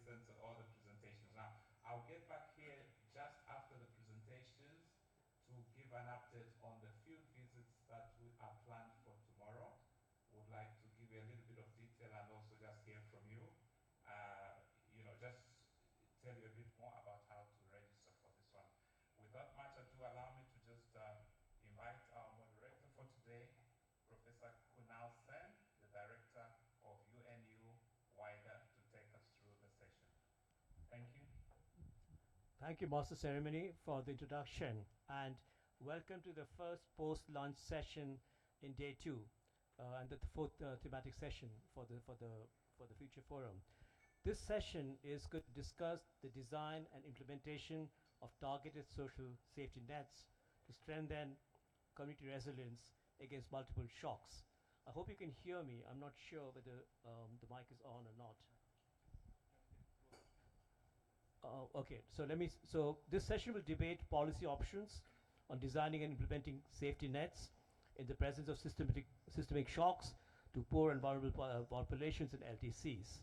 listened to all the presentations. Now, I'll get back here just after the presentations to give an update on the field visits that we are planned for tomorrow. Would like to give you a little bit of detail and also just hear from you. Just tell you a bit more about how to register for this one. Without much ado, allow me to just invite our moderator for today, Professor Kunal Sen, the Director of UNU WIDER, to take us through the session. Thank you. Thank you, Master Ceremony, for the introduction, and welcome to the first post-lunch session in day 2, and the fourth thematic session for the Future Forum. This session is going to discuss the design and implementation of targeted social safety nets to strengthen community resilience against multiple shocks. I hope you can hear me. I'm not sure whether the mic is on or not. Okay, so this session will debate policy options on designing and implementing safety nets in the presence of systemic shocks to poor and vulnerable populations in LDCs.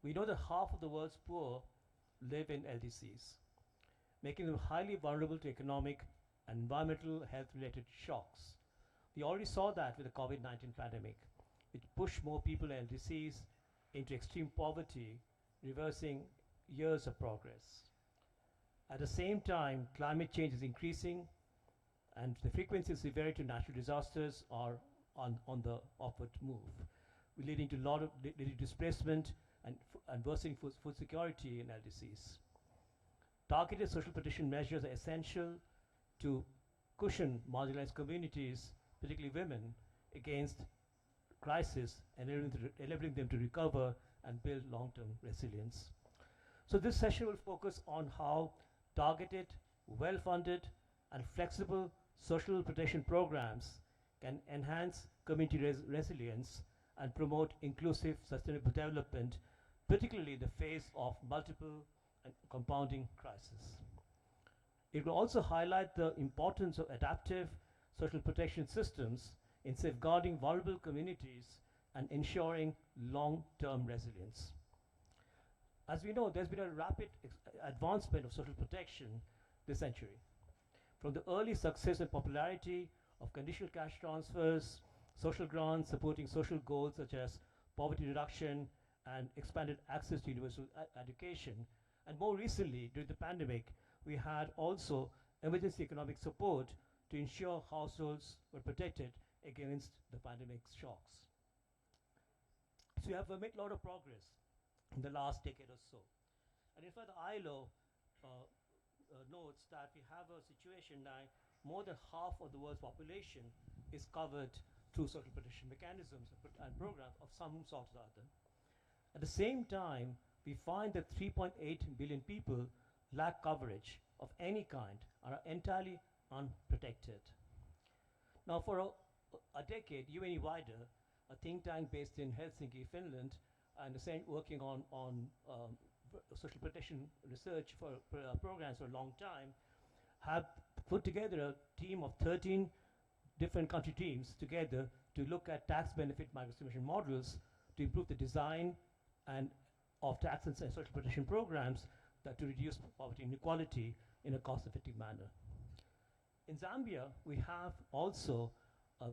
We know that half of the world's poor live in LDCs, making them highly vulnerable to economic and environmental health-related shocks. We already saw that with the COVID-19 pandemic, which pushed more people in LDCs into extreme poverty, reversing years of progress. At the same time, climate change is increasing, and the frequency and severity of natural disasters are on the upward move, leading to a lot of displacement and worsening food security in LDCs. Targeted social protection measures are essential to cushion marginalized communities, particularly women, against crisis, enabling them to recover and build long-term resilience. So this session will focus on how targeted, well-funded, and flexible social protection programs can enhance community resilience and promote inclusive, sustainable development, particularly in the face of multiple and compounding crises. It will also highlight the importance of adaptive social protection systems in safeguarding vulnerable communities and ensuring long-term resilience. As we know, there's been a rapid advancement of social protection this century. From the early success and popularity of conditional cash transfers, social grants supporting social goals such as poverty reduction and expanded access to universal education, and more recently, during the pandemic, we had also emergency economic support to ensure households were protected against the pandemic's shocks. So we have made a lot of progress in the last decade or so. And in fact, the ILO notes that we have a situation now, more than half of the world's population is covered through social protection mechanisms and programs of some sort or other. At the same time, we find that 3.8 billion people lack coverage of any kind and are entirely unprotected. Now, for a decade, UNE WIDER, a think tank based in Helsinki, Finland, and working on social protection research for programs for a long time, have put together a team of 13 different country teams together to look at tax benefit microestimation models to improve the design and of tax and social protection programs that to reduce poverty and inequality in a cost-effective manner. In Zambia, we have also a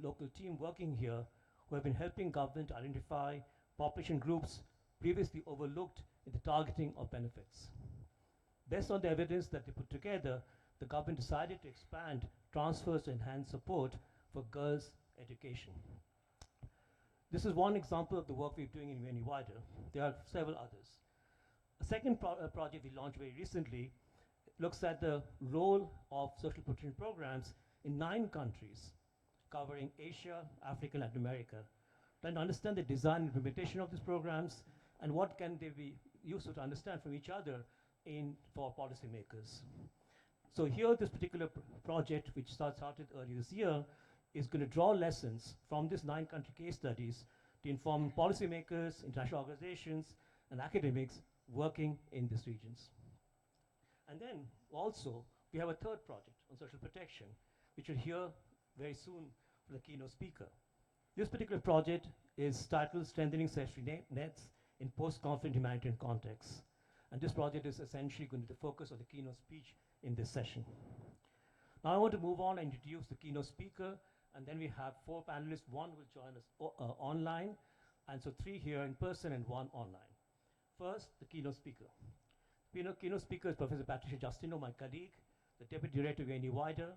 local team working here who have been helping government identify population groups previously overlooked in the targeting of benefits. Based on the evidence that they put together, the government decided to expand transfers to enhance support for girls' education. This is one example of the work we're doing in UNE WIDER. There are several others. A second project we launched very recently looks at the role of social protection programs in 9 countries, covering Asia, Africa, and Latin America, trying to understand the design and implementation of these programs and what can they be useful to understand from each other for policymakers. So here, this particular project, which started earlier this year, is going to draw lessons from these 9 country case studies to inform policymakers, international organizations, and academics working in these regions. And then also, we have a third project on social protection, which you'll hear very soon from the keynote speaker. This particular project is titled Strengthening Safety Nets in post-conflict humanitarian contexts. And this project is essentially going to be the focus of the keynote speech in this session. Now I want to move on and introduce the keynote speaker, and then we have 4 panelists. 1 will join us online, and so 3 here in person and 1 online. First, the keynote speaker. Keynote speaker is Professor Patricia Justino, my colleague, the Deputy Director of UNE-WIDER,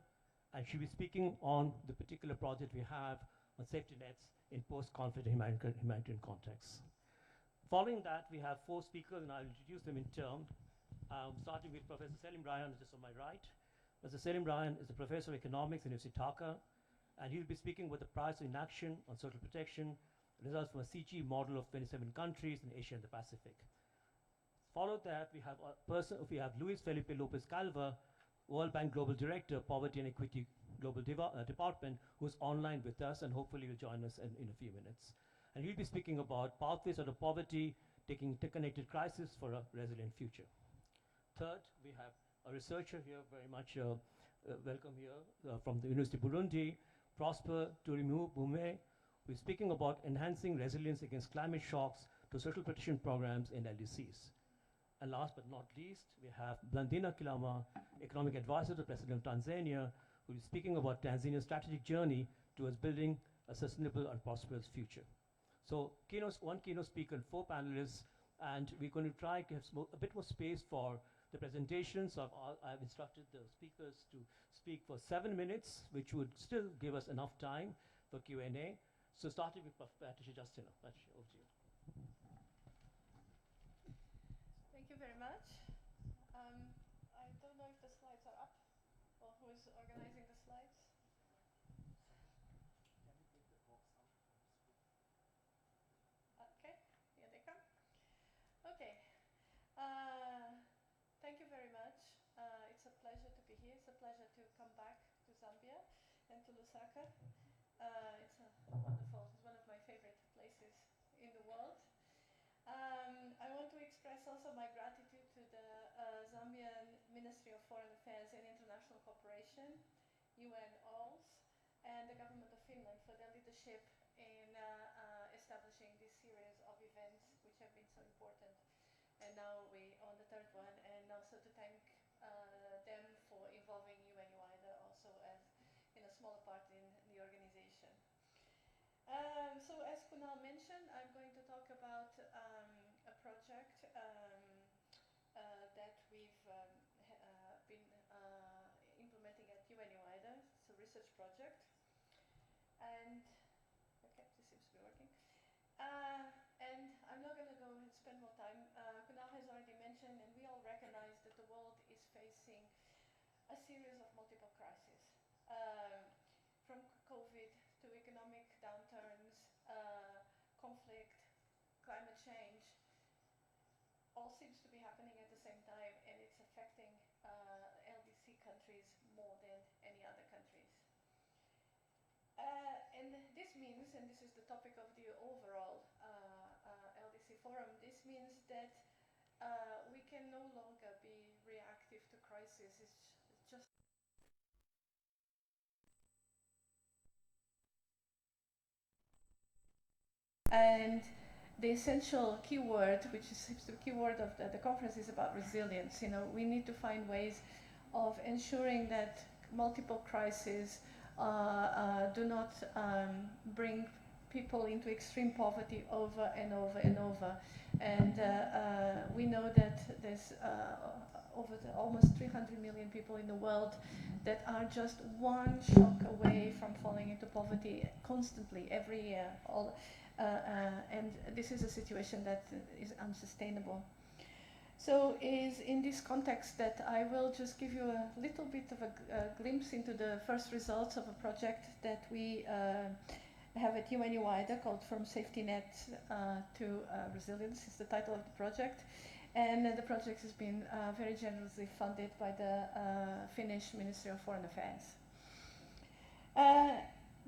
and she'll be speaking on the particular project we have on safety nets in post-conflict humanitarian contexts. Following that, we have 4 speakers, and I'll introduce them in turn, starting with Professor Selim Ryan, just on my right. Professor Selim Ryan is a professor of economics in University of Dhaka, and he'll be speaking with the price of inaction on social protection, results from a CG model of 27 countries in Asia and the Pacific. Followed that, we have Luis Felipe Lopez Calva, World Bank Global Director, Poverty and Equity Global Department, who's online with us and hopefully will join us in a few minutes. And he'll be speaking about pathways out of poverty, taking interconnected crisis for a resilient future. Third, we have a researcher here, very much welcome here, from the University of Burundi, Prosper Turimu Bume, who is speaking about enhancing resilience against climate shocks to social protection programs in LDCs. And last but not least, we have Blandina Kilama, economic advisor to the President of Tanzania, who is speaking about Tanzania's strategic journey towards building a sustainable and prosperous future. So 1 keynote speaker and 4 panelists, and we're going to try to have a bit more space for the presentation. So I've instructed the speakers to speak for 7 minutes, which would still give us enough time for Q&A. So starting with Patricia Justino. Patricia, over to you. Thank you very much. I don't know if the slides are up, or who is organizing the slides. Okay, here they come. Okay. Thank you very much. It's a pleasure to be here. It's a pleasure to come back to Zambia and to Lusaka. It's wonderful. It's one of my favorite places in the world. I want to express also my gratitude to the Zambian Ministry of Foreign Affairs and International Cooperation, UNOs, and the government of Finland for their leadership in establishing this series of events which have been so important. And now we're on the 3rd one, and also to thank them for involving UNE-WIDER also as in a smaller part in the organization. So as Kunal mentioned, I'm going to talk about a project that we've been implementing at UNE-WIDER. It's a research project. And, okay, this seems to be working. And I'm not going to go and spend more time. Kunal has already mentioned, and we all recognize that the world is facing a series of multiple crises. From COVID to economic downturns, conflict, climate change, all seems to be happening at the same time, and it's affecting LDC countries more than any other countries. And this means, and this is the topic of the overall LDC forum, this means that we can no longer be reactive to crisis. It's just and the essential keyword, which is the keyword of the conference, is about resilience. You know, we need to find ways of ensuring that multiple crises do not bring people into extreme poverty over and over and over. And we know that there's almost 300 million people in the world that are just one shock away from falling into poverty constantly every year. And this is a situation that is unsustainable. So it is in this context that I will just give you a little bit of a glimpse into the first results of a project that we have at UNE-WIDER called From Safety Net to Resilience is the title of the project. And the project has been very generously funded by the Finnish Ministry of Foreign Affairs.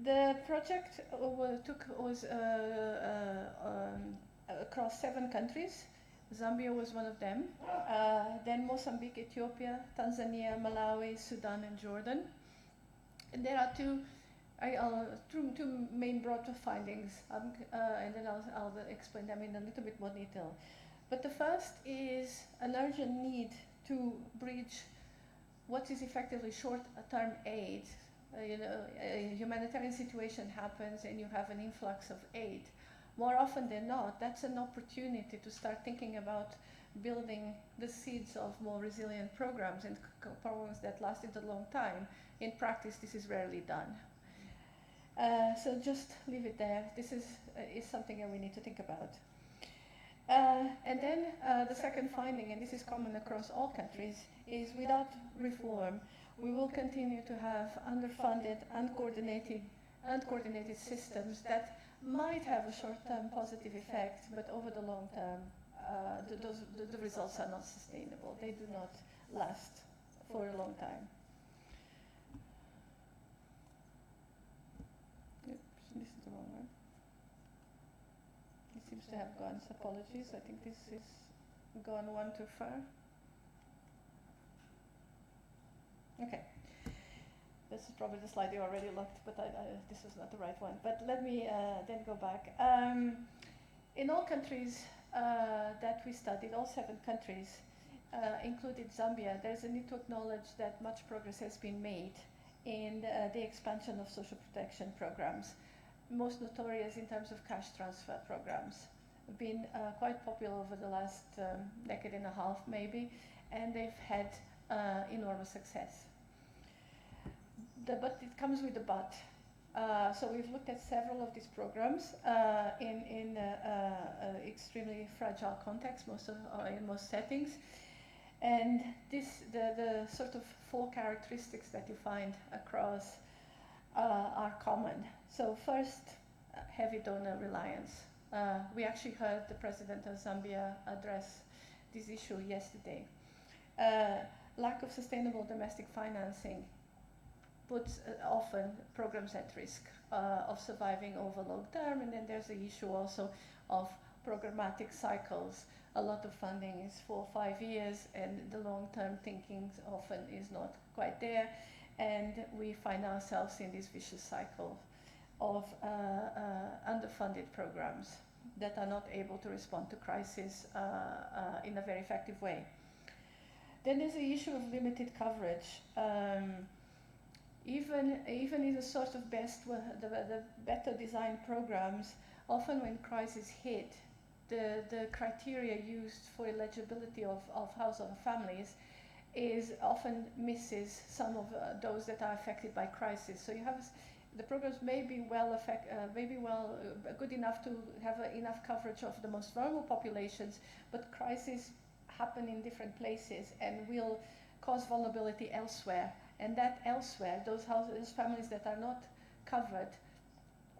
The project was across 7 countries. Zambia was one of them. Then Mozambique, Ethiopia, Tanzania, Malawi, Sudan, and Jordan. And there are 2 I'll two main broad findings, and then I'll explain them in a little bit more detail. But the first is an urgent need to bridge what is effectively short-term aid. A humanitarian situation happens and you have an influx of aid. More often than not, that's an opportunity to start thinking about building the seeds of more resilient programs and programs that last into a long time. In practice, this is rarely done. So just leave it there. This is something that we need to think about. And then the second finding, and this is common across all countries, is without reform, we will continue to have underfunded, uncoordinated systems that might have a short-term positive effect, but over the long term, the results are not sustainable. They do not last for a long time. Oops, this is the wrong one. It seems to have gone. Apologies. I think this is gone one too far. Okay. This is probably the slide you already looked, but this is not the right one. But let me then go back. In all countries that we studied, all 7 countries, included Zambia, there's a need to acknowledge that much progress has been made in the expansion of social protection programs. Most notorious in terms of cash transfer programs. Been quite popular over the last decade and a half maybe, and they've had enormous success. But it comes with a but. So we've looked at several of these programs in extremely fragile contexts, in most settings. And the sort of 4 characteristics that you find across are common. So first, heavy donor reliance. We actually heard the President of Zambia address this issue yesterday. Lack of sustainable domestic financing puts often programs at risk of surviving over long term, and then there's the issue also of programmatic cycles. A lot of funding is 4 or 5 years, and the long-term thinking often is not quite there, and we find ourselves in this vicious cycle of underfunded programs that are not able to respond to crisis in a very effective way. Then there's the issue of limited coverage. Even in the sort of the better designed programs, often when crises hit, the criteria used for eligibility of household families is often misses some of those that are affected by crisis. So you have the programs may be good enough to have enough coverage of the most vulnerable populations, but crises happen in different places and will cause vulnerability elsewhere. And that elsewhere, those families that are not covered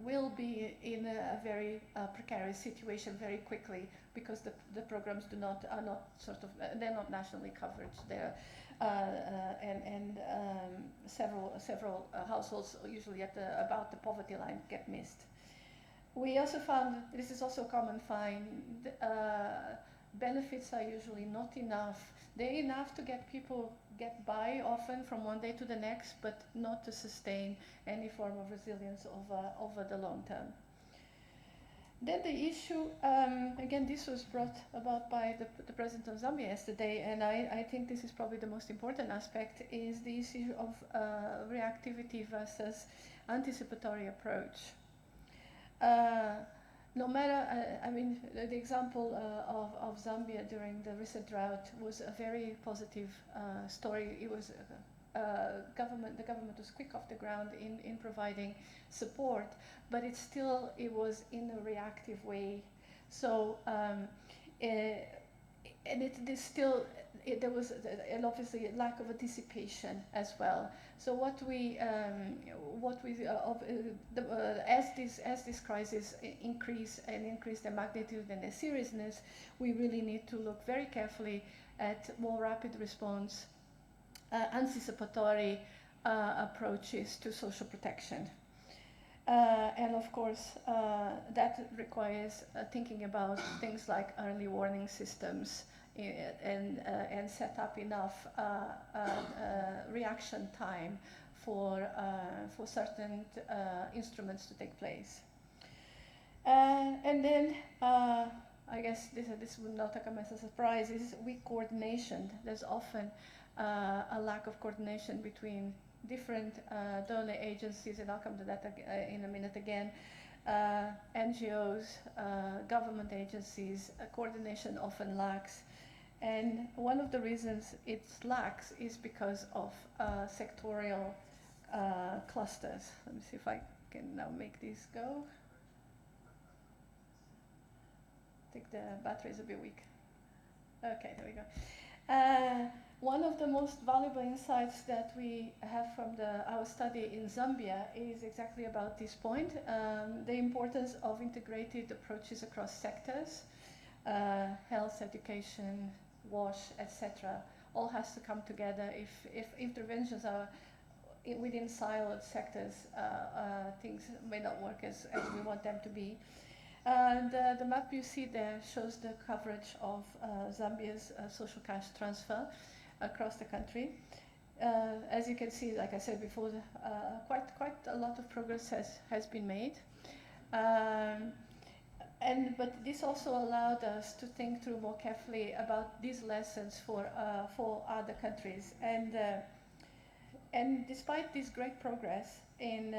will be in a very precarious situation very quickly because the programs are not they're not nationally covered there, and several households usually at about the poverty line get missed. We also found, this is also a common find, benefits are usually not enough. They're enough to get people get by often from one day to the next, but not to sustain any form of resilience over the long term. Then the issue, again, this was brought about by the President of Zambia yesterday, and I think this is probably the most important aspect, is the issue of reactivity versus anticipatory approach. No matter, the example of Zambia during the recent drought was a very positive story. It was the government was quick off the ground in providing support, but it was in a reactive way. So, there was obviously a lack of anticipation as well. So as this crisis increase the magnitude and the seriousness, we really need to look very carefully at more rapid response, anticipatory approaches to social protection. And of course, that requires thinking about things like early warning systems and set up enough reaction time for certain instruments to take place. And then I guess this would not come as a surprise, is weak coordination. There's often a lack of coordination between different donor agencies, and I'll come to that in a minute again. NGOs, government agencies, coordination often lacks. And one of the reasons it lacks is because of sectorial clusters. Let me see if I can now make these go. I think the battery is a bit weak. Okay, there we go. One of the most valuable insights that we have from our study in Zambia is exactly about this point, the importance of integrated approaches across sectors, health, education, wash, etc. All has to come together. If interventions are within siloed sectors, things may not work as we want them to be. The map you see there shows the coverage of Zambia's social cash transfer across the country. As you can see, like I said before, quite a lot of progress has been made. But this also allowed us to think through more carefully about these lessons for other countries. And despite this great progress, and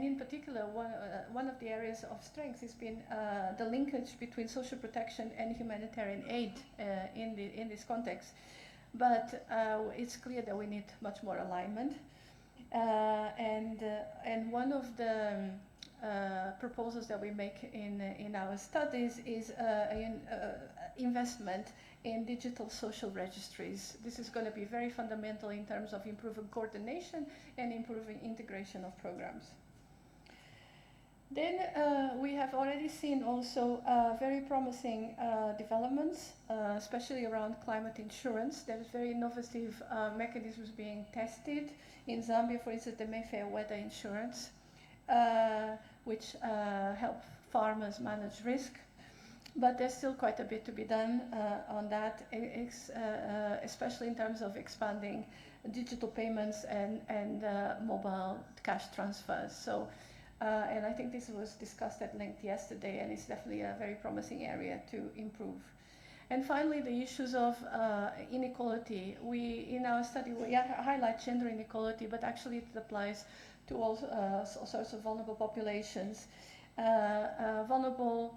in particular, one of the areas of strength has been the linkage between social protection and humanitarian aid in this context. But it's clear that we need much more alignment. And one of the proposals that we make in our studies is investment in digital social registries. This is going to be very fundamental in terms of improving coordination and improving integration of programs. Then we have already seen also very promising developments, especially around climate insurance. There's very innovative mechanisms being tested. In Zambia, for instance, the Mayfair weather insurance, which help farmers manage risk. But there's still quite a bit to be done on that, especially in terms of expanding digital payments and mobile cash transfers. So, and I think this was discussed at length yesterday, and it's definitely a very promising area to improve. And finally, the issues of inequality. In our study, we highlight gender inequality, but actually it applies to all sorts of vulnerable populations. Vulnerable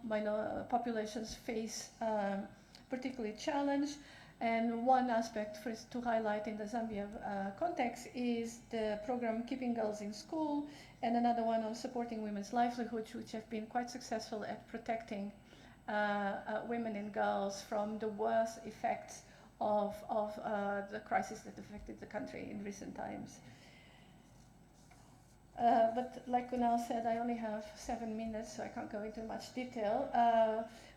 populations face particularly challenge, and one aspect to highlight in the Zambia context is the program Keeping Girls in School, and another one on supporting women's livelihoods, which have been quite successful at protecting women and girls from the worst effects of the crisis that affected the country in recent times. But like Kunal said, I only have 7 minutes, so I can't go into much detail.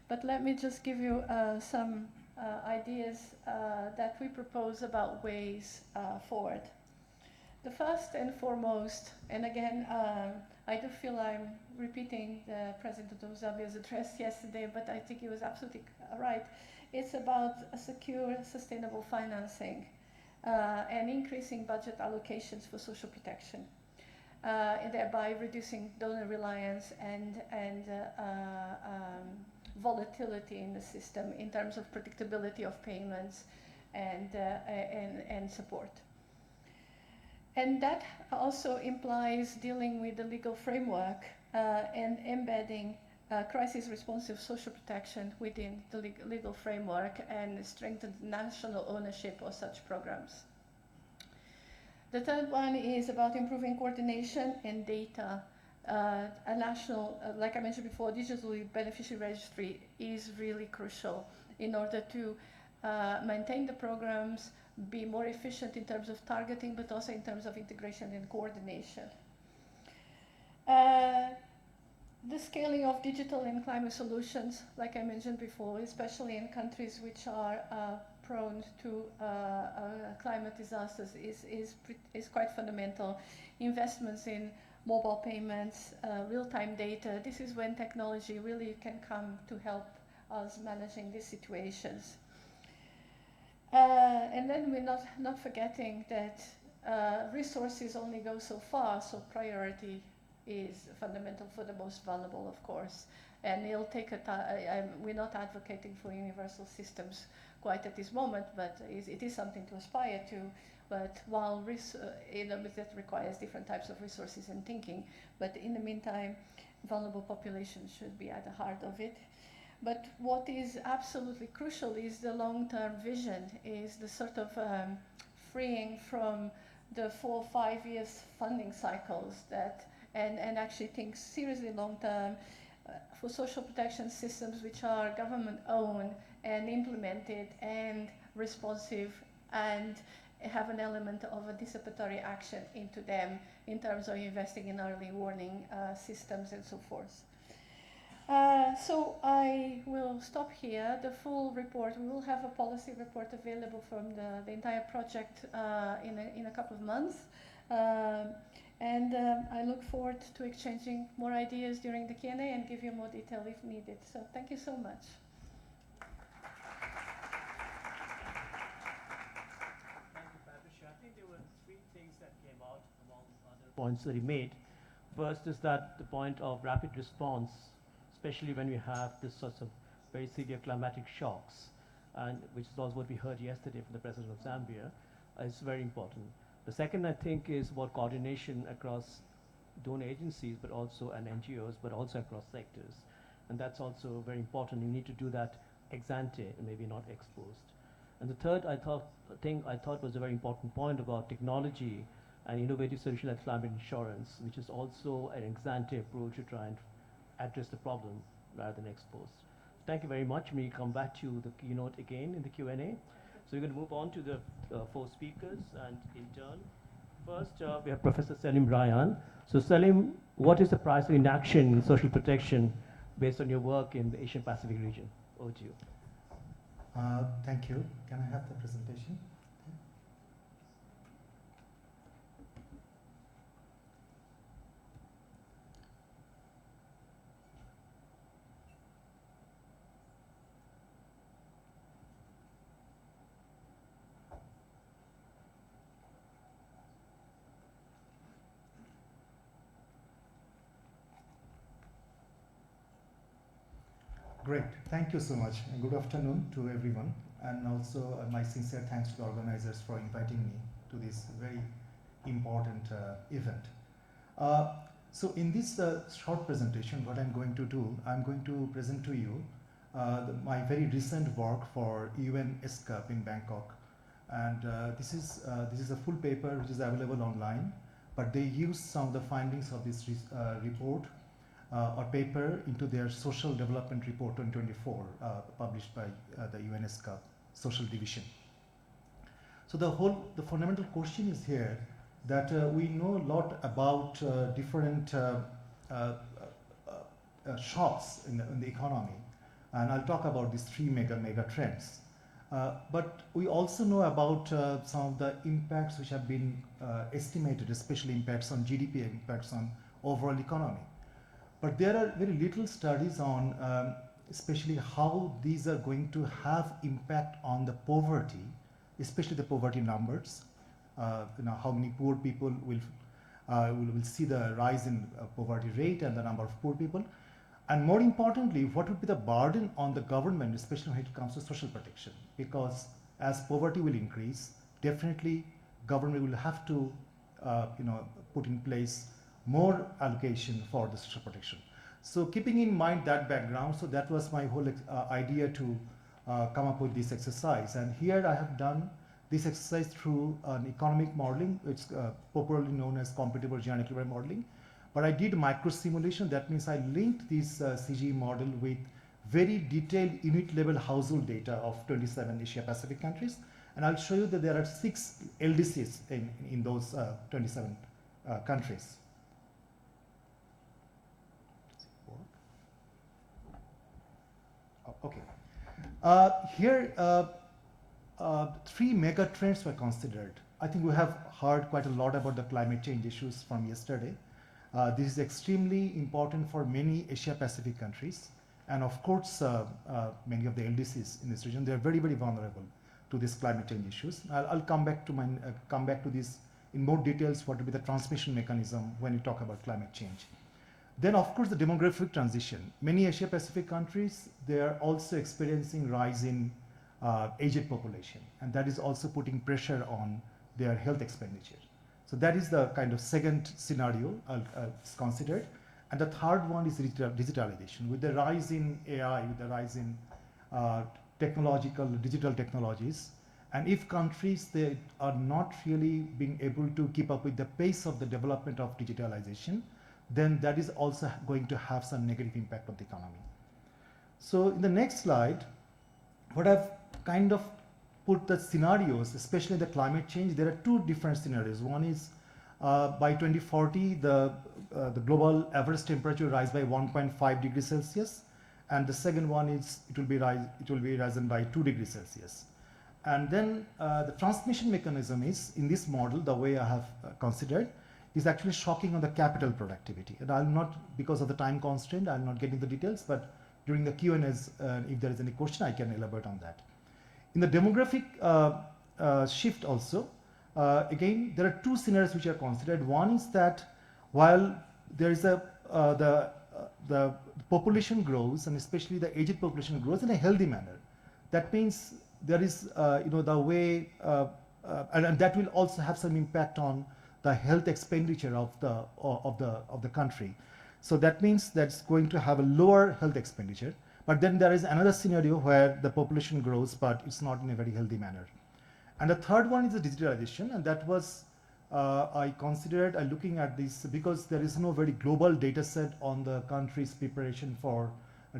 But let me just give you some ideas that we propose about ways forward. The first and foremost, and again, I do feel I'm repeating the President of Zambia's address yesterday, but I think he was absolutely right. It's about a secure, sustainable financing and increasing budget allocations for social protection. And thereby reducing donor reliance and volatility in the system in terms of predictability of payments and support. And that also implies dealing with the legal framework and embedding crisis-responsive social protection within the legal framework and strengthen national ownership of such programs. The third one is about improving coordination and data. A national, like I mentioned before, digitally beneficiary registry is really crucial in order to maintain the programs, be more efficient in terms of targeting, but also in terms of integration and coordination. The scaling of digital and climate solutions, like I mentioned before, especially in countries which are prone to climate disasters, is quite fundamental. Investments in mobile payments, real-time data, this is when technology really can come to help us managing these situations. And then we're not forgetting that resources only go so far, so priority is fundamental for the most vulnerable, of course. And it'll take a time. We're not advocating for universal systems quite at this moment, but it is something to aspire to. But while that requires different types of resources and thinking, but in the meantime, vulnerable populations should be at the heart of it. But what is absolutely crucial is the long-term vision, is the sort of freeing from the 4 or 5 years funding cycles that, and actually think seriously long-term for social protection systems which are government-owned and implemented and responsive and have an element of anticipatory action into them in terms of investing in early warning systems and so forth. So I will stop here. The full report, we will have a policy report available from the entire project in a couple of months. And I look forward to exchanging more ideas during the Q&A and give you more detail if needed. So thank you so much. Thank you, Patricia. I think there were 3 things that came out among other points that he made. First is that the point of rapid response, especially when we have this sorts of very severe climatic shocks, and which is also what we heard yesterday from the President of Zambia, is very important. The second, I think, is about coordination across donor agencies, but also and NGOs, but also across sectors. And that's also very important. You need to do that ex ante and maybe not ex post. And the third, I thought was a very important point about technology and innovative solution like climate insurance, which is also an ex ante approach to try and address the problem rather than ex post. Thank you very much. We come back to the keynote again in the Q&A. So we're going to move on to the 4 speakers, and in turn, first we have Professor Selim Ryan. So Selim, what is the price of inaction in social protection based on your work in the Asian Pacific region? Over to you. Thank you. Can I have the presentation? Great, thank you so much, and good afternoon to everyone, and also my sincere thanks to the organizers for inviting me to this very important event. So in this short presentation, what I'm going to do, I'm going to present to you my very recent work for UN ESCAP in Bangkok, and this is a full paper which is available online, but they use some of the findings of this report or paper into their Social Development Report 2024, published by the UNESCO Social Division. So the fundamental question is here that we know a lot about different shocks in the economy, and I'll talk about these 3 mega trends. But we also know about some of the impacts which have been estimated, especially impacts on GDP, impacts on overall economy. But there are very little studies on especially how these are going to have impact on the poverty, especially the poverty numbers. How many poor people will see the rise in poverty rate and the number of poor people. And more importantly, what would be the burden on the government, especially when it comes to social protection? Because as poverty will increase, definitely government will have to put in place more allocation for the social protection. So keeping in mind that background, so that was my whole idea to come up with this exercise. And here I have done this exercise through an economic modeling, which is popularly known as computable genetic modeling. But I did micro simulation. That means I linked this CGE model with very detailed unit level household data of 27 Asia Pacific countries. And I'll show you that there are 6 LDCs in those 27 countries. Okay. Here, 3 mega trends were considered. I think we have heard quite a lot about the climate change issues from yesterday. This is extremely important for many Asia Pacific countries. And of course, many of the LDCs in this region, they're very, very vulnerable to these climate change issues. I'll come back to this in more details what will be the transmission mechanism when you talk about climate change. Then, of course, the demographic transition. Many Asia-Pacific countries, they are also experiencing rise in aged population, and that is also putting pressure on their health expenditure. So that is the kind of second scenario considered. And the third one is digitalization. With the rise in AI, with the rise in digital technologies, and if countries, they are not really being able to keep up with the pace of the development of digitalization, then that is also going to have some negative impact on the economy. So in the next slide, what I've kind of put the scenarios, especially the climate change, there are two different scenarios. One is by 2040, the global average temperature rise by 1.5 degrees Celsius, and the second one is it will be risen by 2 degrees Celsius. And then the transmission mechanism is, in this model, the way I have considered, is actually shocking on the capital productivity. And I'll not, because of the time constraint, I'll not get into the details, but during the Q&As, if there is any question, I can elaborate on that. In the demographic shift also, again, there are two scenarios which are considered. One is that while there is the population grows, and especially the aged population grows in a healthy manner, that means there is, the way, and that will also have some impact on the health expenditure of the country. So that means that's going to have a lower health expenditure. But then there is another scenario where the population grows, but it's not in a very healthy manner. And the third one is the digitalization, and that was, I considered looking at this because there is no very global data set on the country's preparation for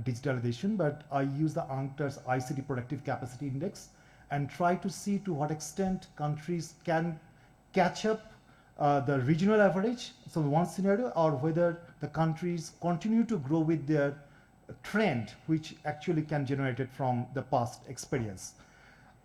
digitalization, but I use the UNCTAD's ICT Productive Capacity Index and try to see to what extent countries can catch up the regional average, so one scenario, or whether the countries continue to grow with their trend, which actually can generate it from the past experience.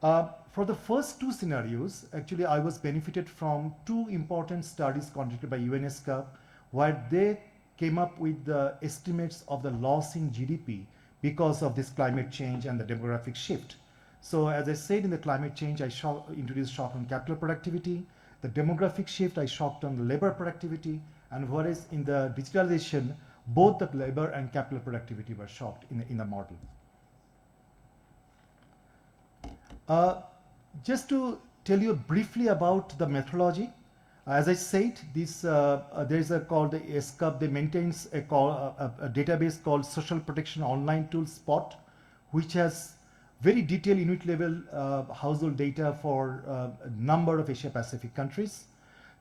For the first two scenarios, actually I was benefited from two important studies conducted by UNESCO, where they came up with the estimates of the loss in GDP because of this climate change and the demographic shift. So as I said, in the climate change, I introduced shock on capital productivity. The demographic shift, I shocked on the labor productivity, and whereas in the digitalization, both the labor and capital productivity were shocked in the model. Just to tell you briefly about the methodology, as I said, this there is a called the SCUP. They maintains a database called Social Protection Online Tool SPOT, which has very detailed unit level household data for a number of Asia Pacific countries.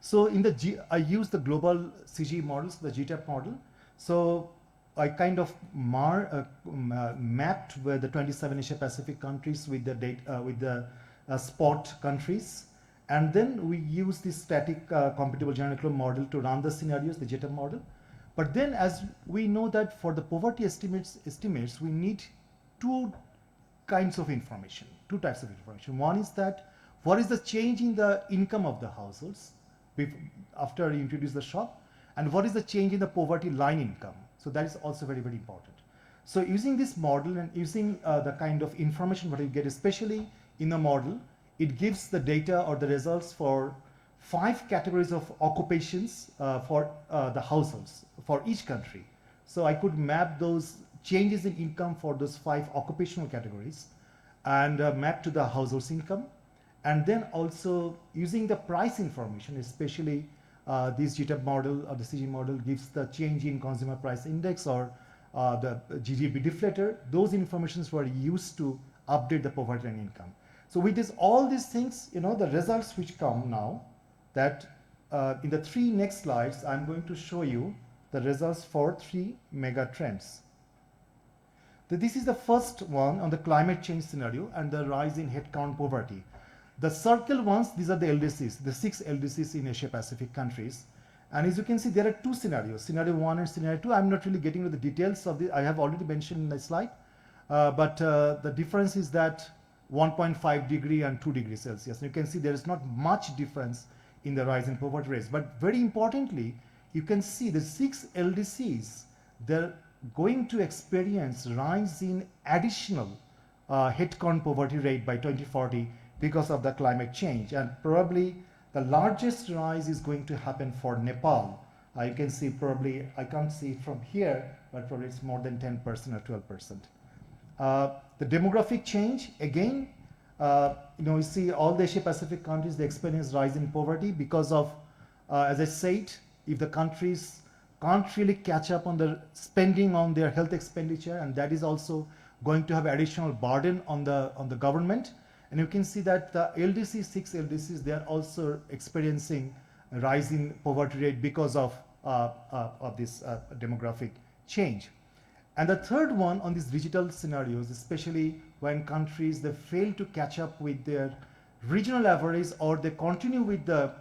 So in the I use the global CG models, the GTAP model. So I kind of mapped where the 27 Asia Pacific countries with the data with the spot countries, and then we use this static computable general model to run the scenarios, the GTAP model. But then, as we know that for the poverty estimates, we need two kinds of information, two types of information. One is that what is the change in the income of the households after you introduce the shock, and what is the change in the poverty line income. So that is also very, very important. So using this model and using the kind of information what you get, especially in the model, it gives the data or the results for 5 categories of occupations for the households for each country. So I could map those changes in income for those 5 occupational categories and map to the household's income. And then also using the price information, especially this GTAP model or the CG model gives the change in consumer price index or the GDP deflator. Those informations were used to update the poverty and income. So with this, all these things, the results which come now, that in the 3 next slides, I'm going to show you the results for 3 mega trends. This is the first one on the climate change scenario and the rise in headcount poverty. The circle ones, these are the LDCs, the 6 LDCs in Asia Pacific countries. And as you can see, there are 2 scenarios, scenario 1 and scenario 2. I'm not really getting into the details of this. I have already mentioned in my slide. But the difference is that 1.5 degree and 2 degrees Celsius. And you can see there is not much difference in the rise in poverty rates. But very importantly, you can see the 6 LDCs, they're going to experience rise in additional headcount poverty rate by 2040 because of the climate change. And probably The largest rise is going to happen for Nepal. You can see probably, I can't see it from here, but probably it's more than 10% or 12%. The demographic change, again, you see all the Asia Pacific countries, they experience rise in poverty because of, as I said, if the countries can't really catch up on the spending on their health expenditure, and that is also going to have additional burden on the government. And you can see that the LDC, 6 LDCs, they are also experiencing a rise in poverty rate because of this demographic change. And the third one on these digital scenarios, especially when countries, they fail to catch up with their regional average, or they continue with the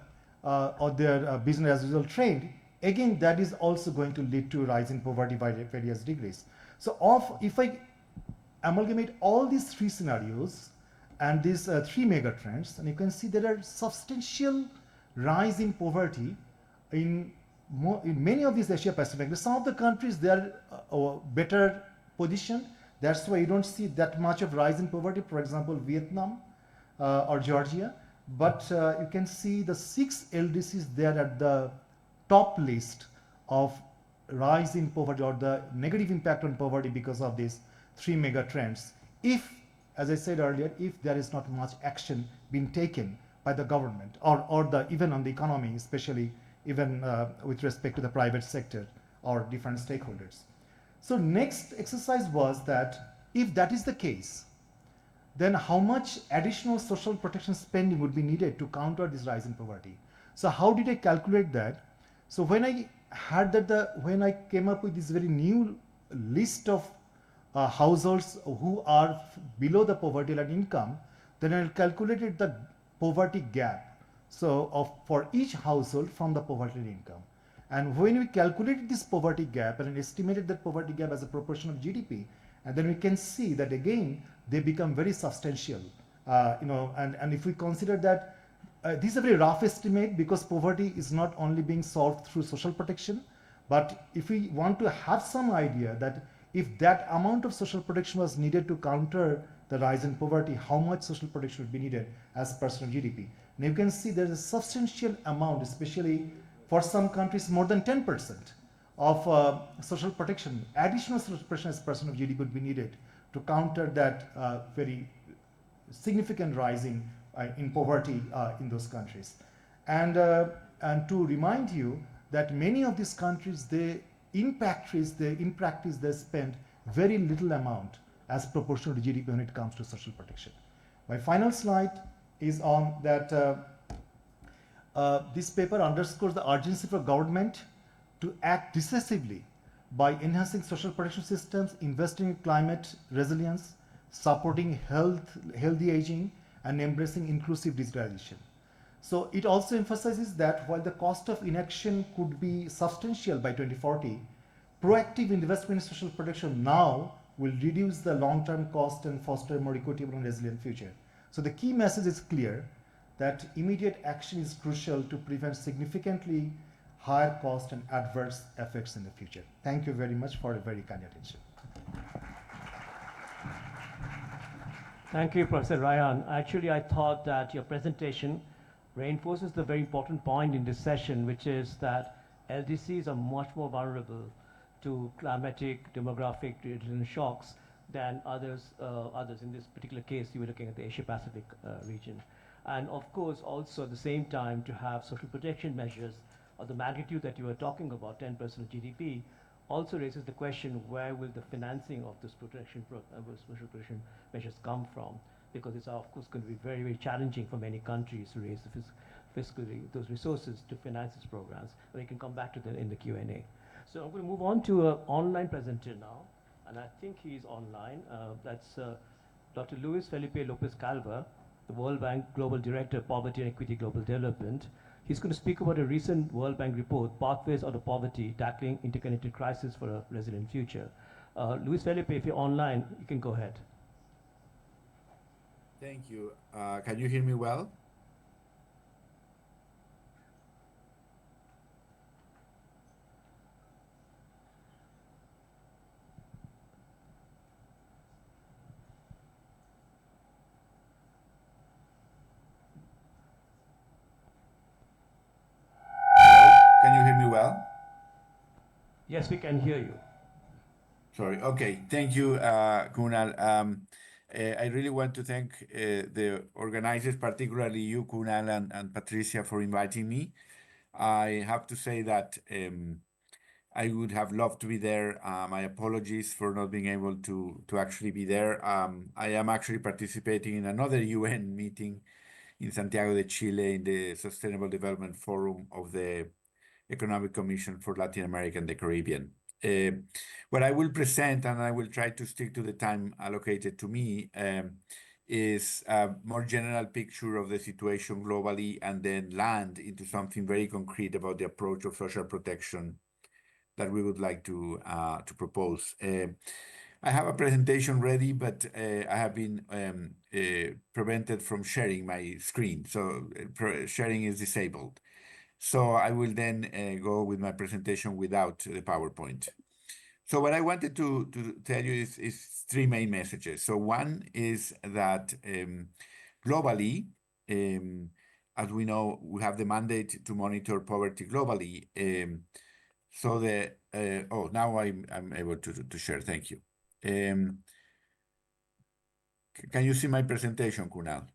or their business as usual trend, again, that is also going to lead to a rise in poverty by various degrees. So if I amalgamate all these 3 scenarios and these 3 mega trends, and you can see there are substantial rise in poverty in many of these Asia Pacific. Some of the countries, they are better positioned. That's why you don't see that much of rise in poverty, for example, Vietnam or Georgia. But you can see the 6 LDCs there at the top list of rise in poverty or the negative impact on poverty because of these 3 mega trends. If, as I said earlier, if there is not much action being taken by the government or even on the economy, especially even with respect to the private sector or different stakeholders. So next exercise was that if that is the case, then how much additional social protection spending would be needed to counter this rise in poverty? So how did I calculate that? So when I had that, when I came up with this very new list of households who are below the poverty line income, then I calculated the poverty gap. So for each household from the poverty income. And when we calculated this poverty gap and estimated that poverty gap as a proportion of GDP, and then we can see that again, they become very substantial. And if we consider that this is a very rough estimate because poverty is not only being solved through social protection, but if we want to have some idea that if that amount of social protection was needed to counter the rise in poverty, how much social protection would be needed as percent of GDP. And you can see there's a substantial amount, especially for some countries, more than 10% of social protection, additional social protection as percent of GDP would be needed to counter that very significant rising in poverty in those countries. And to remind you that many of these countries, in practice, they spend very little amount as proportional to GDP when it comes to social protection. My final slide is on that this paper underscores the urgency for government to act decisively by enhancing social protection systems, investing in climate resilience, supporting healthy aging, and embracing inclusive digitalization. So it also emphasizes that while the cost of inaction could be substantial by 2040, proactive investment in social protection now will reduce the long-term cost and foster a more equitable and resilient future. So the key message is clear that immediate action is crucial to prevent significantly higher cost and adverse effects in the future. Thank you very much for a very kind attention. Thank you, Professor Ryan. Actually, I thought that your presentation reinforces the very important point in this session, which is that LDCs are much more vulnerable to climatic, demographic shocks than others. In this particular case, you were looking at the Asia-Pacific region. And of course, also at the same time, to have social protection measures of the magnitude that you were talking about, 10% of GDP, also raises the question, where will the financing of this social protection measures come from? Because it's of course going to be very, very challenging for many countries to raise the fiscally those resources to finance these programs. But we can come back to that in the Q&A. So I'm going to move on to an online presenter now, and I think he's online. That's Dr. Luis Felipe Lopez Calva, the World Bank Global Director of Poverty and Equity Global Development. He's going to speak about a recent World Bank report, Pathways Out of Poverty, Tackling Interconnected Crisis for a Resilient Future. Luis Felipe, if you're online, you can go ahead. Thank you. Can you hear me well? Yes, we can hear you. Sorry. Okay. Thank you, Kunal. I really want to thank the organizers, particularly you, Kunal, and Patricia, for inviting me. I have to say that I would have loved to be there. My apologies for not being able to actually be there. I am actually participating in another UN meeting in Santiago de Chile in the Sustainable Development Forum of the Economic Commission for Latin America and the Caribbean. What I will present, and I will try to stick to the time allocated to me, is a more general picture of the situation globally, and then land into something very concrete about the approach of social protection that we would like to propose. I have a presentation ready, but I have been prevented from sharing my screen, so sharing is disabled. So I will then go with my presentation without the PowerPoint. So what I wanted to tell you is three main messages. So one is that globally, as we know, we have the mandate to monitor poverty globally. So the oh, now I'm able to share. Thank you. Can you see my presentation, Kunal?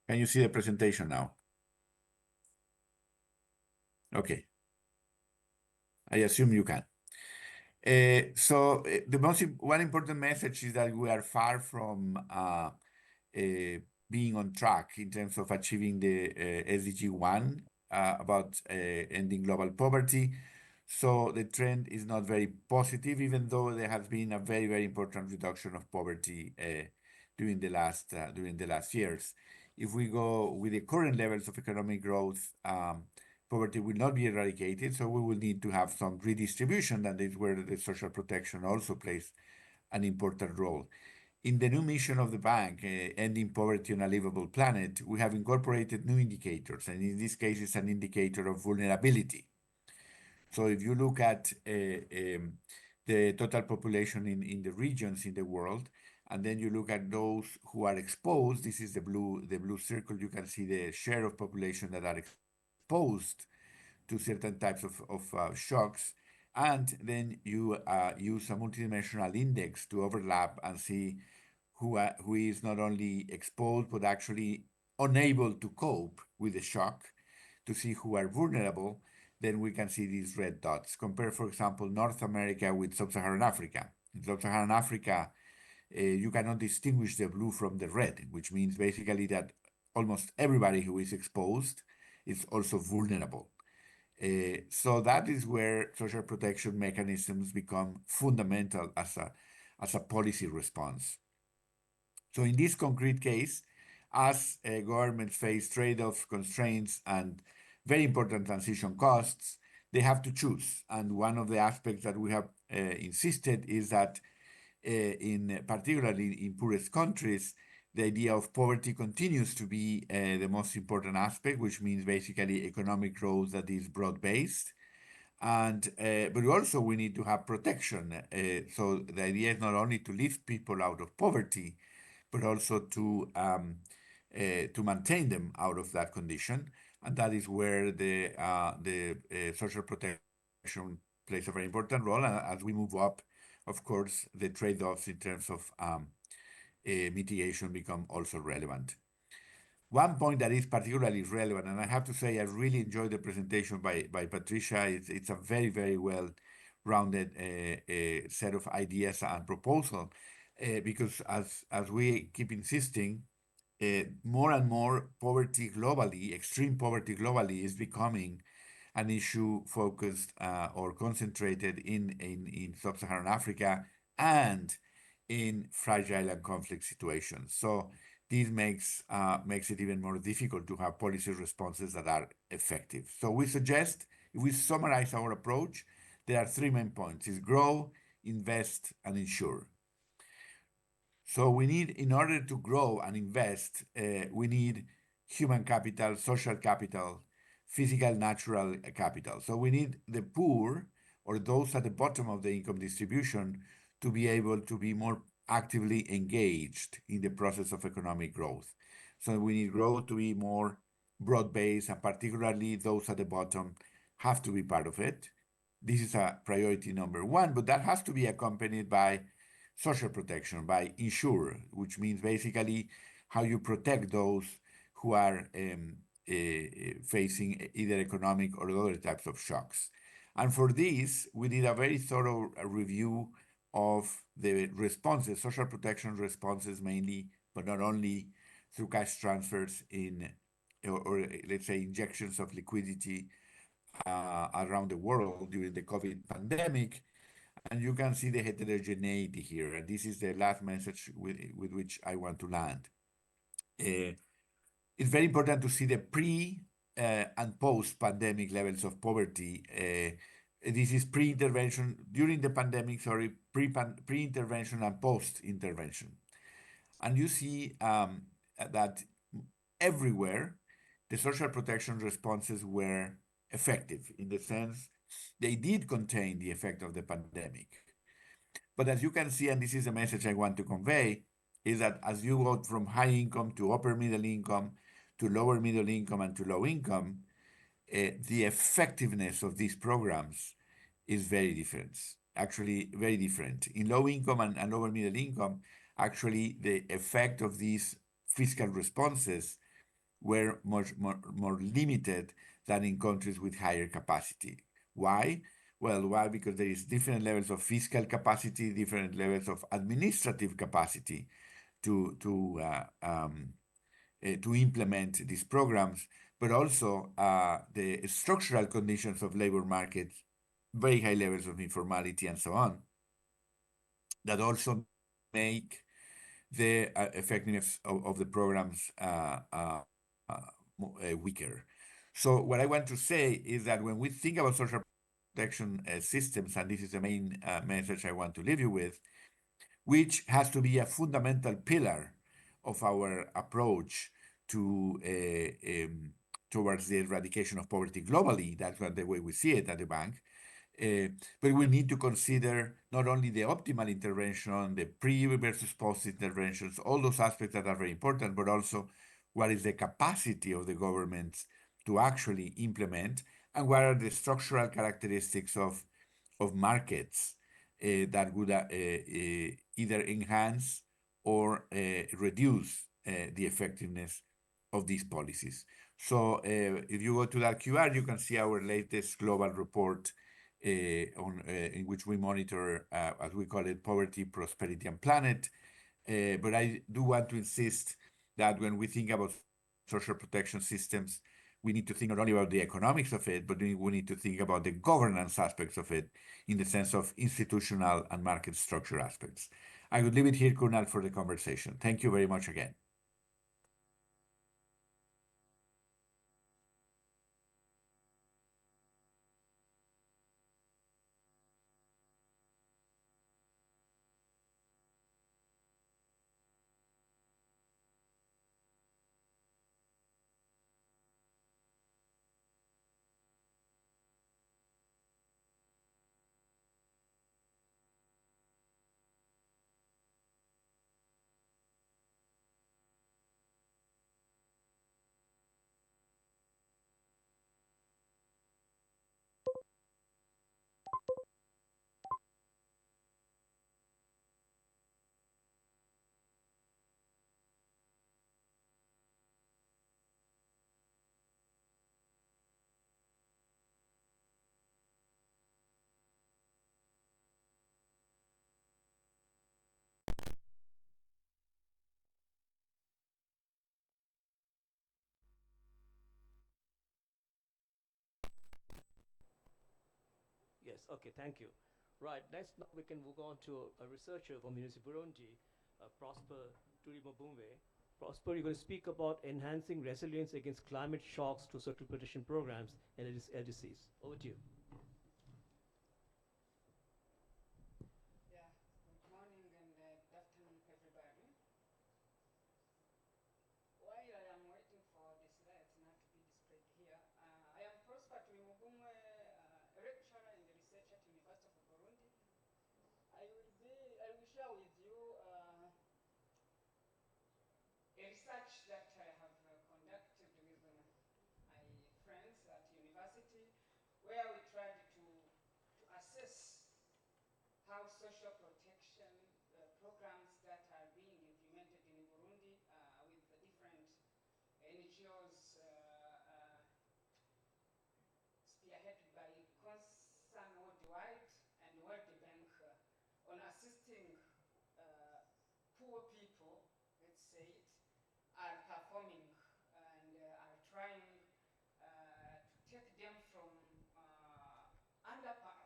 Can you see the presentation now? Okay. I assume you can. So one important message is that we are far from being on track in terms of achieving the SDG 1 about ending global poverty. So the trend is not very positive, even though there has been a very, very important reduction of poverty during the last years. If we go with the current levels of economic growth, poverty will not be eradicated, so we will need to have some redistribution, and is where the social protection also plays an important role. In the new mission of the bank, Ending Poverty on a Livable Planet, we have incorporated new indicators, and in this case, it's an indicator of vulnerability. So if you look at the total population in the regions in the world, and then you look at those who are exposed, this is the blue circle, you can see the share of population that are exposed to certain types of shocks, and then you use a multidimensional index to overlap and see who is not only exposed but actually unable to cope with the shock, to see who are vulnerable. Then we can see these red dots. Compare, for example, North America with Sub-Saharan Africa. In Sub-Saharan Africa, you cannot distinguish the blue from the red, which means basically that almost everybody who is exposed is also vulnerable. So that is where social protection mechanisms become fundamental as a policy response. So in this concrete case, as governments face trade-off constraints and very important transition costs, they have to choose. And one of the aspects that we have insisted is that particularly in poorest countries, the idea of poverty continues to be the most important aspect, which means basically economic growth that is broad-based. And but also we need to have protection. So the idea is not only to lift people out of poverty, but also to maintain them out of that condition. And that is where the social protection plays a very important role. And as we move up, of course, the trade-offs in terms of mitigation become also relevant. One point that is particularly relevant, and I have to say I really enjoyed the presentation by Patricia. It's a very, very well-rounded set of ideas and proposal, because as we keep insisting, more and more poverty globally, extreme poverty globally, is becoming an issue focused or concentrated in Sub-Saharan Africa and in fragile and conflict situations. So this makes it even more difficult to have policy responses that are effective. So we suggest, if we summarize our approach, there are three main points: is grow, invest, and insure. So we need, in order to grow and invest, we need human capital, social capital, physical, natural capital. So we need the poor, or those at the bottom of the income distribution, to be able to be more actively engaged in the process of economic growth. So we need growth to be more broad-based, and particularly those at the bottom have to be part of it. This is a priority number one, but that has to be accompanied by social protection, by insure, which means basically how you protect those who are facing either economic or other types of shocks. And for this, we did a very thorough review of the responses, social protection responses mainly, but not only, through cash transfers or let's say injections of liquidity around the world during the COVID pandemic. And you can see the heterogeneity here. And this is the last message with which I want to land. It's very important to see the pre and post-pandemic levels of poverty. This is pre-intervention, during the pandemic, sorry, pre-intervention and post-intervention. And you see that everywhere, the social protection responses were effective in the sense they did contain the effect of the pandemic. But as you can see, and this is a message I want to convey, is that as you go from high income to upper middle income, to lower middle income and to low income, the effectiveness of these programs is very different, actually very different. In low income and lower middle income, actually the effect of these fiscal responses were much more limited than in countries with higher capacity. Why? Well, why? Because there is different levels of fiscal capacity, different levels of administrative capacity to implement these programs, but also the structural conditions of labor markets, very high levels of informality and so on, that also make the effectiveness of the programs weaker. So what I want to say is that when we think about social protection systems, and this is the main message I want to leave you with, which has to be a fundamental pillar of our approach to towards the eradication of poverty globally. That's the way we see it at the bank. But we need to consider not only the optimal intervention, the pre versus post interventions, all those aspects that are very important, but also what is the capacity of the governments to actually implement, and what are the structural characteristics of markets that would either enhance or reduce the effectiveness of these policies. So if you go to that QR, you can see our latest global report in which we monitor, as we call it, poverty, prosperity, and planet. But I do want to insist that when we think about social protection systems, we need to think not only about the economics of it, but we need to think about the governance aspects of it in the sense of institutional and market structure aspects. I would leave it here, Kunal, for the conversation. Thank you very much again. Yes, okay, thank you. Right, next now we can move on to a researcher from the University of Burundi, Prosper Turimobumwe. Prosper, you're going to speak about enhancing resilience against climate shocks to social protection programs and LDCs. Over to you. Yeah, good morning and good afternoon, everybody. While I am waiting for the slides not to be displayed here, I am Prosper Turimugumwe, a lecturer and a researcher at the University of Burundi. I will share with you where we tried to assess how social protection programs that are being implemented in Burundi with the different NGOs spearheaded by Concern Worldwide and World Bank on assisting poor people, let's say it, are performing and are trying to take them from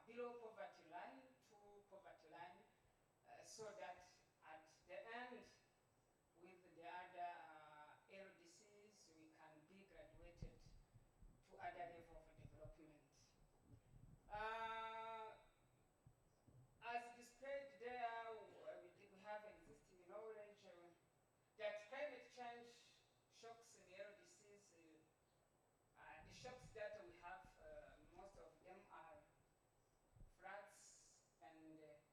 below poverty line to poverty line so that at the end, with the other LDCs, we can be graduated to other level of development. As displayed there, we have existing knowledge that climate change shocks in the LDCs, the shocks that we have, most of them are floods and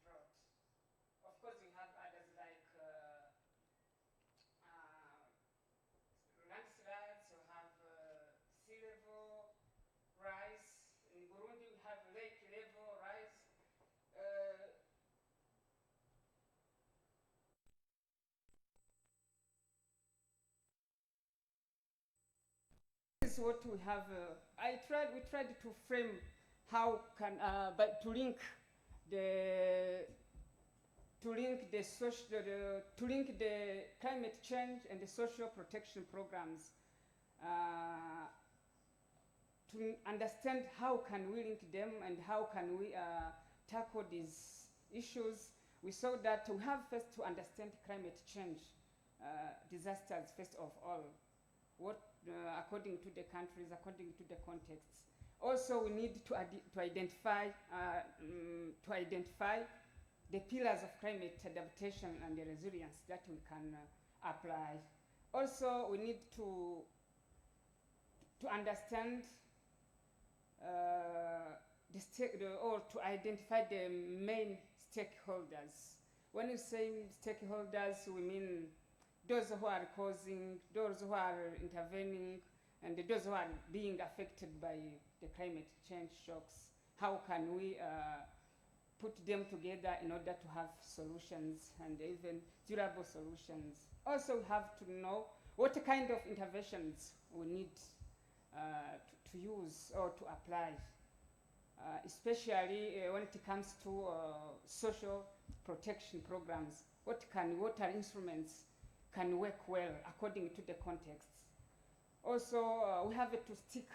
drought. Of course, we have others like landslides, we have sea level rise. In Burundi, we have lake level rise. This is what we have. We tried to frame how can, but to link the climate change and the social protection programs to understand how can we link them and how can we tackle these issues. We saw that we have first to understand climate change disasters first of all, what according to the countries, according to the contexts. Also, we need to identify the pillars of climate adaptation and the resilience that we can apply. Also, we need to understand or to identify the main stakeholders. When we say stakeholders, we mean those who are causing, those who are intervening, and those who are being affected by the climate change shocks. How can we put them together in order to have solutions and even durable solutions? Also, we have to know what kind of interventions we need to use or to apply, especially when it comes to social protection programs. What are instruments can work well according to the context? Also, we have to stick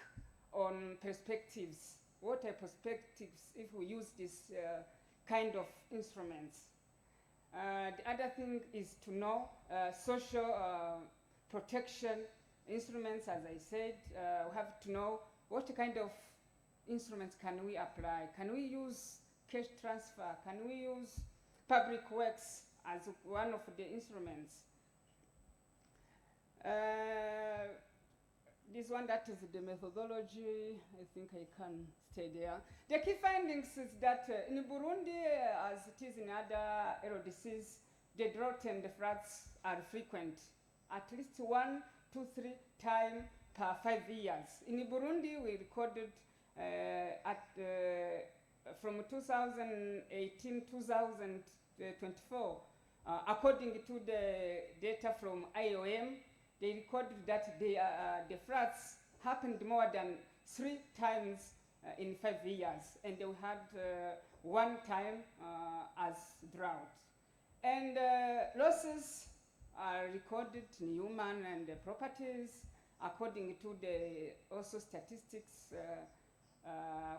on perspectives. What are perspectives if we use this kind of instruments? The other thing is to know social protection instruments. As I said, we have to know what kind of instruments can we apply. Can we use cash transfer? Can we use public works as one of the instruments? This one, that is the methodology. I think I can stay there. The key findings is that in Burundi, as it is in other LDCs, the drought and the floods are frequent, at least 1, 2, 3 times per 5 years. In Burundi, we recorded from 2018 2024, according to the data from IOM, they recorded that the floods happened more than 3 times in 5 years, and they had 1 time as drought. And losses are recorded in human and properties, according to the also statistics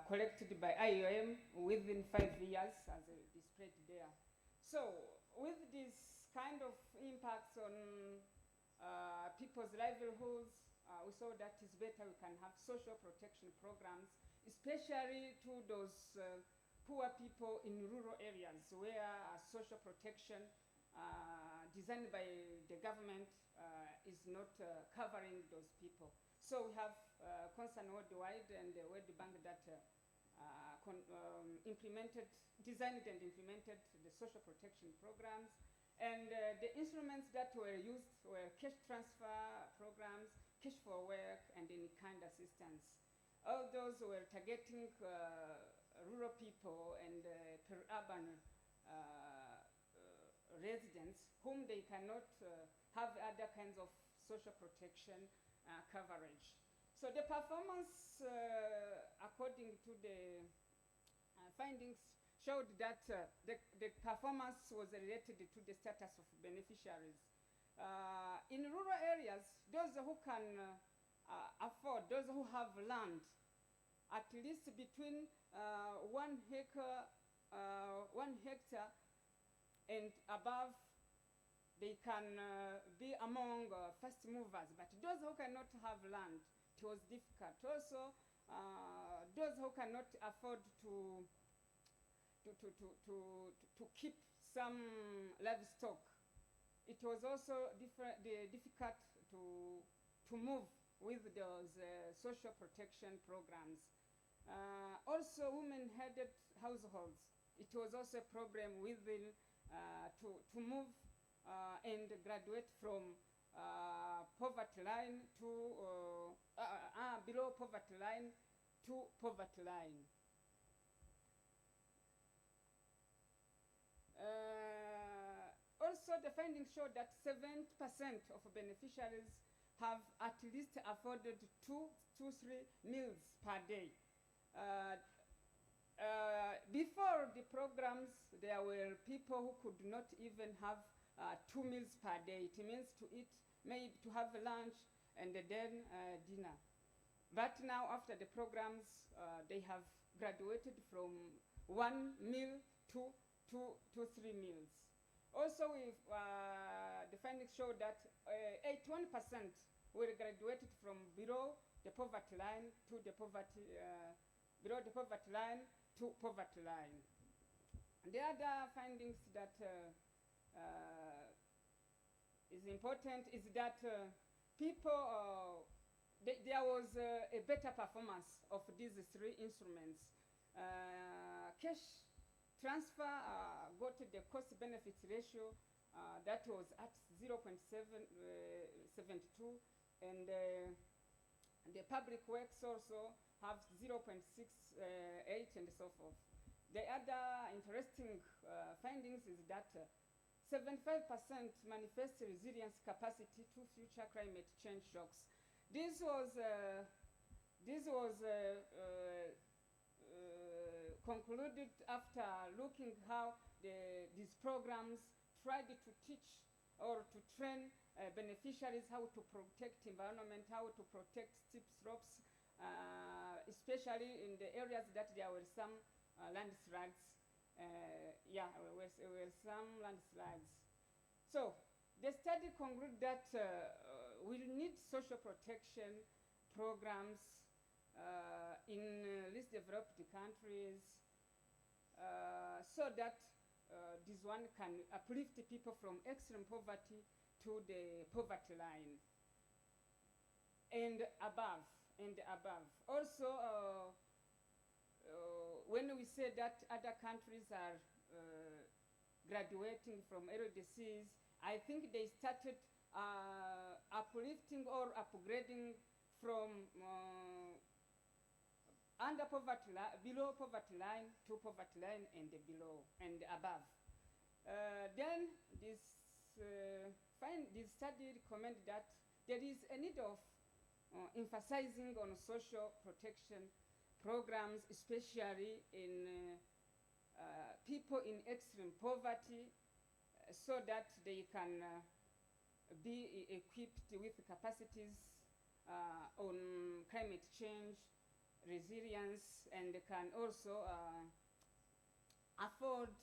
collected by IOM within 5 years, as displayed there. So, with this kind of impacts on people's livelihoods, we saw that it's better we can have social protection programs, especially to those poor people in rural areas where social protection designed by the government is not covering those people. So we have Concern Worldwide and the World Bank that designed and implemented the social protection programs. And the instruments that were used were cash transfer programs, cash for work, and in-kind assistance. All those were targeting rural people and per-urban residents whom they cannot have other kinds of social protection coverage. So the performance, according to the findings, showed that the performance was related to the status of beneficiaries. In rural areas, those who can afford, those who have land, at least between 1 hectare and above, they can be among first movers. But those who cannot have land, it was difficult. Also, those who cannot afford to keep some livestock, it was also difficult to move with those social protection programs. Also, women-headed households, it was also a problem with them to move and graduate from poverty line to below poverty line to poverty line. Also, the findings show that 70% of beneficiaries have at least afforded 2 to 3 meals per day. Before the programs, there were people who could not even have 2 meals per day. It means to eat, maybe to have lunch and then dinner. But now, after the programs, they have graduated from 1 meal to 2 to 3 meals. Also, the findings show that 81% were graduated from below the poverty line to the poverty, below the poverty line to poverty line. The other findings that is important is that people, there was a better performance of these 3 instruments. Cash transfer got the cost benefits ratio that was at 0.72, and the public works also have 0.68 and so forth. The other interesting findings is that 75% manifest resilience capacity to future climate change shocks. This was concluded after looking how these programs tried to teach or to train beneficiaries how to protect environment, how to protect steep slopes, especially in the areas that there were some landslides. There were some landslides. So the study concluded that we need social protection programs in least developed countries so that this one can uplift people from extreme poverty to the poverty line and above. Also, when we say that other countries are graduating from LDCs, I think they started uplifting or upgrading from under poverty line, below poverty line to poverty line and below and above. Then this study recommended that there is a need of emphasizing on social protection programs, especially in people in extreme poverty, so that they can be equipped with capacities on climate change, resilience, and can also afford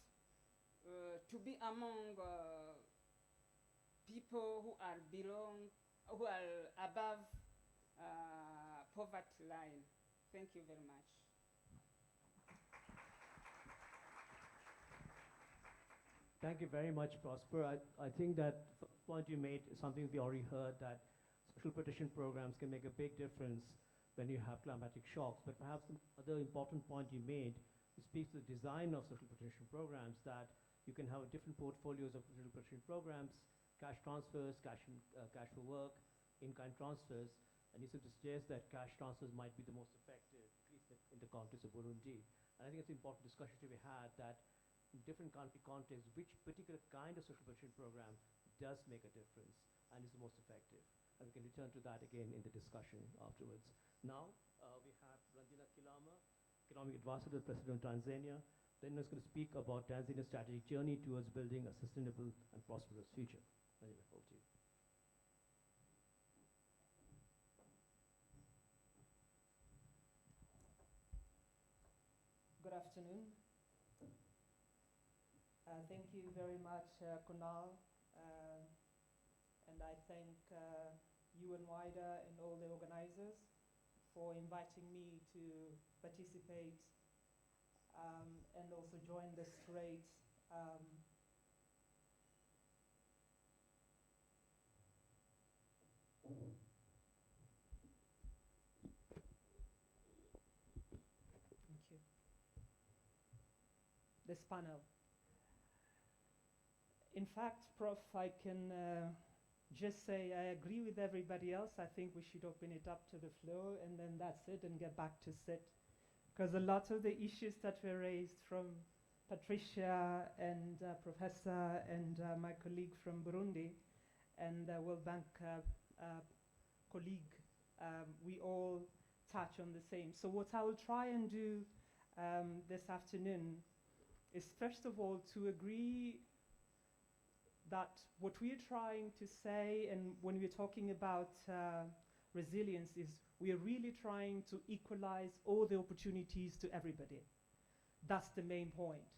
to be among people who are above poverty line. Thank you very much. Thank you very much, Prosper. I think that point you made is something we already heard, that social protection programs can make a big difference when you have climatic shocks. But perhaps the other important point you made speaks to the design of social protection programs, that you can have different portfolios of social protection programs, cash transfers, cash for work, in-kind transfers, and you seem to suggest that cash transfers might be the most effective Burundi. And I think it's an important discussion to be had that in different country contexts, which particular kind of social protection program does make a difference and is the most effective. And we can return to that again in the discussion afterwards. Now, we have Ranjina Kilama, Economic Advisor to the President of Tanzania. Then is going to speak about Tanzania's strategic journey towards building a sustainable and prosperous future. Ranjina, over to you. Good afternoon. Thank you very much, Kunal. And I thank you and WIDA and all the organizers for inviting me to participate and also join this great this panel. In fact, Prof, I can just say I agree with everybody else. I think we should open it up to the floor and then that's it and get back to sit. Because a lot of the issues that were raised from Patricia and Professor and my colleague from Burundi and World Bank colleague, we all touch on the same. So what I will try and do this afternoon is first of all to agree that what we're trying to say and when we're talking about resilience is we are really trying to equalize all the opportunities to everybody. That's the main point.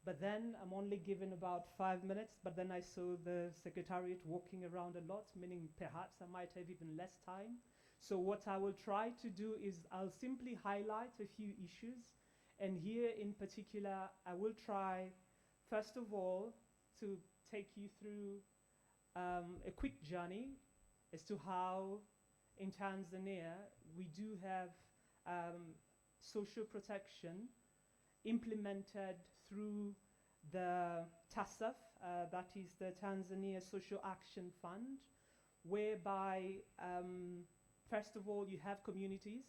But then I'm only given about 5 minutes, but then I saw the Secretariat walking around a lot, meaning perhaps I might have even less time. So what I will try to do is I'll simply highlight a few issues. And here in particular, I will try, first of all, to take you through a quick journey as to how in Tanzania we do have social protection implemented through the TASAF, that is the Tanzania Social Action Fund, whereby first of all you have communities,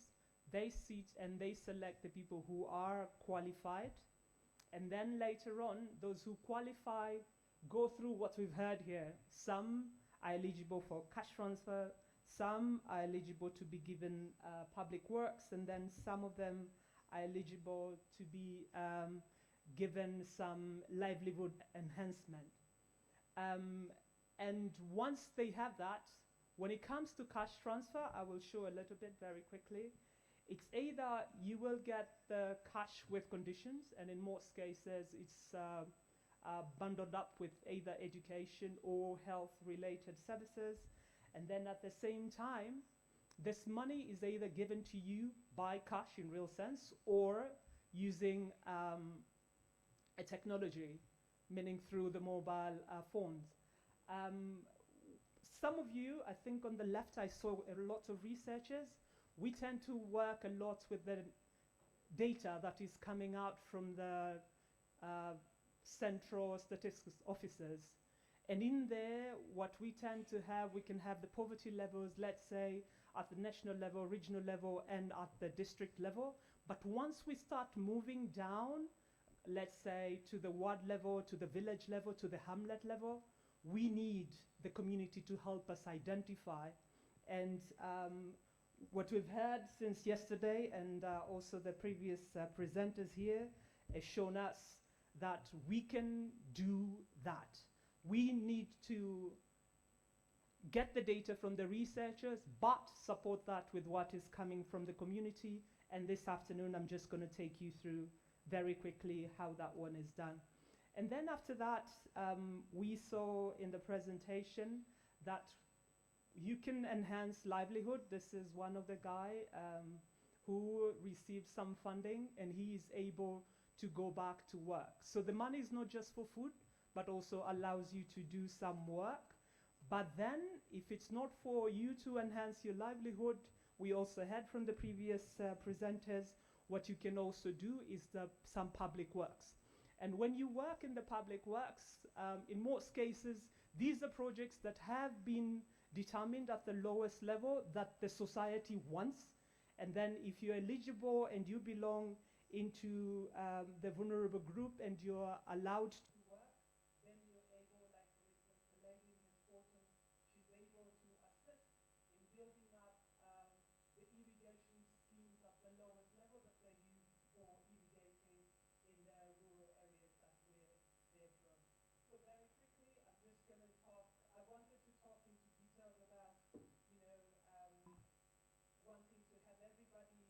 they sit and they select the people who are qualified, and then later on those who qualify go through what we've heard here. Some are eligible for cash transfer, some are eligible to be given public works, and then some of them are eligible to be given some livelihood enhancement. And once they have that, when it comes to cash transfer, I will show a little bit very quickly. It's either you will get the cash with conditions, and in most cases it's bundled up with either education or health-related services. And then at the same time, this money is either given to you by cash in real sense or using a technology, meaning through the mobile phones. Some of you, I think on the left, I saw a lot of researchers. We tend to work a lot with the data that is coming out from the central statistics offices. And in there, what we tend to have, we can have the poverty levels, let's say, at the national level, regional level, and at the district level. But once we start moving down, let's say, to the ward level, to the village level, to the hamlet level, we need the community to help us identify. And what we've heard since yesterday, and also the previous presenters here, has shown us that we can do that. We need to get the data from the researchers, but support that with what is coming from the community. And this afternoon, I'm just going to take you through very quickly how that one is done. And then after that, we saw in the presentation that you can enhance livelihood. This is one of the guy who received some funding, and he is able to go back to work. So the money is not just for food, but also allows you to do some work. But then, if it's not for you to enhance your livelihood, we also heard from the previous presenters, what you can also do is some public works. And when you work in the public works, in most cases, these are projects that have been determined at the lowest level that the society wants. And then if you're eligible and you belong into the vulnerable group and you're allowed to work, then you're able, like for instance, the lady in this photo, she's able to assist in building up the irrigation schemes at the lowest level that they use for irrigating in the rural areas that they're from. So very quickly, I'm just going to talk, I wanted to talk into details about, you know, wanting to have everybody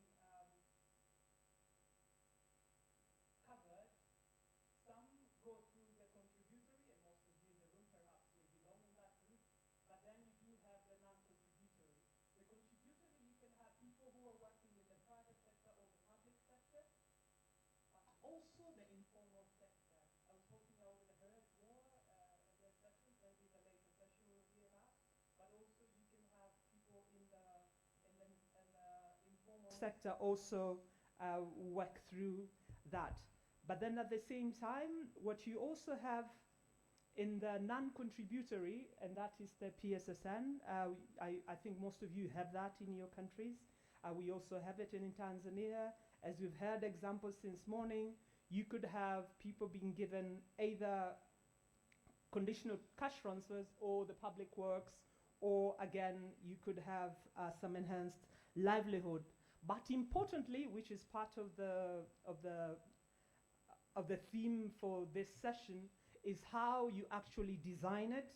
covered. Some go through the contributory, and most of you in the room perhaps will belong in that group, but then you do have the non-contributory. The contributory, you can have people who are working in the private sector or the public sector, but also the informal sector. I was hoping I would have heard more in their sessions, maybe the later session will hear that, but also you can have people in the informal sector also work through that. But then at the same time, what you also have in the non-contributory, and that is the PSSN, I think most of you have that in your countries. We also have it in Tanzania. As we've heard examples since morning, you could have people being given either conditional cash transfers or the public works, or again, you could have some enhanced livelihood. But importantly, which is part of the theme for this session, is how you actually design it,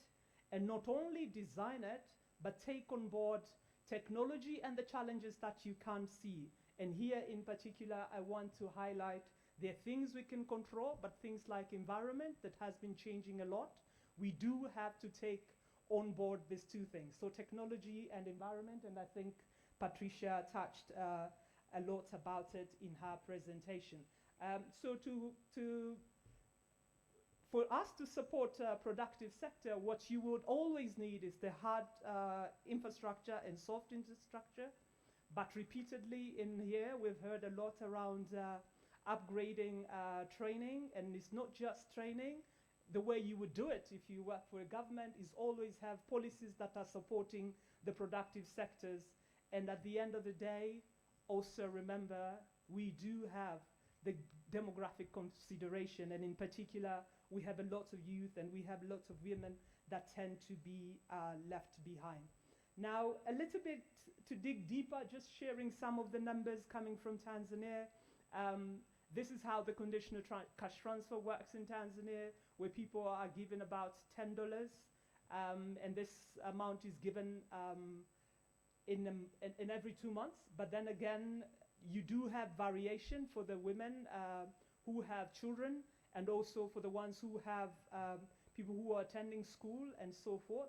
and not only design it, but take on board technology and the challenges that you can't see. And here in particular, I want to highlight there are things we can control, but things like environment that has been changing a lot. We do have to take on board these two things, so technology and environment, and I think Patricia touched a lot about it in her presentation. So for us to support a productive sector, what you would always need is the hard infrastructure and soft infrastructure. But repeatedly in here, we've heard a lot around upgrading training, and it's not just training. The way you would do it if you work for a government is always have policies that are supporting the productive sectors. And at the end of the day, also remember, we do have the demographic consideration, and in particular, we have a lot of youth and we have lots of women that tend to be left behind. Now, a little bit to dig deeper, just sharing some of the numbers coming from Tanzania. This is how the conditional cash transfer works in Tanzania, where people are given about $10, and this amount is given in every 2 months. But then again, you do have variation for the women who have children, and also for the ones who have people who are attending school and so forth.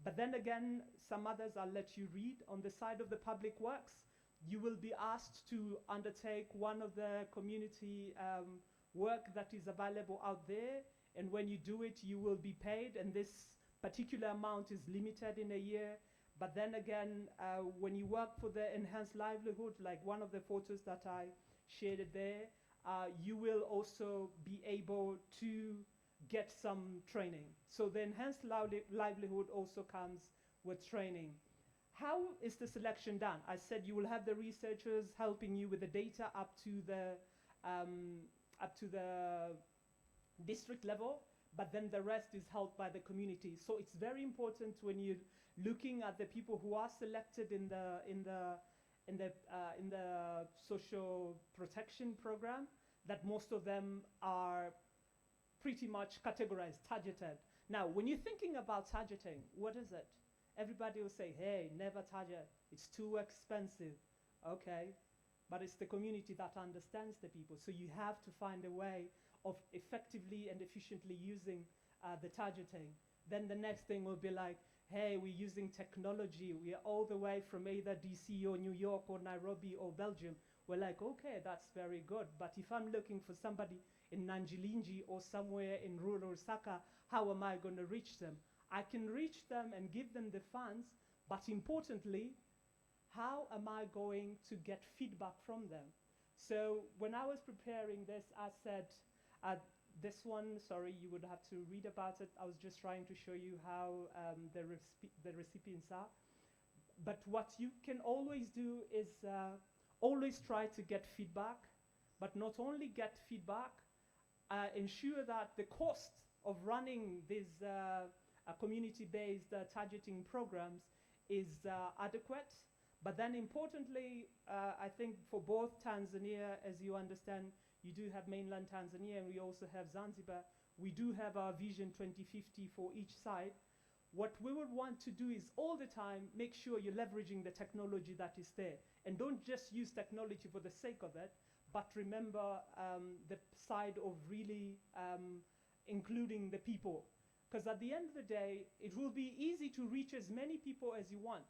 But then again, some others I'll let you read. On the side of the public works, you will be asked to undertake one of the community work that is available out there. And when you do it, you will be paid. And this particular amount is limited in a year. But then again, when you work for the enhanced livelihood, like one of the photos that I shared there, you will also be able to get some training. So the enhanced livelihood also comes with training. How is the selection done? I said you will have the researchers helping you with the data up to the district level, but then the rest is held by the community. So it's very important when you're looking at the people who are selected in the social protection program, that most of them are pretty much categorized, targeted. Now, when you're thinking about targeting, what is it? Everybody will say, hey, never target, it's too expensive. Okay, but it's the community that understands the people. So you have to find a way of effectively and efficiently using the targeting. Then the next thing will be like, hey, we're using technology. We are all the way from either DC or New York or Nairobi or Belgium. We're like, okay, that's very good. But if I'm looking for somebody in Nanjilinji or somewhere in rural Lusaka, how am I going to reach them? I can reach them and give them the funds, but importantly, how am I going to get feedback from them? So when I was preparing this, I said, this one, sorry, you would have to read about it. I was just trying to show you how the recipients are. But what you can always do is always try to get feedback, but not only get feedback, ensure that the cost of running these community-based targeting programs is adequate. But then importantly, I think for both Tanzania, as you understand, you do have mainland Tanzania and we also have Zanzibar. We do have our Vision 2050 for each side. What we would want to do is all the time make sure you're leveraging the technology that is there. And don't just use technology for the sake of it, but remember the side of really including the people. Because at the end of the day, it will be easy to reach as many people as you want.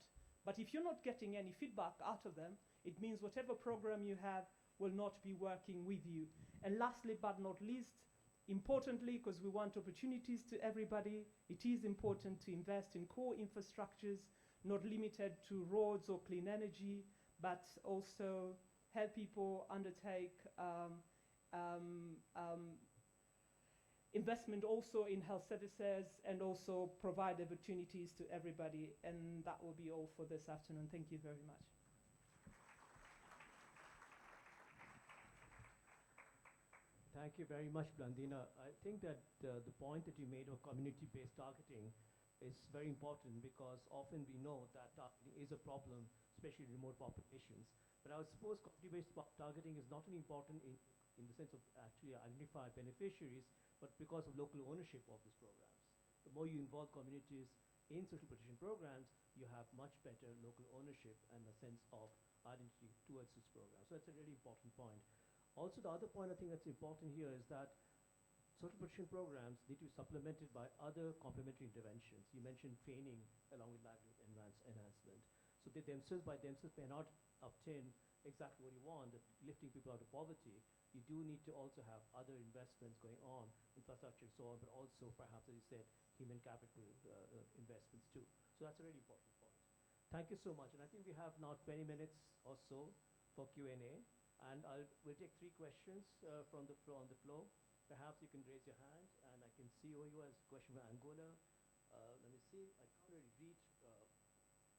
But if you're not getting any feedback out of them, it means whatever program you have will not be working with you. And lastly, but not least, importantly, because we want opportunities to everybody, it is important to invest in core infrastructures, not limited to roads or clean energy, but also help people undertake investment also in health services and also provide opportunities to everybody. And that will be all for this afternoon. Thank you very much. Thank you very much, Blandina. I think that the point that you made of community-based targeting is very important because often we know that targeting is a problem, especially in remote populations. But I would suppose community-based targeting is not only important in the sense of actually identify beneficiaries, but because of local ownership of these programs. The more you involve communities in social protection programs, you have much better local ownership and a sense of identity towards this program. So that's a really important point. Also, the other point I think that's important here is that social protection programs need to be supplemented by other complementary interventions. You mentioned training along with livelihood enhancement. So they themselves by themselves may not obtain exactly what you want, lifting people out of poverty. You do need to also have other investments going on, infrastructure and so on, but also perhaps, as you said, human capital investments too. So that's a really important point. Thank you so much. And I think we have now 20 minutes or so for Q&A. And we'll take 3 questions from the floor on the floor. Perhaps you can raise your hand, and I can see over you as a question from Angola. Let me see. I can't really read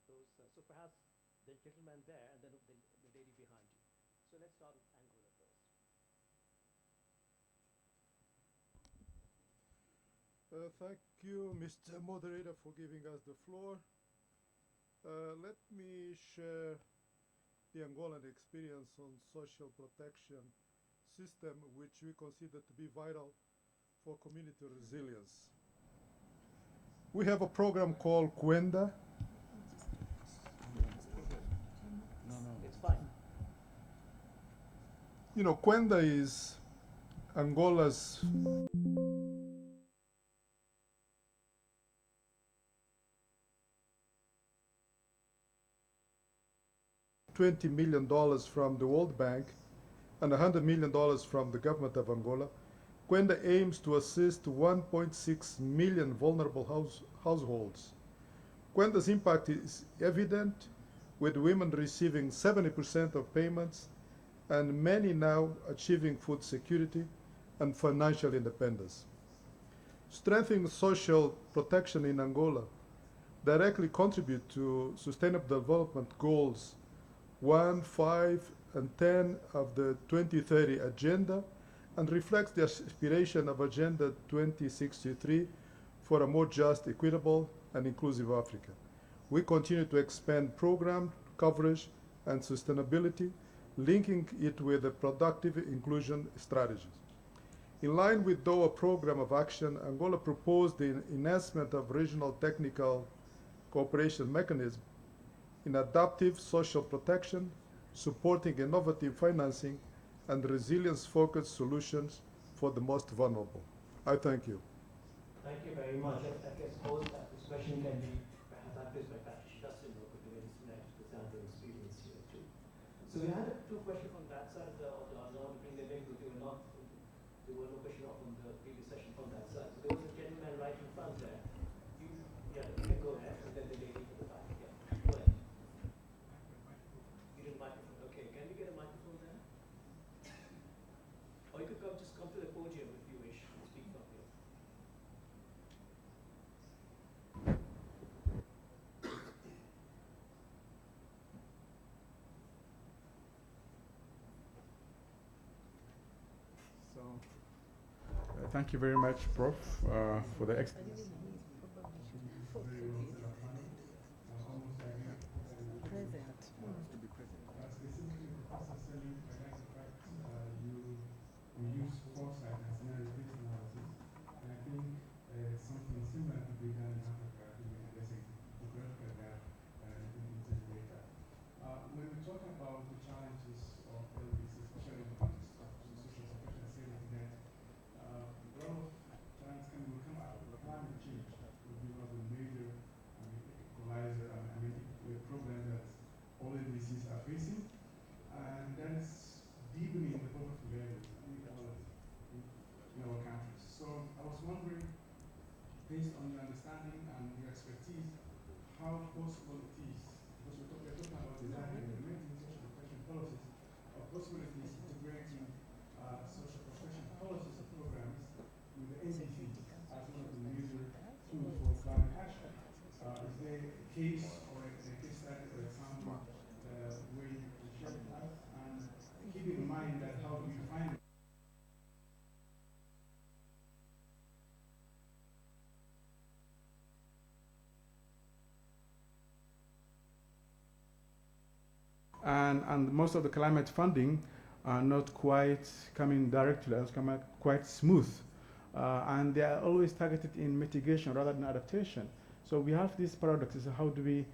those. So perhaps the gentleman there, and then the lady behind you. So let's start with Angola first. Thank you, Mr. Moderator, for giving us the floor. Let me share the Angolan experience on social protection system, which we consider to be vital for community resilience. We have a program called Kwenda. It's fine. You know, Kwenda is Angola's $20 million from the World Bank and $100 million from the government of Angola. Kwenda aims to assist 1.6 million vulnerable households. Kwenda's impact is evident, with women receiving 70% of payments and many now achieving food security and financial independence. Strengthening social protection in Angola directly contribute to Sustainable Development Goals 1, 5, and 10 of the 2030 Agenda and reflects the aspiration of Agenda 2063 for a more just, equitable, and inclusive Africa. We continue to expand program coverage and sustainability, linking it with the productive inclusion strategies. In line with DOA Program of Action, Angola proposed the enhancement of regional technical cooperation mechanism in adaptive social protection, supporting innovative financing and resilience-focused solutions for the most vulnerable. I thank you. Thank you very much. I guess both this question can be perhaps addressed by Patrick Justin, who could do the Zambia experience here too. So we had 2 questions from that side of the audience. I want to bring them in because there were no questions from the previous session from that side. So there was a gentleman right in front there. You can go ahead, and then the lady in the back. Yeah, go ahead. You need a microphone. Okay, can we get a microphone there? Or you could just come to the podium if you wish and speak from here. Thank you very much, Prof, for the we use foresight and scenario-based analysis, and I think something similar could be done in Africa to address a geographical gap in data. When we talk about the challenges of LDC, especially in the context of the social protection safety net, a lot of challenges will come out of climate change, will be one of the major equalizer, problem that all LDCs are facing, and that is deepening the poverty levels in our countries. So I was wondering, based on your understanding and your expertise, how possible it is, because we're talking about designing and implementing social protection policies, how possible it is integrating social protection policies and programs with the NDCs as one of the major tools for climate action. Is there a case or a case study or example where you can share with us, and keep in mind that how do we define and most of the climate funding are not quite coming directly, it's coming quite smooth. And they are always targeted in mitigation rather than adaptation. So we have these paradoxes. How do we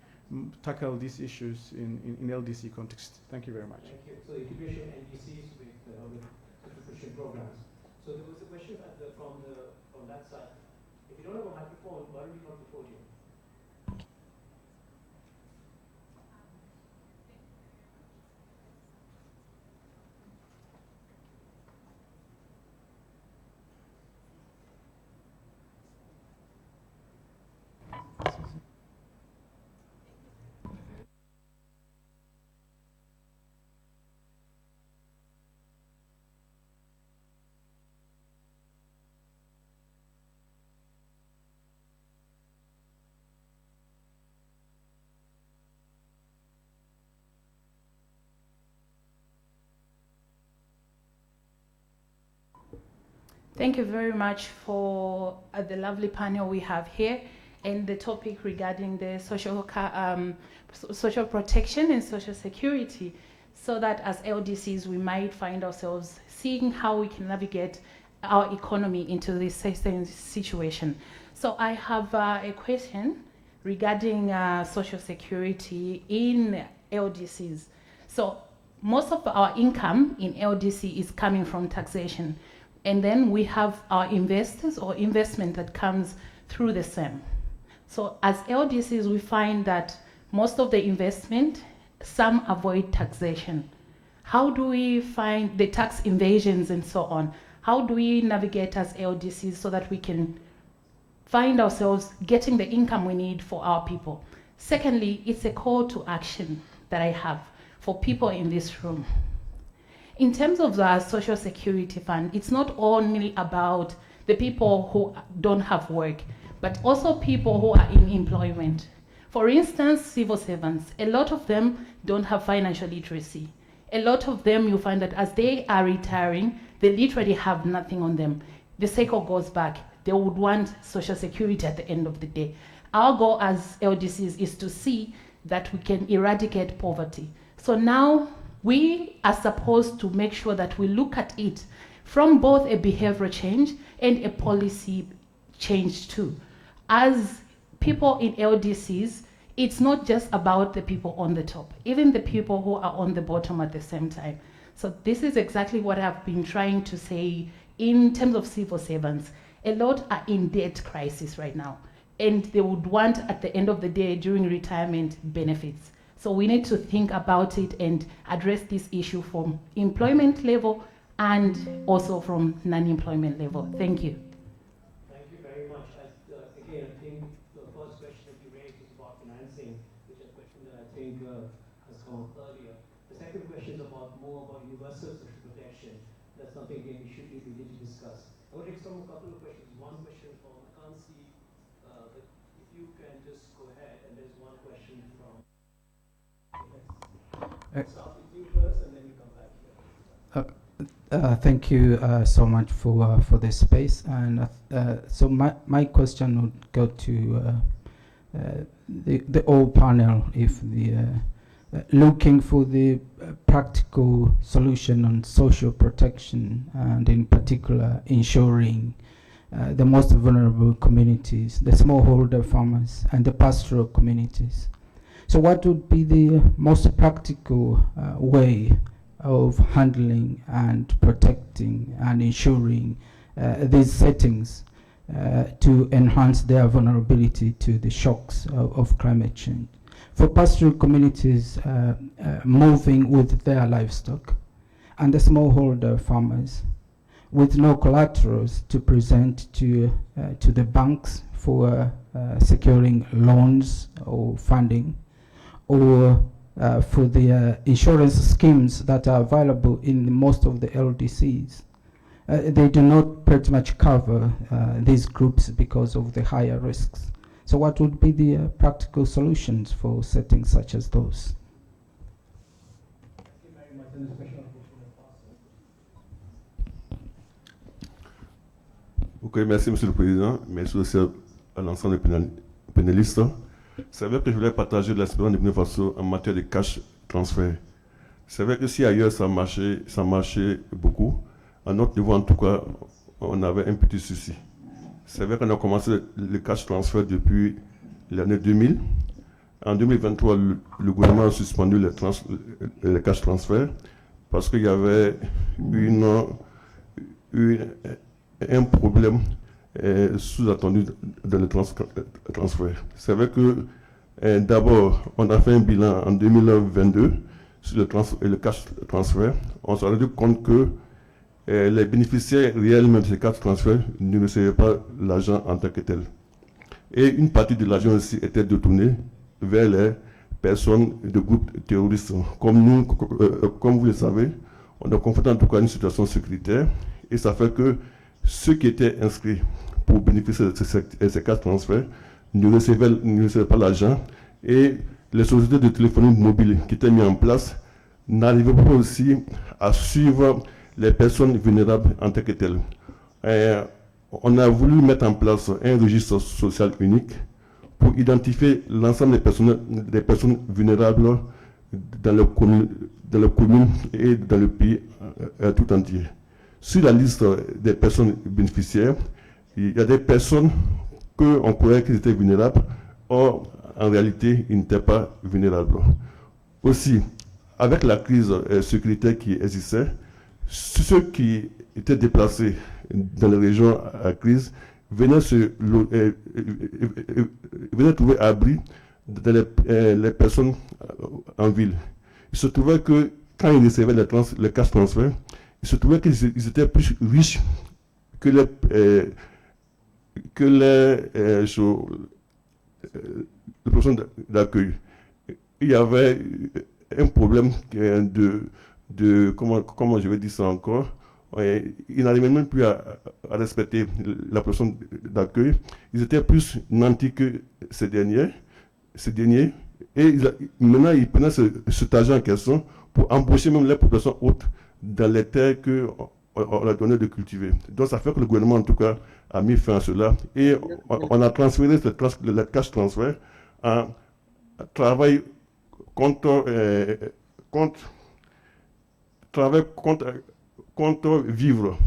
tackle these issues in LDC context? Thank you very much. Thank you. So integration LDCs with subscription programs. So there was a question from that side. If you don't have a microphone, why don't you come to the podium? Thank you very much for the lovely panel we have here and the topic regarding the social protection and social security, so that as LDCs we might find ourselves seeing how we can navigate our economy into this situation. So I have a question regarding social security in LDCs. So most of our income in LDC is coming from taxation. And then we have our investors or investment that comes through the same. So as LDCs, we find that most of the investment, some avoid taxation. How do we find the tax evasions and so on? How do we navigate as LDCs so that we can find ourselves getting the income we need for our people? Secondly, it's a call to action that I have for people in this room. In terms of the Social Security Fund, it's not only about the people who don't have work, but also people who are in employment. For instance, civil servants, a lot of them don't have financial literacy. A lot of them, you find that as they are retiring, they literally have nothing on them. The cycle goes back. They would want Social Security at the end of the day. Our goal as LDCs is to see that we can eradicate poverty. So now, we are supposed to make sure that we look at it from both a behavioral change and a policy change too. As people in LDCs, it's not just about the people on the top, even the people who are on the bottom at the same time. So this is exactly what I've been trying to say in terms of civil servants. A lot are in debt crisis right now, and they would want at the end of the day during retirement benefits. So we need to think about it and address this issue from employment level and also from non-employment level. Thank you. Thank you very much. Again, I think the first question that you raised was about financing, which is a question that I think has come up earlier. The second question is more about universal social protection. That's something again we need to discuss. I want to extend a couple of questions. One question from, I can't see, but if you can just go ahead, and there's one question from. Start with you first, and then you come back here. Thank you so much for this space. And so my question would go to the old panel, if the looking for the practical solution on social protection, and in particular ensuring the most vulnerable communities, the smallholder farmers and the pastoral communities. So what would be the most practical way of handling and protecting and ensuring these settings to enhance their vulnerability to the shocks of climate change? For pastoral communities moving with their livestock, and the smallholder farmers with no collaterals to present to the banks for securing loans or funding, or for the insurance schemes that are available in most of the LDCs. They do not pretty much cover these groups because of the higher risks. So what would be the practical solutions for settings such as those? Ok, merci Monsieur le Président. Merci aussi à l'ensemble des panélistes. C'est vrai que je voulais partager l'expérience de Burkina Faso en matière de cash transfert. C'est vrai que si ailleurs ça marchait beaucoup, à notre niveau en tout cas, on avait un petit souci. C'est vrai qu'on a commencé le cash transfert depuis l'année 2000. En 2023, le gouvernement a suspendu les cash transferts parce qu'il y avait un problème sous-attendu dans le transfert. C'est vrai que d'abord, on a fait un bilan en 2022 sur le cash transfert. On s'est rendu compte que les bénéficiaires réellement de ces cash transferts ne recevaient pas l'argent en tant que tel. Et une partie de l'argent aussi était détournée vers les personnes de groupes terroristes. Comme nous, comme vous le savez, on est confronté en tout cas à une situation sécuritaire, et ça fait que ceux qui étaient inscrits pour bénéficier de ces cash transferts ne recevaient pas l'argent, et les sociétés de téléphonie mobile qui étaient mises en place n'arrivaient pas aussi à suivre les personnes vulnérables en tant que telles. On a voulu mettre en place un registre social unique pour identifier l'ensemble des personnes vulnérables dans les communes et dans le pays tout entier. Sur la liste des personnes bénéficiaires, il y a des personnes qu'on croyait qu'ils étaient vulnérables, or en réalité, ils n'étaient pas vulnérables. Aussi, avec la crise sécuritaire qui existait, ceux qui étaient déplacés dans les régions à crise venaient trouver abri dans les personnes en ville. Il se trouvait que quand ils recevaient les cash transferts, il se trouvait qu'ils étaient plus riches que les personnes d'accueil. Il y avait un problème comment je vais dire ça encore, ils n'arrivaient même plus à respecter la personne d'accueil. Ils étaient plus nantis que ces derniers, et maintenant ils prenaient cet argent en question pour embaucher même les populations hautes dans les terres qu'on a donné de cultiver. Donc ça fait que le gouvernement en tout cas a mis fin à cela, et on a transféré le cash transfert en travail contre vivre.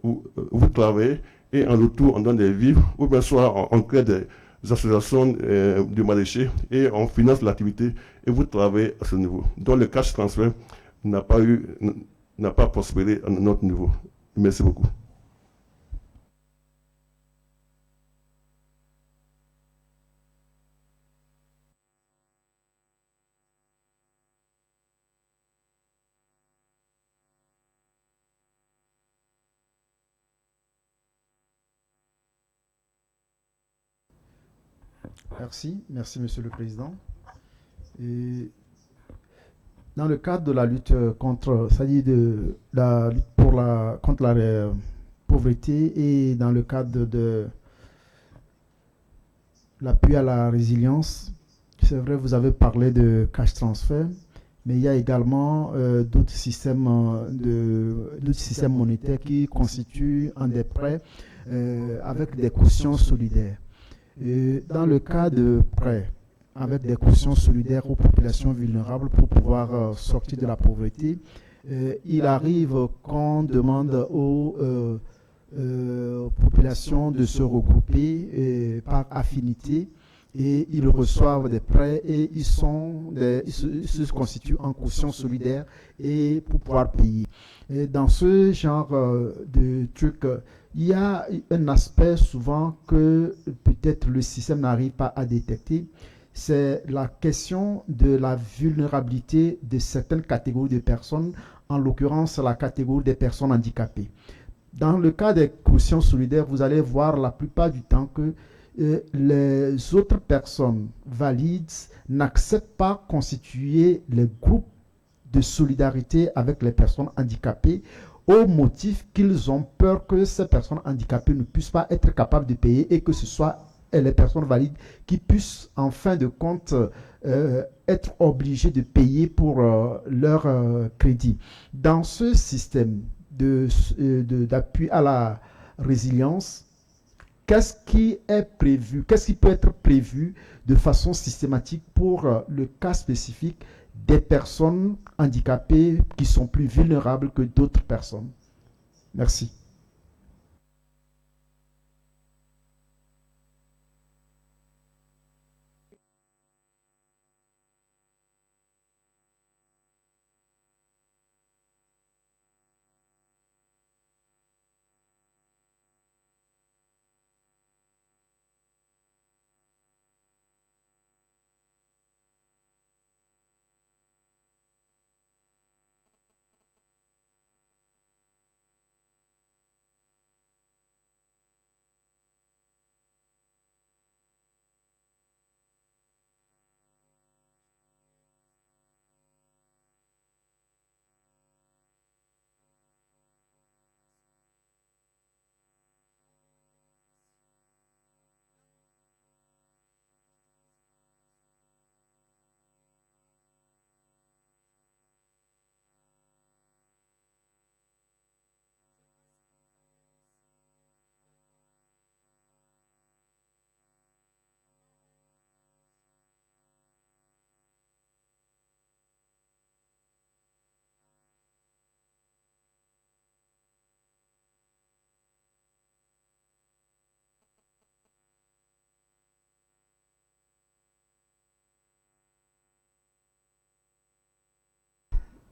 Vous travaillez et en retour on donne des vivres, ou bien soit on crée des associations de maraîchers et on finance l'activité et vous travaillez à ce niveau. Donc le cash transfert n'a pas prospéré à notre niveau. Merci beaucoup. Merci Monsieur le Président. Et dans le cadre de la lutte contre, c'est-à-dire de la lutte contre la pauvreté, et dans le cadre de l'appui à la résilience, c'est vrai, vous avez parlé de cash transfert, mais il y a également d'autres systèmes monétaires qui constituent un des prêts avec des cautions solidaires. Et dans le cas de prêts avec des cautions solidaires aux populations vulnérables pour pouvoir sortir de la pauvreté, il arrive qu'on demande aux populations de se regrouper par affinité, et ils reçoivent des prêts et ils se constituent en caution solidaire et pour pouvoir payer. Et dans ce genre de truc, il y a un aspect souvent que peut-être le système n'arrive pas à détecter, c'est la question de la vulnérabilité de certaines catégories de personnes, en l'occurrence la catégorie des personnes handicapées. Dans le cas des cautions solidaires, vous allez voir la plupart du temps que les autres personnes valides n'acceptent pas constituer les groupes de solidarité avec les personnes handicapées au motif qu'ils ont peur que ces personnes handicapées ne puissent pas être capables de payer et que ce soit les personnes valides qui puissent en fin de compte être obligées de payer pour leur crédit. Dans ce système d'appui à la résilience, qu'est-ce qui est prévu, qu'est-ce qui peut être prévu de façon systématique pour le cas spécifique des personnes handicapées qui sont plus vulnérables que d'autres personnes? Merci.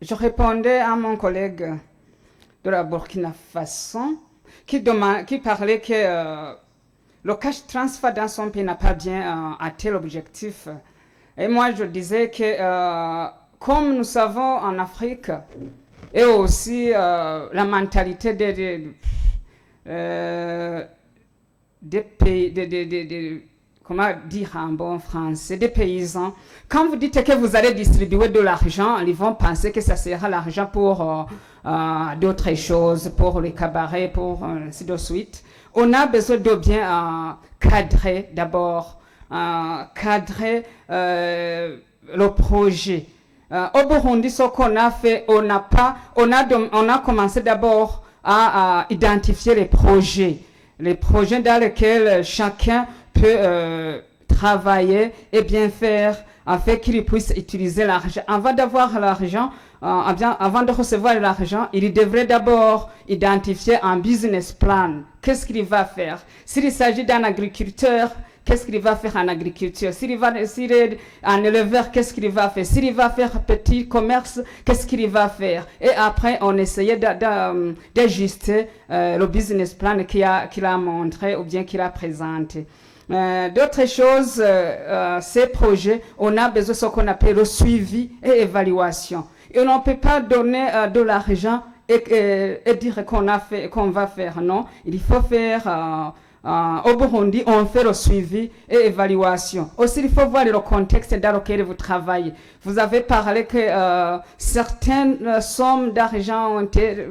Je répondais à mon collègue de la Burkina Faso qui parlait que le cash transfer dans son pays n'a pas bien atteint l'objectif. Et moi, je disais que comme nous savons en Afrique, et aussi la mentalité des pays, comment dire en bon français, des paysans. Quand vous dites que vous allez distribuer de l'argent, ils vont penser que ça sera l'argent pour d'autres choses, pour les cabarets, pour ainsi de suite. On a besoin de bien cadrer d'abord, cadrer le projet. Au Burundi, ce qu'on a fait, on a commencé d'abord à identifier les projets dans lesquels chacun peut travailler et bien faire afin qu'il puisse utiliser l'argent. Avant d'avoir l'argent, avant de recevoir l'argent, il devrait d'abord identifier un business plan. Qu'est-ce qu'il va faire? S'il s'agit d'un agriculteur, qu'est-ce qu'il va faire en agriculture? S'il est un éleveur, qu'est-ce qu'il va faire? S'il va faire petit commerce, qu'est-ce qu'il va faire? Et après, on essayait d'ajuster le business plan qu'il a montré ou bien qu'il a présenté. D'autres choses, ces projets, on a besoin de ce qu'on appelle le suivi et évaluation. Et on ne peut pas donner de l'argent et dire qu'on va faire. Non, il faut faire... au Burundi, on fait le suivi et évaluation. Aussi, il faut voir le contexte dans lequel vous travaillez. Vous avez parlé que certaines sommes d'argent ont été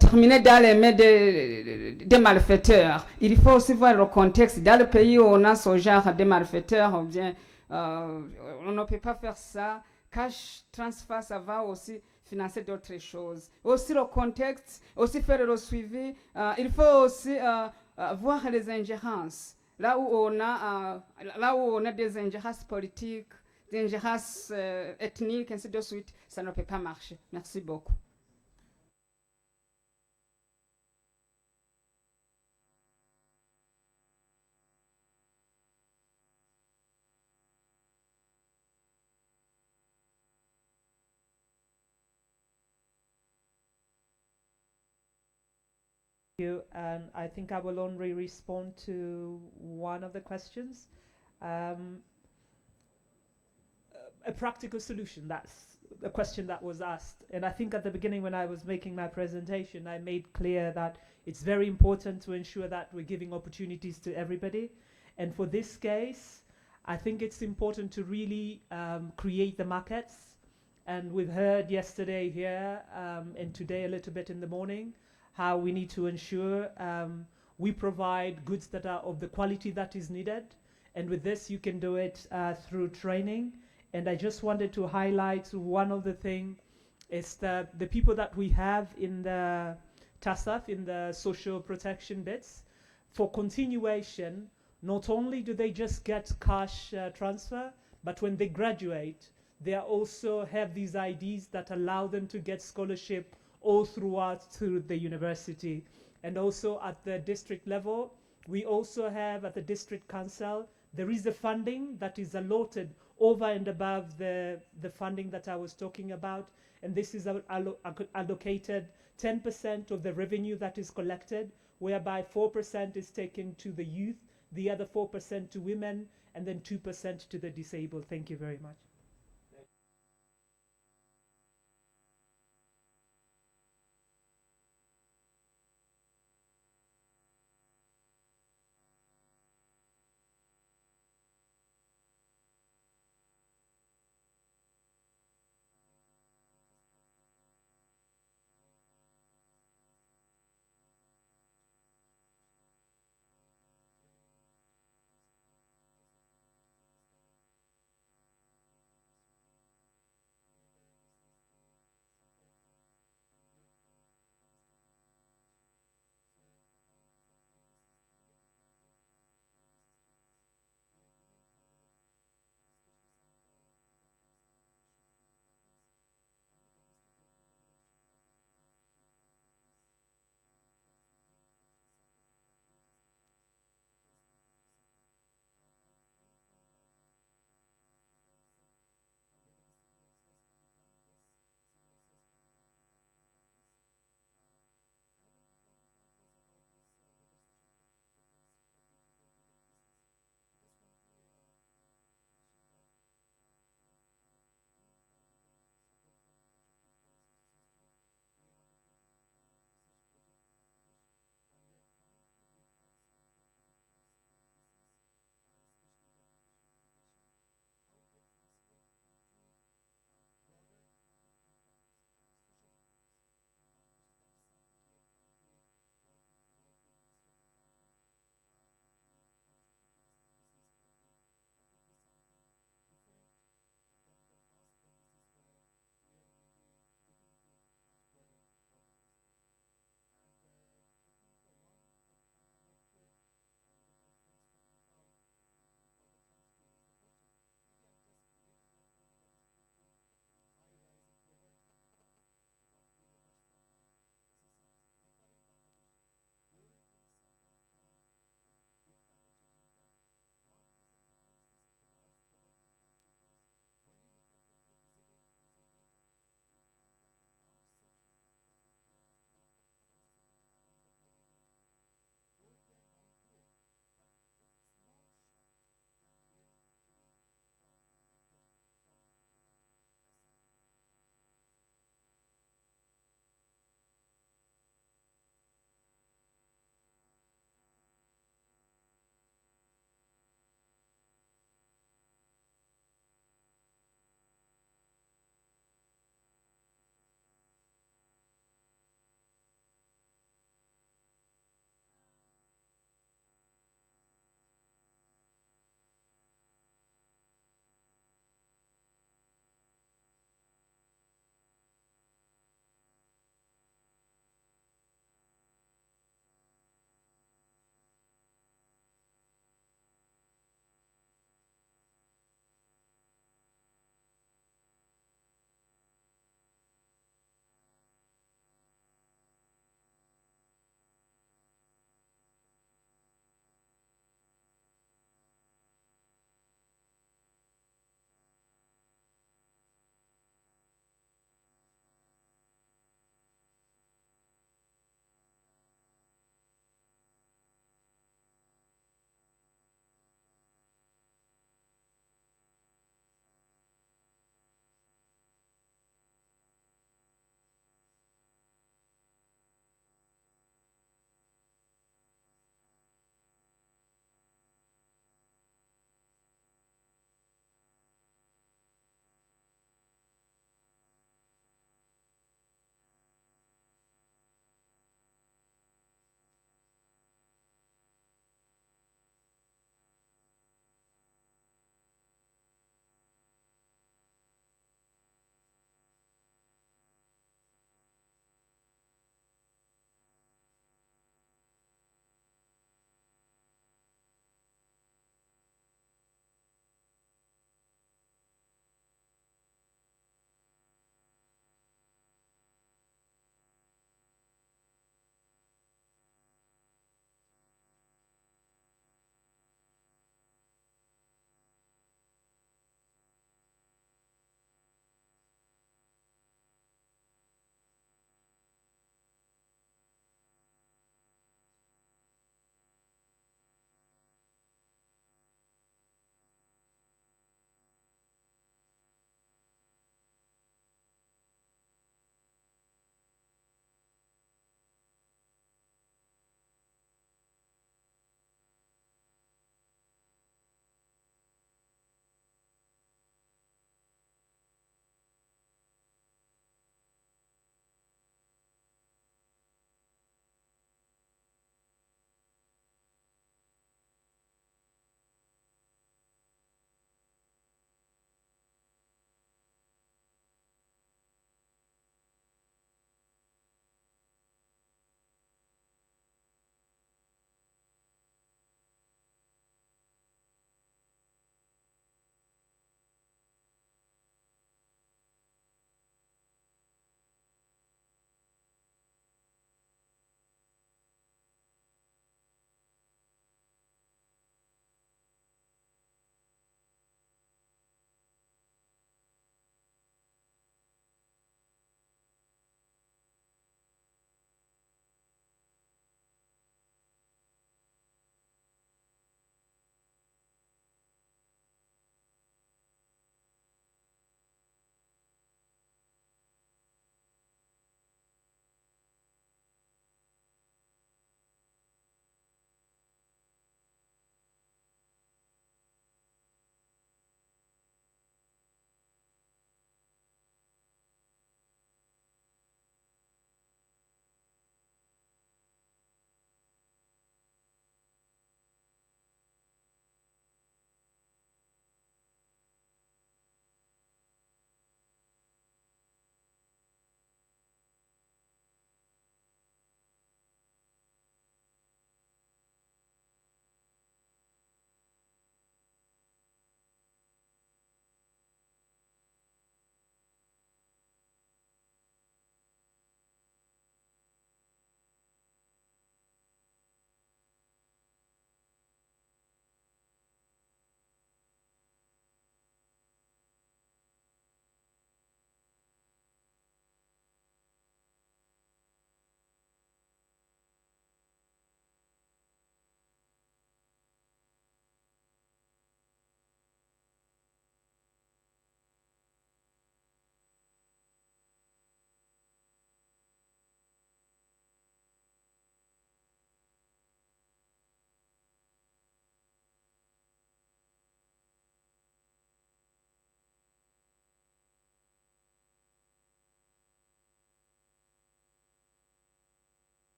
terminées dans les mains des malfaiteurs. Il faut aussi voir le contexte. Dans le pays où on a ce genre de malfaiteurs, ou bien, on ne peut pas faire ça cash transfert, ça va aussi financer d'autres choses. Aussi le contexte, aussi faire le suivi. Il faut aussi voir les ingérences. Là où on a des ingérences politiques, des ingérences ethniques, ainsi de suite, ça ne peut pas marcher. Merci beaucoup. You, and I think I will only respond to one of the questions. A practical solution, that's a question that was asked. And I think at the beginning when I was making my presentation, I made clear that it's very important to ensure that we're giving opportunities to everybody. And for this case, I think it's important to really create the markets. And we've heard yesterday here and today a little bit in the morning how we need to ensure we provide goods that are of the quality that is needed. And with this, you can do it through training. And I just wanted to highlight one of the things is that the people that we have in the TASAF, in the social protection bits, for continuation, not only do they just get cash transfer, but when they graduate, they also have these IDs that allow them to get scholarship all throughout to the university. And also at the district level, we also have at the district council, there is a funding that is allotted over and above the funding that I was talking about. And this is allocated 10% of the revenue that is collected, whereby 4% is taken to the youth, the other 4% to women, and then 2% to the disabled. Thank you very much.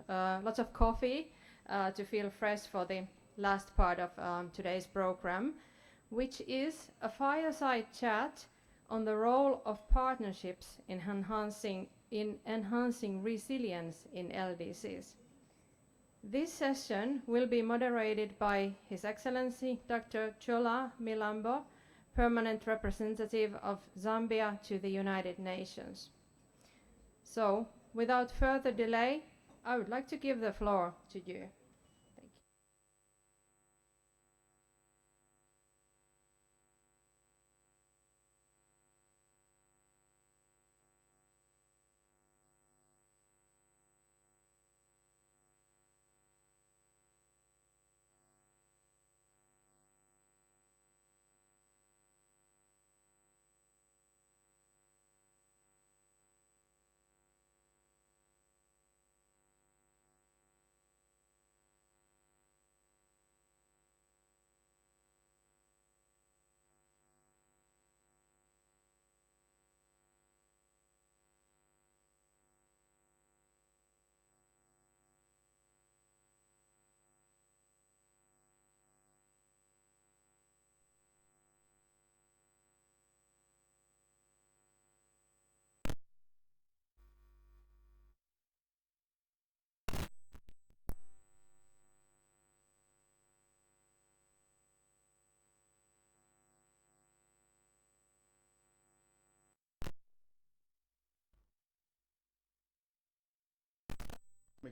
lots of coffee to feel fresh for the last part of today's program, which is a fireside chat on the role of partnerships in enhancing resilience in LDCs. This session will be moderated by His Excellency Dr. Chola Milambo, Permanent Representative of Zambia to the United Nations. So, without further delay, I would like to give the floor to you. Thank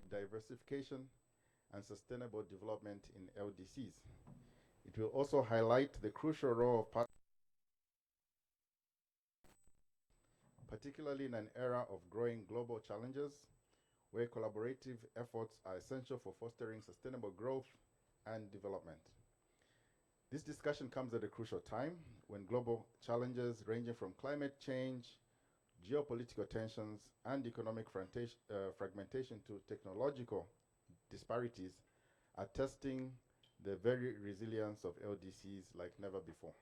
you. Diversification and sustainable development in LDCs. It will also highlight the crucial role of particularly in an era of growing global challenges where collaborative efforts are essential for fostering sustainable growth and development. This discussion comes at a crucial time when global challenges ranging from climate change, geopolitical tensions, and economic fragmentation to technological disparities are testing the very resilience of LDCs like never before.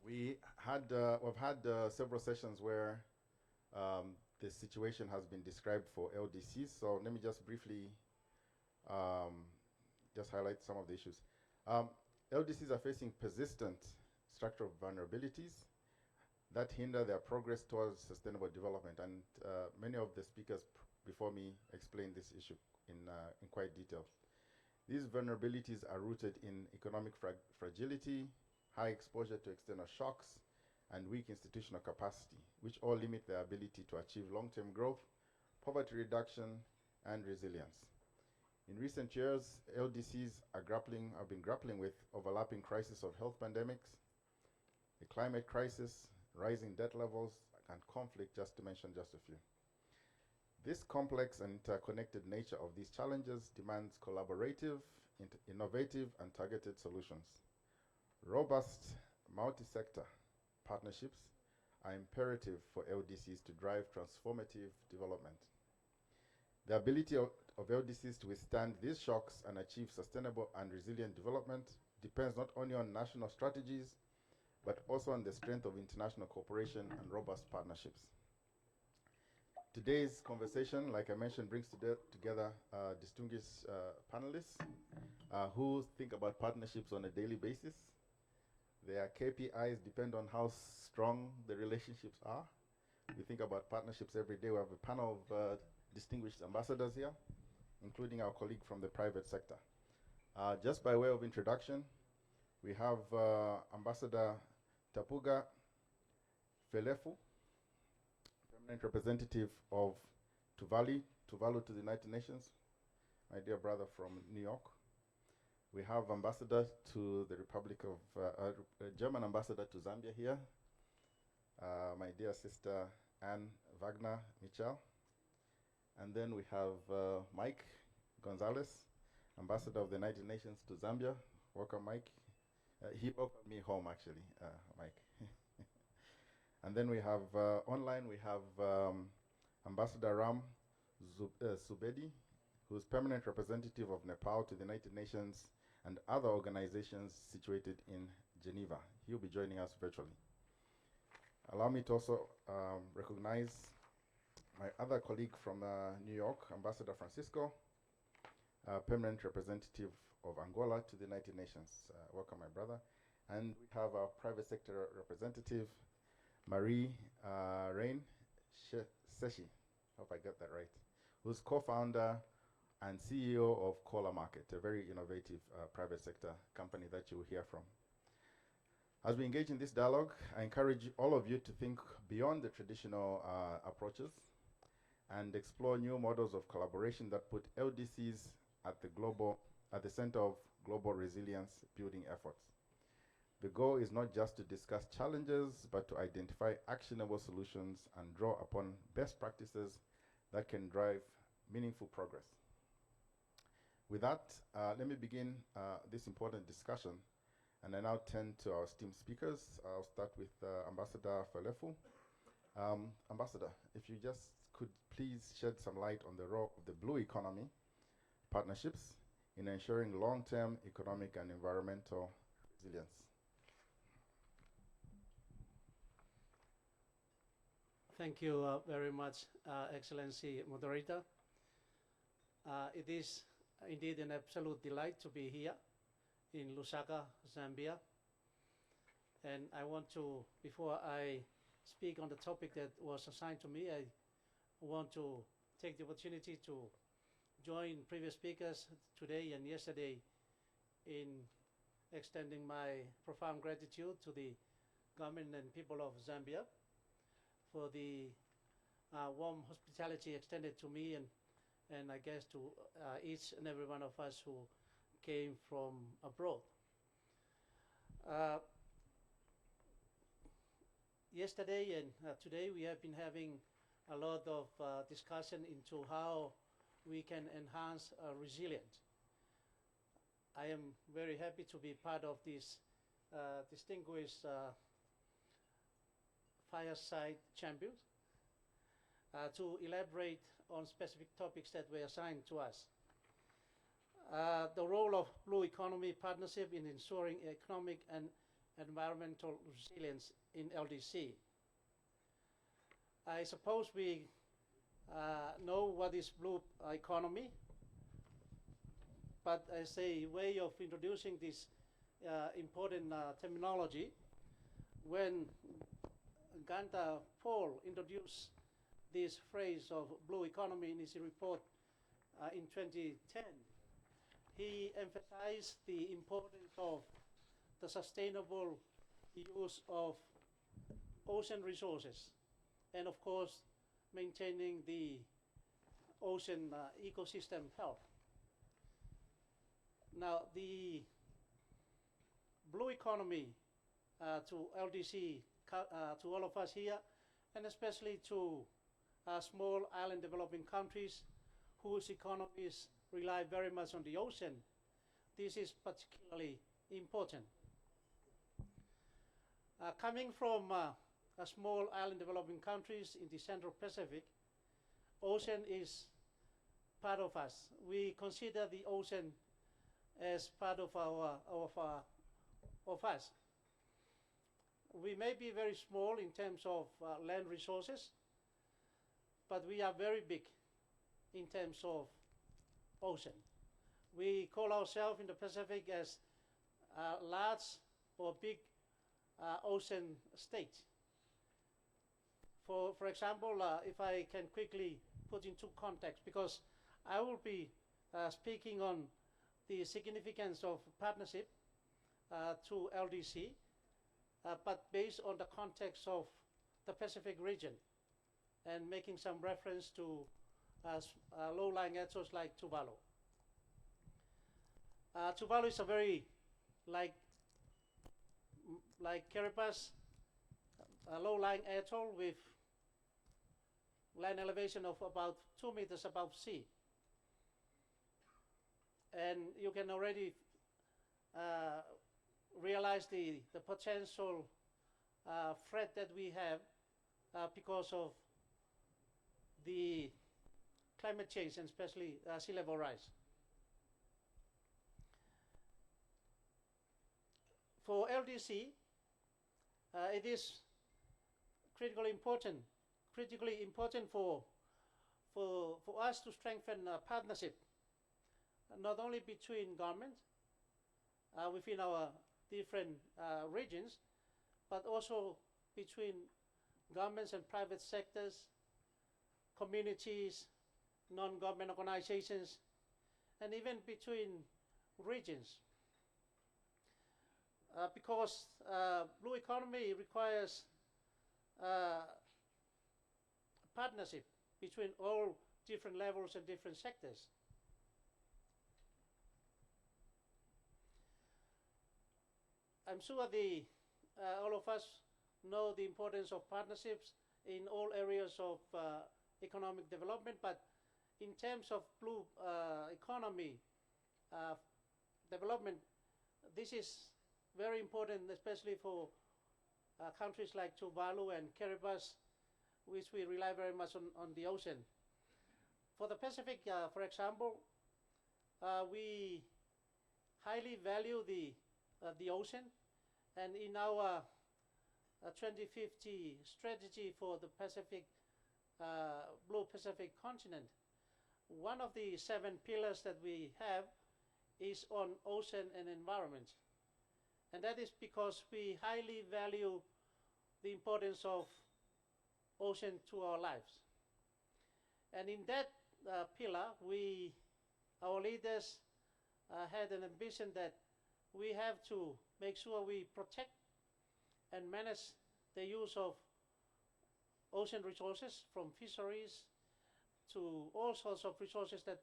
We've had several sessions where the situation has been described for LDCs, so let me just briefly just highlight some of the issues. LDCs are facing persistent structural vulnerabilities that hinder their progress towards sustainable development, and many of the speakers before me explained this issue in quite detail. These vulnerabilities are rooted in economic fragility, high exposure to external shocks, and weak institutional capacity, which all limit their ability to achieve long-term growth, poverty reduction, and resilience. In recent years, LDCs have been grappling with overlapping crises of health pandemics, the climate crisis, rising debt levels, and conflict, just to mention just a few. This complex and interconnected nature of these challenges demands collaborative, innovative, and targeted solutions. Robust multi-sector partnerships are imperative for LDCs to drive transformative development. The ability of LDCs to withstand these shocks and achieve sustainable and resilient development depends not only on national strategies, but also on the strength of international cooperation and robust partnerships. Today's conversation, like I mentioned, brings together distinguished panelists who think about partnerships on a daily basis. Their KPIs depend on how strong the relationships are. We think about partnerships every day. We have a panel of distinguished ambassadors here, including our colleague from the private sector. Just by way of introduction, we have Ambassador Tapuga Felefu, permanent representative of Tuvalu to the United Nations, my dear brother from New York. We have ambassador to the Republic of, German ambassador to Zambia here, my dear sister Anne Wagner Michel. And then we have Mike Gonzalez, ambassador of the United Nations to Zambia. Welcome, Mike. He welcomed me home, actually, Mike. And then we have, online, we have Ambassador Ram Subedi, who's permanent representative of Nepal to the United Nations and other organizations situated in Geneva. He'll be joining us virtually. Allow me to also recognize my other colleague from New York, Ambassador Francisco, permanent representative of Angola to the United Nations. Welcome, my brother. And we have our private sector representative, Marie Rain Seshi, hope I got that right, who's co-founder and CEO of Cola Market, a very innovative private sector company that you will hear from. As we engage in this dialogue, I encourage all of you to think beyond the traditional approaches and explore new models of collaboration that put LDCs at the center of global resilience building efforts. The goal is not just to discuss challenges, but to identify actionable solutions and draw upon best practices that can drive meaningful progress. With that, let me begin this important discussion, and I now turn to our esteemed speakers. I'll start with Ambassador Falefu. Ambassador, if you just could please shed some light on the role of the blue economy partnerships in ensuring long-term economic and environmental resilience. Thank you very much, Excellency Moderator. It is indeed an absolute delight to be here in Lusaka, Zambia. And I want to, before I speak on the topic that was assigned to me, I want to take the opportunity to join previous speakers today and yesterday in extending my profound gratitude to the government and people of Zambia for the warm hospitality extended to me and I guess to each and every one of us who came from abroad. Yesterday and today we have been having a lot of discussion into how we can enhance resilience. I am very happy to be part of this distinguished fireside champions to elaborate on specific topics that were assigned to us. The role of Blue Economy Partnership in ensuring economic and environmental resilience in LDC. I suppose we know what is Blue Economy, but as a way of introducing this important terminology, when Ganta Paul introduced this phrase of Blue Economy in his report in 2010, he emphasized the importance of the sustainable use of ocean resources and, of course, maintaining the ocean ecosystem health. Now, the Blue Economy to LDC, to all of us here, and especially to small island developing countries whose economies rely very much on the ocean, this is particularly important. Coming from a small island developing countries in the Central Pacific, ocean is part of us. We consider the ocean as part of us. We may be very small in terms of land resources, but we are very big in terms of ocean. We call ourselves in the Pacific as large or big ocean state. For example, if I can quickly put into context, because I will be speaking on the significance of partnership to LDC, but based on the context of the Pacific region and making some reference to low-lying atolls like Tuvalu. Tuvalu is a very, like Kiribati, a low-lying atoll with land elevation of about 2 meters above sea. And you can already realize the potential threat that we have because of the climate change and especially sea level rise. For LDC, it is critically important for us to strengthen partnership, not only between governments within our different regions, but also between governments and private sectors, communities, non-government organizations, and even between regions. Because blue economy requires partnership between all different levels and different sectors. I'm sure all of us know the importance of partnerships in all areas of economic development, but in terms of blue economy development, this is very important, especially for countries like Tuvalu and Kiribati, which we rely very much on the ocean. For the Pacific, for example, we highly value the ocean, and in our 2050 strategy for the Pacific, Blue Pacific continent, one of the 7 pillars that we have is on ocean and environment. And that is because we highly value the importance of ocean to our lives. And in that pillar, our leaders had an ambition that we have to make sure we protect and manage the use of ocean resources, from fisheries to all sorts of resources that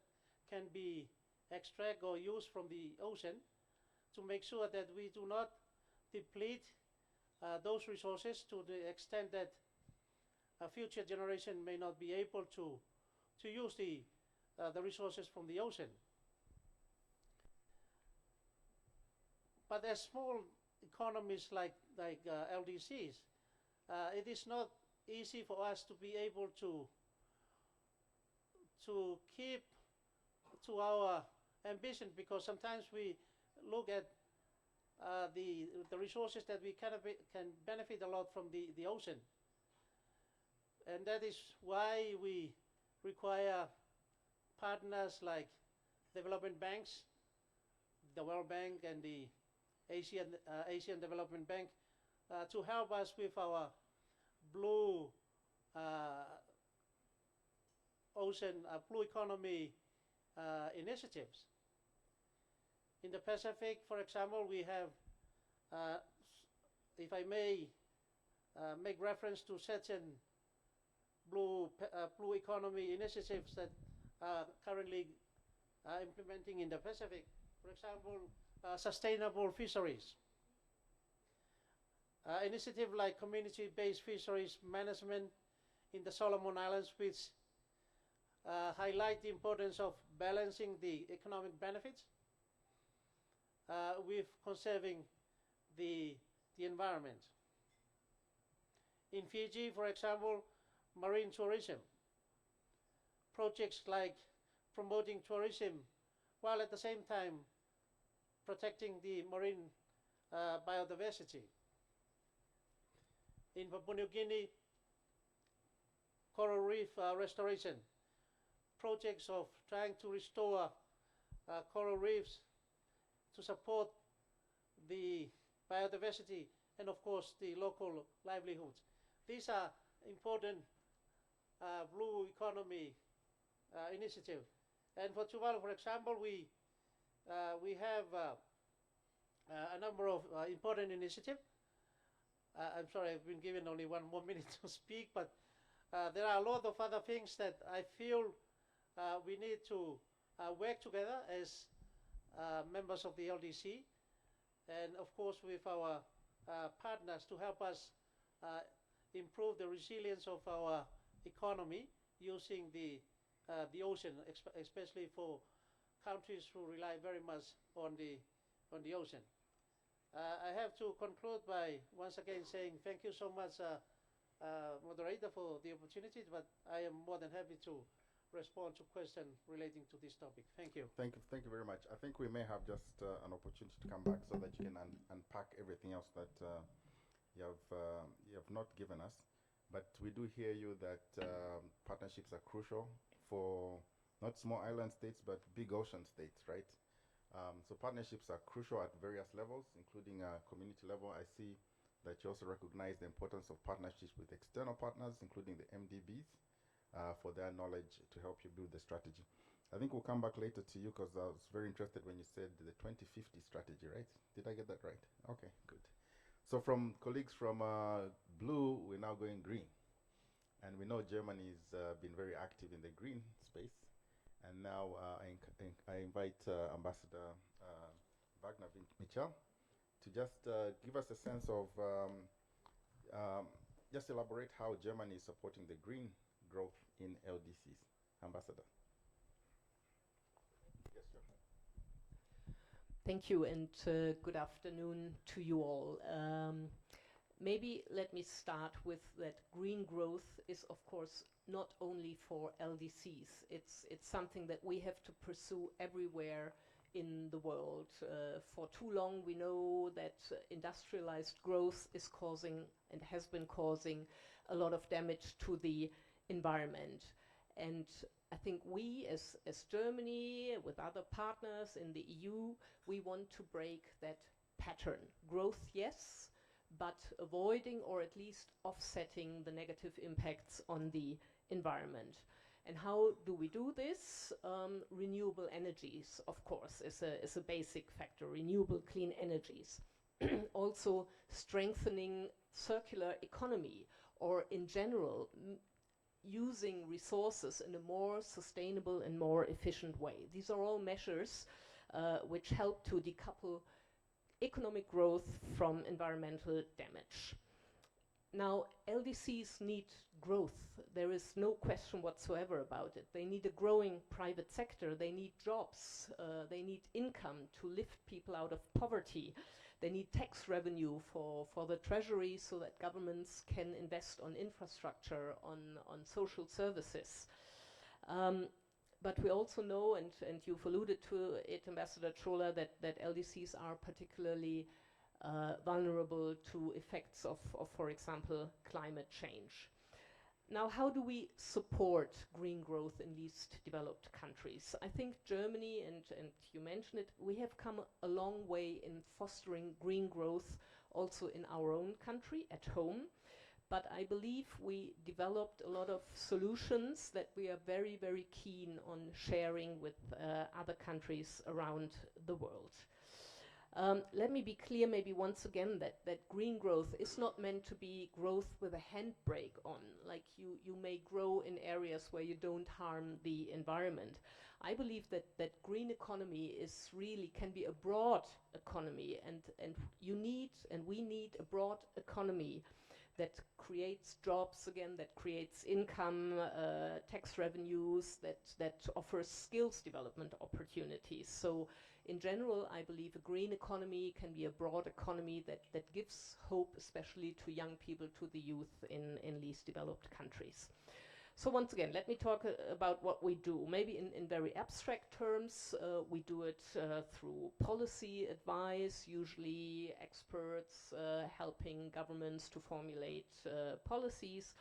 can be extracted or used from the ocean, to make sure that we do not deplete those resources to the extent that a future generation may not be able to use the resources from the ocean. But as small economies like LDCs, it is not easy for us to be able to keep to our ambition, because sometimes we look at the resources that we can benefit a lot from the ocean. And that is why we require partners like development banks, the World Bank and the Asian Development Bank, to help us with our blue ocean, blue economy initiatives. In the Pacific, for example, we have, if I may make reference to certain blue economy initiatives that are currently implementing in the Pacific. For example, sustainable fisheries. Initiative like community-based fisheries management in the Solomon Islands, which highlight the importance of balancing the economic benefits with conserving the environment. In Fiji, for example, marine tourism. Projects like promoting tourism while at the same time protecting the marine biodiversity. In Papua New Guinea, coral reef restoration. Projects of trying to restore coral reefs to support the biodiversity and, of course, the local livelihoods. These are important blue economy initiative. And for Tuvalu, for example, we have a number of important initiatives. I'm sorry, I've been given only 1 more minute to speak, but there are a lot of other things that I feel we need to work together as members of the LDC, and of course with our partners to help us improve the resilience of our economy using the ocean, especially for countries who rely very much on the ocean. I have to conclude by once again saying thank you so much, moderator, for the opportunity, but I am more than happy to respond to questions relating to this topic. Thank you. Thank you very much. I think we may have just an opportunity to come back so that you can unpack everything else that you have not given us. But we do hear you that partnerships are crucial for not small island states, but big ocean states, right? So partnerships are crucial at various levels, including community level. I see that you also recognize the importance of partnerships with external partners, including the MDBs, for their knowledge to help you build the strategy. I think we'll come back later to you because I was very interested when you said the 2050 strategy, right? Did I get that right? Okay, good. So from colleagues from blue, we're now going green. And we know Germany's been very active in the green space. And now I invite Ambassador Wagner Michel to just give us a sense of, just elaborate how Germany is supporting the green growth in LDCs. Ambassador. Yes, sir. Thank you, and good afternoon to you all. Maybe let me start with that green growth is, of course, not only for LDCs. It's something that we have to pursue everywhere in the world. For too long, we know that industrialized growth is causing and has been causing a lot of damage to the environment. And I think we, as Germany, with other partners in the EU, we want to break that pattern. Growth, yes, but avoiding or at least offsetting the negative impacts on the environment. And how do we do this? Renewable energies, of course, is a basic factor. Renewable clean energies. Also strengthening circular economy, or in general, using resources in a more sustainable and more efficient way. These are all measures which help to decouple economic growth from environmental damage. Now, LDCs need growth. There is no question whatsoever about it. They need a growing private sector. They need jobs. They need income to lift people out of poverty. They need tax revenue for the treasury so that governments can invest on infrastructure, on social services. But we also know, and you've alluded to it, Ambassador Chola, that LDCs are particularly vulnerable to effects of, for example, climate change. Now, how do we support green growth in least developed countries? I think Germany, and you mentioned it, we have come a long way in fostering green growth also in our own country, at home. But I believe we developed a lot of solutions that we are very, very keen on sharing with other countries around the world. Let me be clear maybe once again that green growth is not meant to be growth with a handbrake on, like you may grow in areas where you don't harm the environment. I believe that green economy is really, can be a broad economy, and you need, and we need a broad economy that creates jobs again, that creates income, tax revenues, that offers skills development opportunities. So in general, I believe a green economy can be a broad economy that gives hope, especially to young people, to the youth in least developed countries. So once again, let me talk about what we do. Maybe in very abstract terms, we do it through policy advice, usually experts helping governments to formulate policies.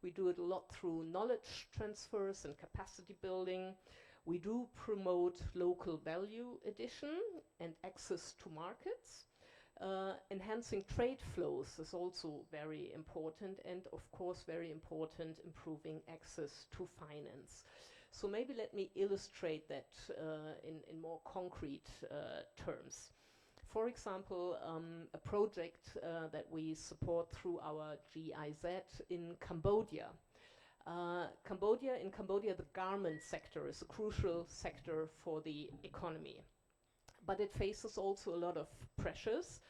We do it a lot through knowledge transfers and capacity building. We do promote local value addition and access to markets. Enhancing trade flows is also very important, and of course very important, improving access to finance. So maybe let me illustrate that in more concrete terms. For example, a project that we support through our GIZ in Cambodia. In Cambodia, the garment sector is a crucial sector for the economy. But it faces also a lot of pressures.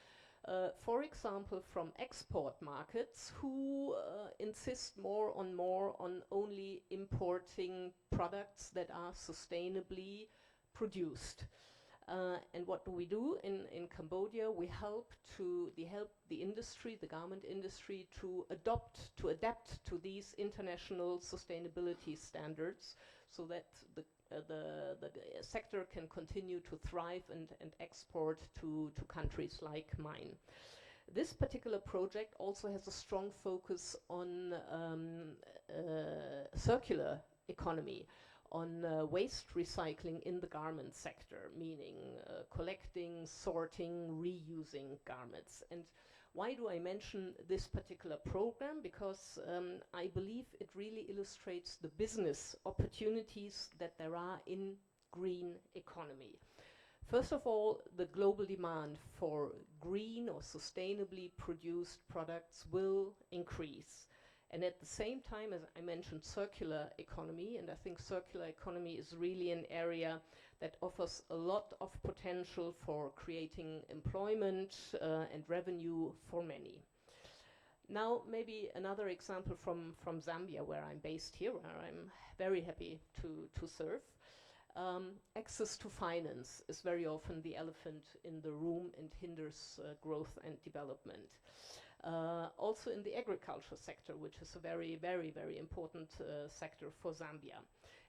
For example, from export markets who insist more on only importing products that are sustainably produced. And what do we do in Cambodia? We help the industry, the garment industry, to adapt to these international sustainability standards, so that the sector can continue to thrive and export to countries like mine. This particular project also has a strong focus on circular economy, on waste recycling in the garment sector, meaning collecting, sorting, reusing garments. And why do I mention this particular program? Because I believe it really illustrates the business opportunities that there are in green economy. First of all, the global demand for green or sustainably produced products will increase. And at the same time, as I mentioned, circular economy, and I think circular economy is really an area that offers a lot of potential for creating employment and revenue for many. Now, maybe another example from Zambia, where I'm based here, where I'm very happy to serve. Access to finance is very often the elephant in the room and hinders growth and development. Also in the agriculture sector, which is a very, very, very important sector for Zambia.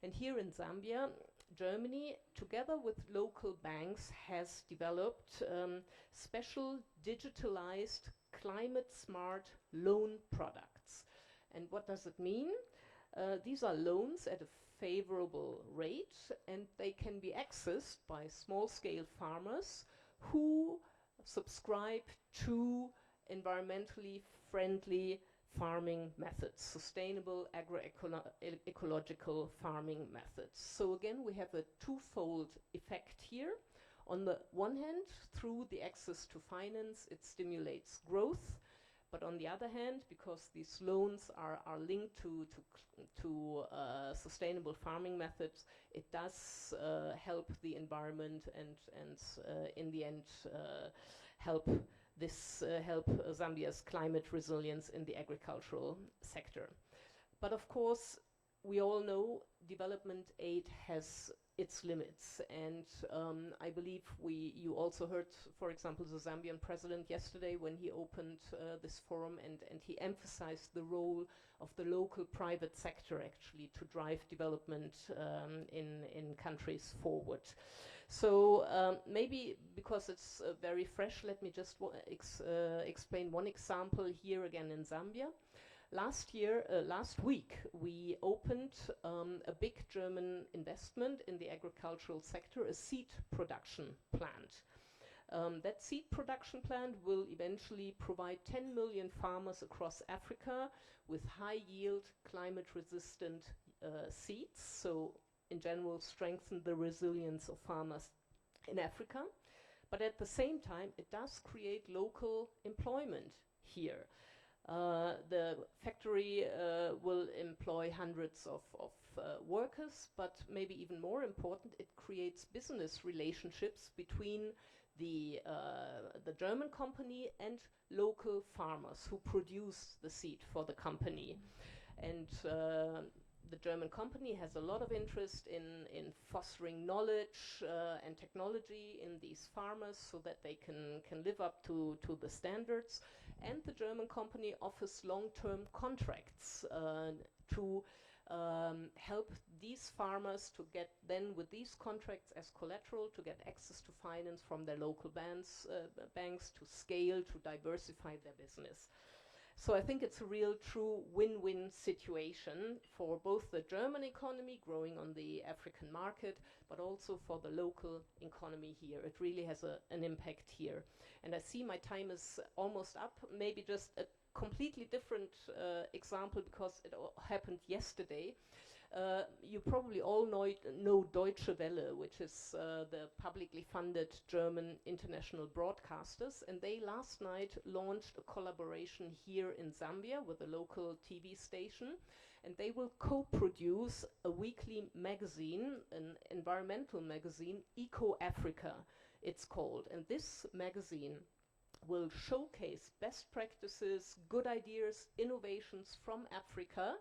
And here in Zambia, Germany, together with local banks, has developed special digitalized climate-smart loan products. And what does it mean? These are loans at a favorable rate, and they can be accessed by small-scale farmers who subscribe to environmentally friendly farming methods, sustainable agroecological farming methods. So again, we have a twofold effect here. On the one hand, through the access to finance, it stimulates growth. But on the other hand, because these loans are linked to sustainable farming methods, it does help the environment and in the end help Zambia's climate resilience in the agricultural sector. But of course, we all know development aid has its limits, and I believe you also heard, for example, the Zambian president yesterday when he opened this forum, and he emphasized the role of the local private sector actually to drive development in countries forward. So maybe because it's very fresh, let me just explain one example here again in Zambia. Last week, we opened a big German investment in the agricultural sector, a seed production plant. That seed production plant will eventually provide 10 million farmers across Africa with high-yield, climate-resistant seeds, so in general strengthen the resilience of farmers in Africa. But at the same time, it does create local employment here. The factory will employ hundreds of workers, but maybe even more important, it creates business relationships between the German company and local farmers who produce the seed for the company. And the German company has a lot of interest in fostering knowledge and technology in these farmers so that they can live up to the standards. And the German company offers long-term contracts to help these farmers to get then with these contracts as collateral to get access to finance from their local banks to scale, to diversify their business. So I think it's a real true win-win situation for both the German economy growing on the African market, but also for the local economy here. It really has an impact here. And I see my time is almost up. Maybe just a completely different example because it happened yesterday. You probably all know Deutsche Welle, which is the publicly funded German international broadcasters, and they last night launched a collaboration here in Zambia with a local TV station, and they will co-produce a weekly magazine, an environmental magazine, Eco Africa it's called, and this magazine will showcase best practices, good ideas, innovations from Africa,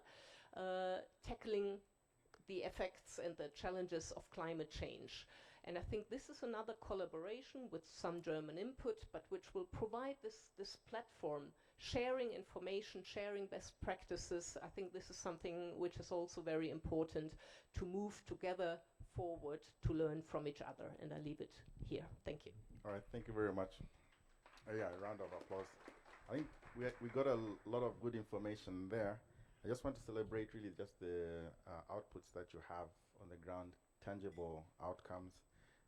tackling the effects and the challenges of climate change. And I think this is another collaboration with some German input, but which will provide this platform, sharing information, sharing best practices. I think this is something which is also very important to move together forward to learn from each other. And I leave it here. Thank you. All right, thank you very much. Yeah, a round of applause. I think we got a lot of good information there. I just want to celebrate really just the outputs that you have on the ground, tangible outcomes.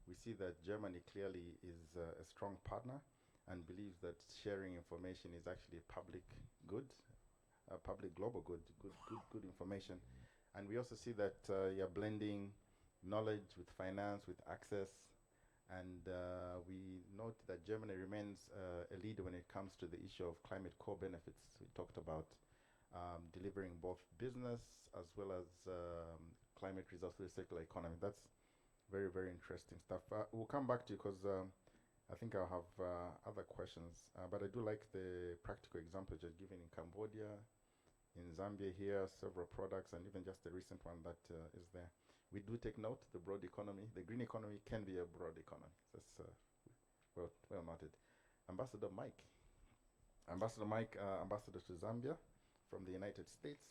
We see that Germany clearly is a strong partner and believes that sharing information is actually public good, public global good, good information. And we also see that you're blending knowledge with finance, with access, and we note that Germany remains a leader when it comes to the issue of climate core benefits. We talked about delivering both business as well as climate results for the circular economy. That's very, very interesting stuff. We'll come back to you because I think I'll have other questions. But I do like the practical examples you're giving in Cambodia, in Zambia here, several products, and even just the recent one that is there. We do take note, the broad economy, the green economy can be a broad economy. That's well noted. Ambassador Mike. Ambassador Mike, Ambassador to Zambia from the United States.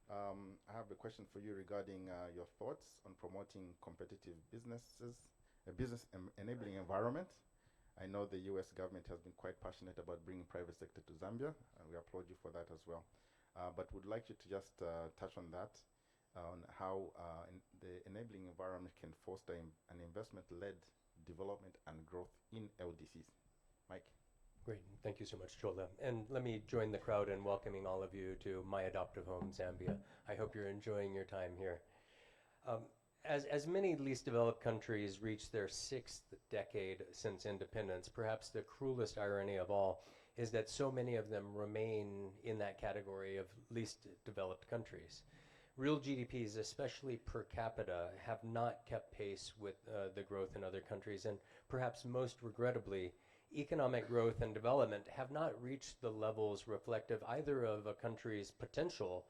I have a question for you regarding your thoughts on promoting competitive businesses, a business enabling environment. I know the US government has been quite passionate about bringing private sector to Zambia, and we applaud you for that as well. But would like you to just touch on that, on how the enabling environment can foster an investment-led development and growth in LDCs. Mike. Great, thank you so much, Chola. And let me join the crowd in welcoming all of you to my adoptive home, Zambia. I hope you're enjoying your time here. As many least developed countries reach their 6th decade since independence, perhaps the cruelest irony of all is that so many of them remain in that category of least developed countries. Real GDPs, especially per capita, have not kept pace with the growth in other countries, and perhaps most regrettably, economic growth and development have not reached the levels reflective either of a country's potential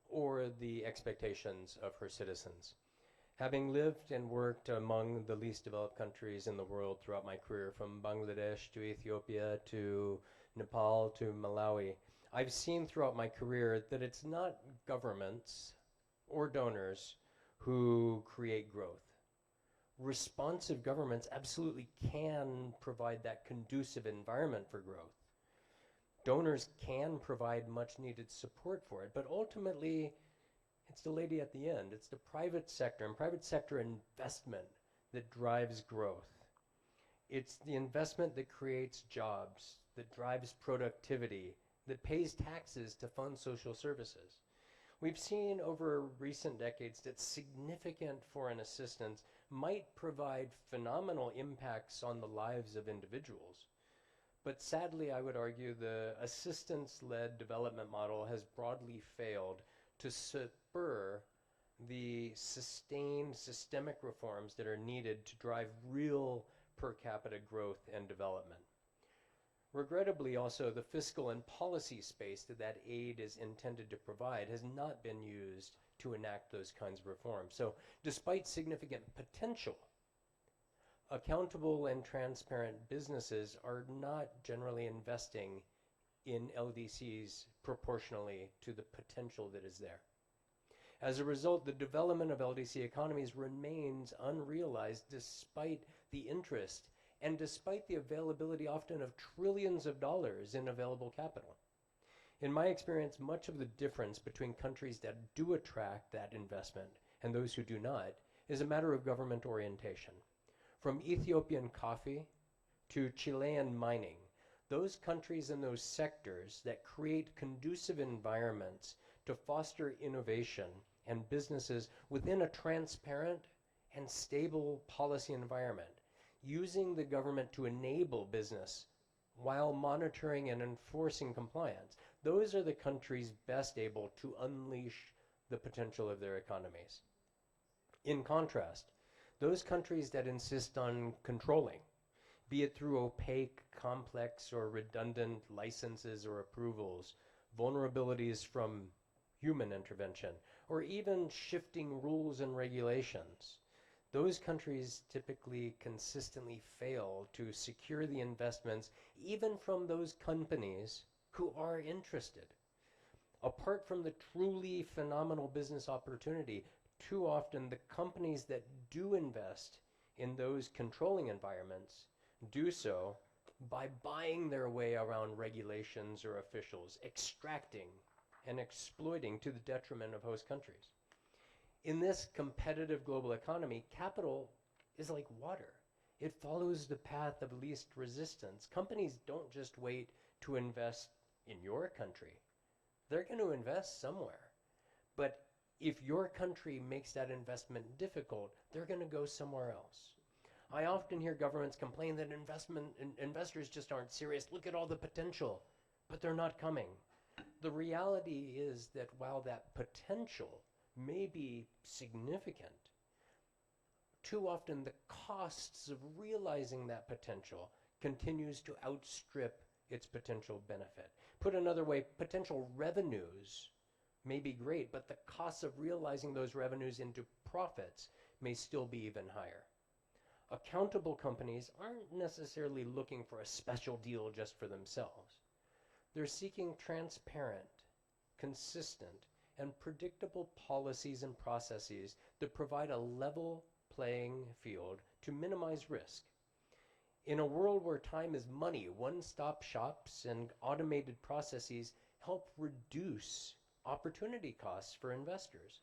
or the expectations of her citizens. Having lived and worked among the least developed countries in the world throughout my career, from Bangladesh to Ethiopia to Nepal to Malawi, I've seen throughout my career that it's not governments or donors who create growth. Responsive governments absolutely can provide that conducive environment for growth. Donors can provide much needed support for it, but ultimately it's the lady at the end. It's the private sector and private sector investment that drives growth. It's the investment that creates jobs, that drives productivity, that pays taxes to fund social services. We've seen over recent decades that significant foreign assistance might provide phenomenal impacts on the lives of individuals. But sadly, I would argue the assistance-led development model has broadly failed to spur the sustained systemic reforms that are needed to drive real per capita growth and development. Regrettably, also, the fiscal and policy space that aid is intended to provide has not been used to enact those kinds of reforms. So, despite significant potential, accountable and transparent businesses are not generally investing in LDCs proportionally to the potential that is there. As a result, the development of LDC economies remains unrealized despite the interest and despite the availability often of trillions of dollars in available capital. In my experience, much of the difference between countries that do attract that investment and those who do not is a matter of government orientation. From Ethiopian coffee to Chilean mining, those countries and those sectors that create conducive environments to foster innovation and businesses within a transparent and stable policy environment, using the government to enable business while monitoring and enforcing compliance. Those are the countries best able to unleash the potential of their economies. In contrast, those countries that insist on controlling, be it through opaque, complex, or redundant licenses or approvals, vulnerabilities from human intervention, or even shifting rules and regulations, those countries typically consistently fail to secure the investments even from those companies who are interested. Apart from the truly phenomenal business opportunity, too often the companies that do invest in those controlling environments do so by buying their way around regulations or officials, extracting and exploiting to the detriment of host countries. In this competitive global economy, capital is like water. It follows the path of least resistance. Companies don't just wait to invest in your country. They're going to invest somewhere. But if your country makes that investment difficult, they're going to go somewhere else. I often hear governments complain that investors just aren't serious. Look at all the potential, but they're not coming. The reality is that while that potential may be significant, too often the costs of realizing that potential continues to outstrip its potential benefit. Put another way, potential revenues may be great, but the costs of realizing those revenues into profits may still be even higher. Accountable companies aren't necessarily looking for a special deal just for themselves. They're seeking transparent, consistent, and predictable policies and processes that provide a level playing field to minimize risk. In a world where time is money, one-stop shops and automated processes help reduce opportunity costs for investors.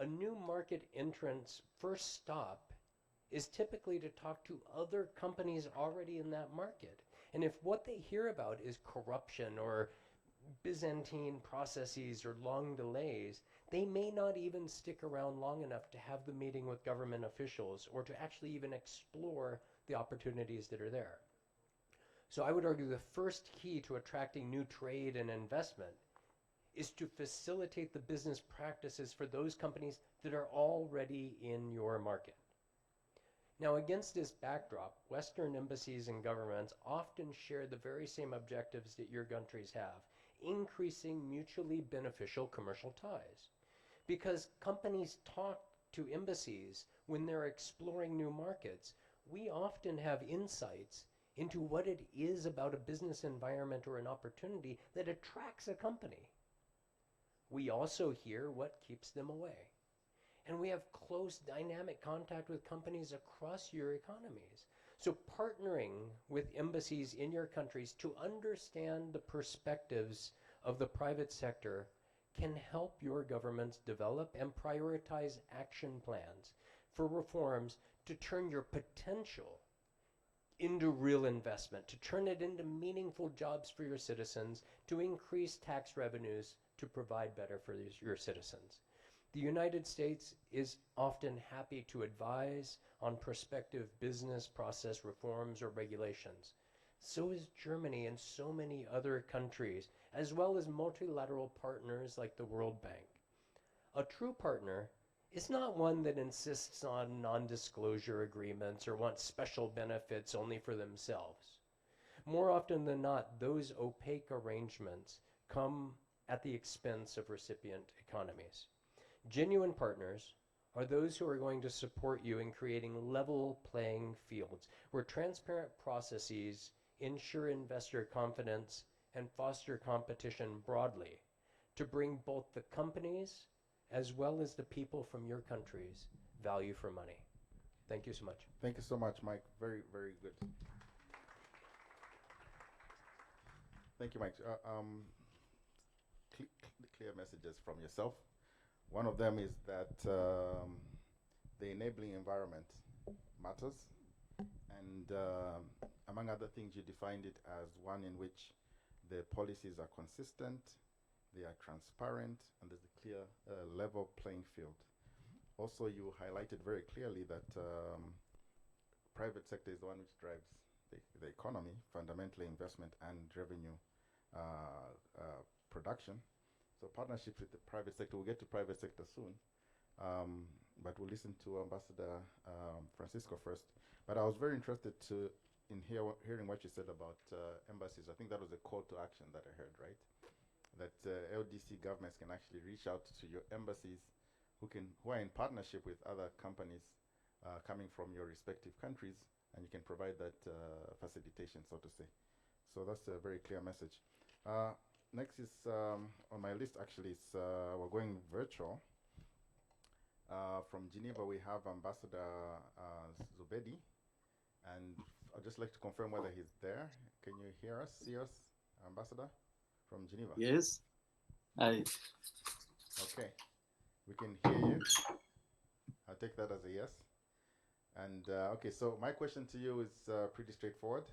A new market entrant's first stop is typically to talk to other companies already in that market. And if what they hear about is corruption or Byzantine processes or long delays, they may not even stick around long enough to have the meeting with government officials or to actually even explore the opportunities that are there. So I would argue the first key to attracting new trade and investment is to facilitate the business practices for those companies that are already in your market. Now, against this backdrop, Western embassies and governments often share the very same objectives that your countries have, increasing mutually beneficial commercial ties. Because companies talk to embassies when they're exploring new markets, we often have insights into what it is about a business environment or an opportunity that attracts a company. We also hear what keeps them away. And we have close dynamic contact with companies across your economies. So partnering with embassies in your countries to understand the perspectives of the private sector can help your governments develop and prioritize action plans for reforms to turn your potential into real investment, to turn it into meaningful jobs for your citizens, to increase tax revenues, to provide better for your citizens. The United States is often happy to advise on prospective business process reforms or regulations. So is Germany and so many other countries, as well as multilateral partners like the World Bank. A true partner is not one that insists on non-disclosure agreements or wants special benefits only for themselves. More often than not, those opaque arrangements come at the expense of recipient economies. Genuine partners are those who are going to support you in creating level playing fields where transparent processes ensure investor confidence and foster competition broadly to bring both the companies as well as the people from your countries value for money. Thank you so much. Thank you so much, Mike. Very, very good. Thank you, Mike. Clear messages from yourself. One of them is that the enabling environment matters. And among other things, you defined it as one in which the policies are consistent, they are transparent, and there's a clear level playing field. Also, you highlighted very clearly that private sector is the one which drives the economy, fundamentally investment and revenue production. So partnerships with the private sector, we'll get to private sector soon, but we'll listen to Ambassador Francisco first. But I was very interested in hearing what you said about embassies. I think that was a call to action that I heard, right? That LDC governments can actually reach out to your embassies who are in partnership with other companies coming from your respective countries, and you can provide that facilitation, so to say. So that's a very clear message. Next is on my list, actually, is we're going virtual. From Geneva, we have Ambassador Zubedi, and I'd just like to confirm whether he's there. Can you hear us, see us, Ambassador, from Geneva? Yes. I. Okay, we can hear you. I'll take that as a yes. And okay, so my question to you is pretty straightforward.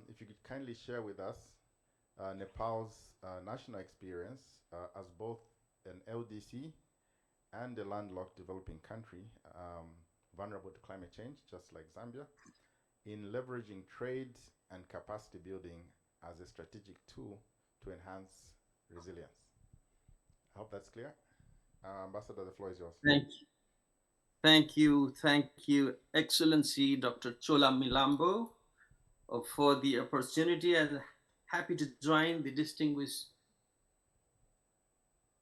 If you could kindly share with us Nepal's national experience as both an LDC and a landlocked developing country vulnerable to climate change, just like Zambia, in leveraging trade and capacity building as a strategic tool to enhance resilience. I hope that's clear. Ambassador, the floor is yours. Thank you. Thank you, Excellency Dr. Chola Milambo, for the opportunity, and happy to join the distinguished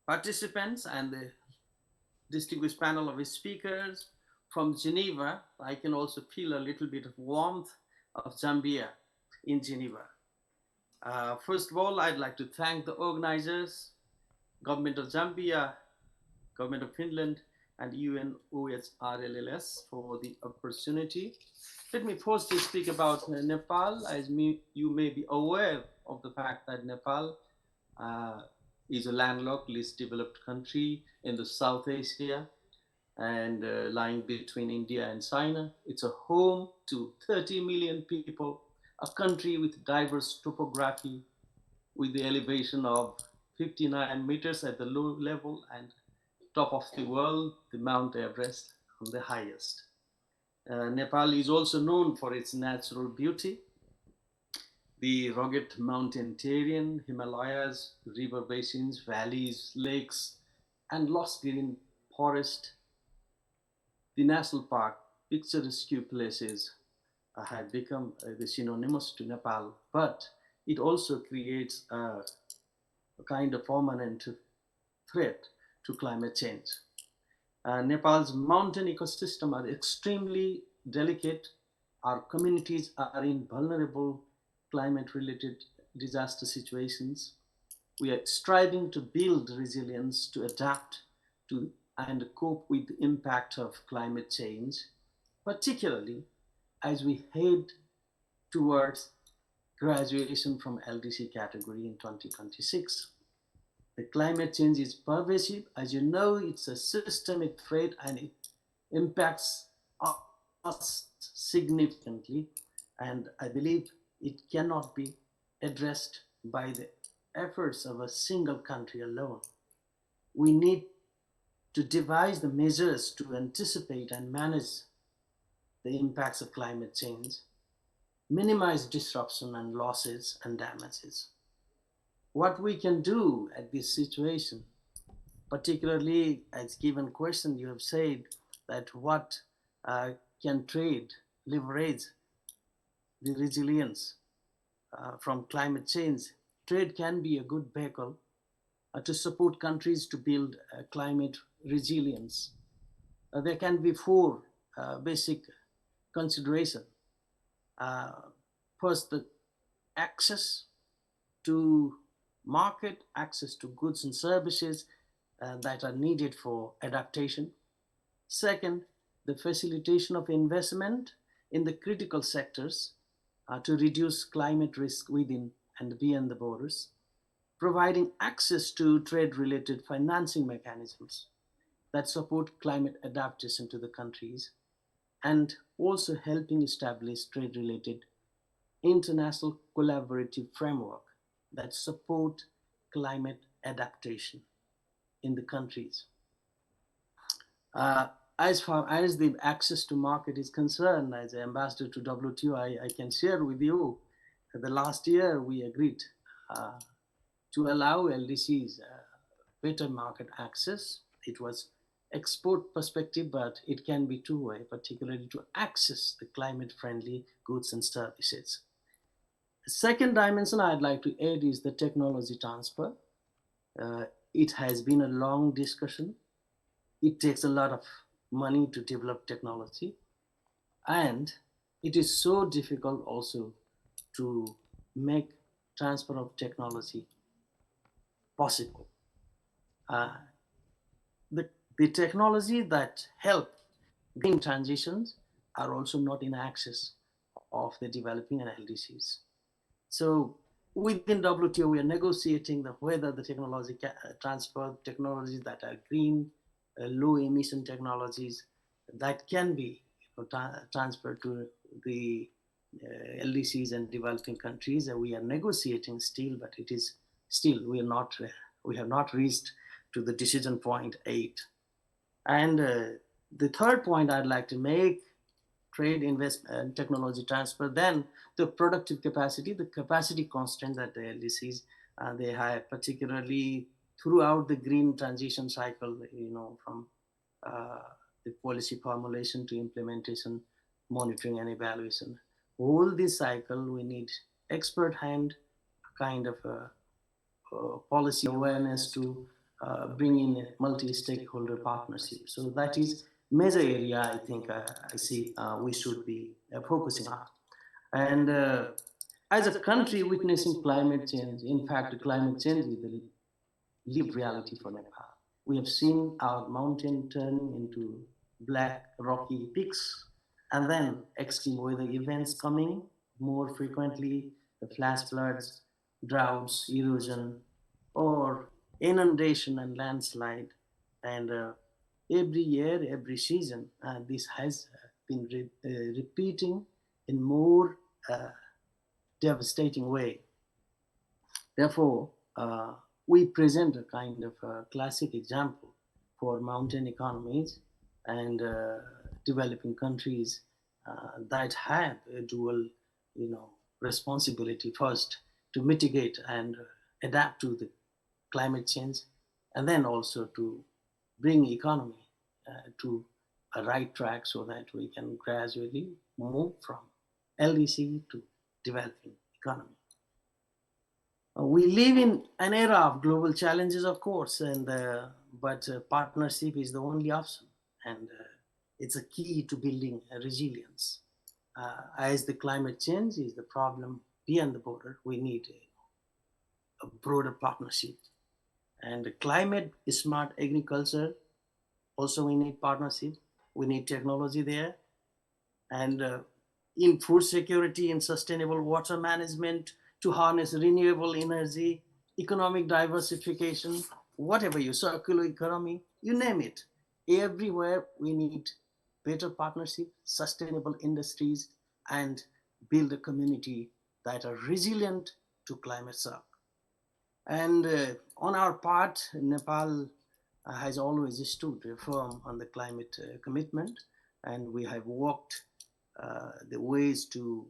participants and the distinguished panel of speakers from Geneva. I can also feel a little bit of warmth of Zambia in Geneva. First of all, I'd like to thank the organizers, Government of Zambia, Government of Finland, and UNOHRLLS for the opportunity. Let me first speak about Nepal. As you may be aware of the fact that Nepal is a landlocked, least developed country in the South Asia and lying between India and China. It's a home to 30 million people, a country with diverse topography, with the elevation of 59 meters at the low level and top of the world, the Mount Everest, on the highest. Nepal is also known for its natural beauty, the rugged mountain terrain, Himalayas, river basins, valleys, lakes, and lush green forest. The national park, picturesque places have become synonymous to Nepal, but it also creates a kind of permanent threat to climate change. Nepal's mountain ecosystem are extremely delicate. Our communities are in vulnerable climate-related disaster situations. We are striving to build resilience to adapt to and cope with the impact of climate change, particularly as we head towards graduation from LDC category in 2026. The climate change is pervasive. As you know, it's a systemic threat and it impacts us significantly. And I believe it cannot be addressed by the efforts of a single country alone. We need to devise the measures to anticipate and manage the impacts of climate change, minimize disruption and losses and damages. What we can do at this situation, particularly as given question, you have said that what can trade leverage the resilience from climate change. Trade can be a good vehicle to support countries to build climate resilience. There can be four basic considerations. First, the access to market, access to goods and services that are needed for adaptation. Second, the facilitation of investment in the critical sectors to reduce climate risk within and beyond the borders. Providing access to trade-related financing mechanisms that support climate adaptation to the countries, and also helping establish trade-related international collaborative framework that support climate adaptation in the countries. As far as the access to market is concerned, as ambassador to WTO, I can share with you that the last year we agreed to allow LDCs better market access. It was export perspective, but it can be two-way, particularly to access the climate-friendly goods and services. The second dimension I'd like to add is the technology transfer. It has been a long discussion. It takes a lot of money to develop technology, and it is so difficult also to make transfer of technology possible. The technology that help green transitions are also not in access of the developing and LDCs. So within WTO, we are negotiating whether the technology transfer technologies that are green, low emission technologies that can be transferred to the LDCs and developing countries. We are negotiating still, but it is still we have not reached to the decision point 8. And the third point I'd like to make: trade, investment, technology transfer, then the productive capacity, the capacity constraint that the LDCs they have, particularly throughout the green transition cycle, from the policy formulation to implementation, monitoring and evaluation. All this cycle, we need expert hand, kind of policy awareness to bring in a multi-stakeholder partnership. So that is major area I think I see we should be focusing on. And as a country witnessing climate change, in fact, climate change is the lived reality for Nepal. We have seen our mountain turning into black rocky peaks, and then extreme weather events coming more frequently, the flash floods, droughts, erosion, or inundation and landslide. And every year, every season, this has been repeating in more devastating way. Therefore, we present a kind of classic example for mountain economies and developing countries that have a dual, responsibility first to mitigate and adapt to the climate change, and then also to bring economy to a right track so that we can gradually move from LDC to developing economy. We live in an era of global challenges, of course, and but partnership is the only option, and it's a key to building a resilience. As the climate change is the problem beyond the border, we need a broader partnership. And climate smart agriculture, also we need partnership. We need technology there. And in food security and sustainable water management, to harness renewable energy, economic diversification, whatever you, circular economy, you name it. Everywhere we need better partnership, sustainable industries, and build a community that are resilient to climate shock. And on our part, Nepal has always stood firm on the climate commitment, and we have walked the ways to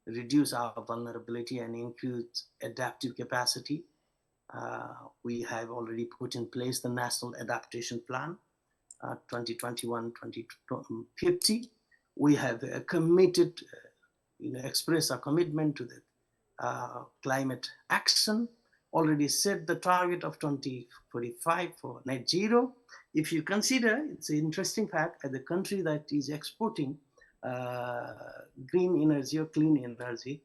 reduce our vulnerability and increase adaptive capacity. We have already put in place the National Adaptation Plan 2021-2050. We have committed, expressed our commitment to the climate action, already set the target of 2045 for net zero. If you consider, it's an interesting fact, as a country that is exporting green energy or clean energy,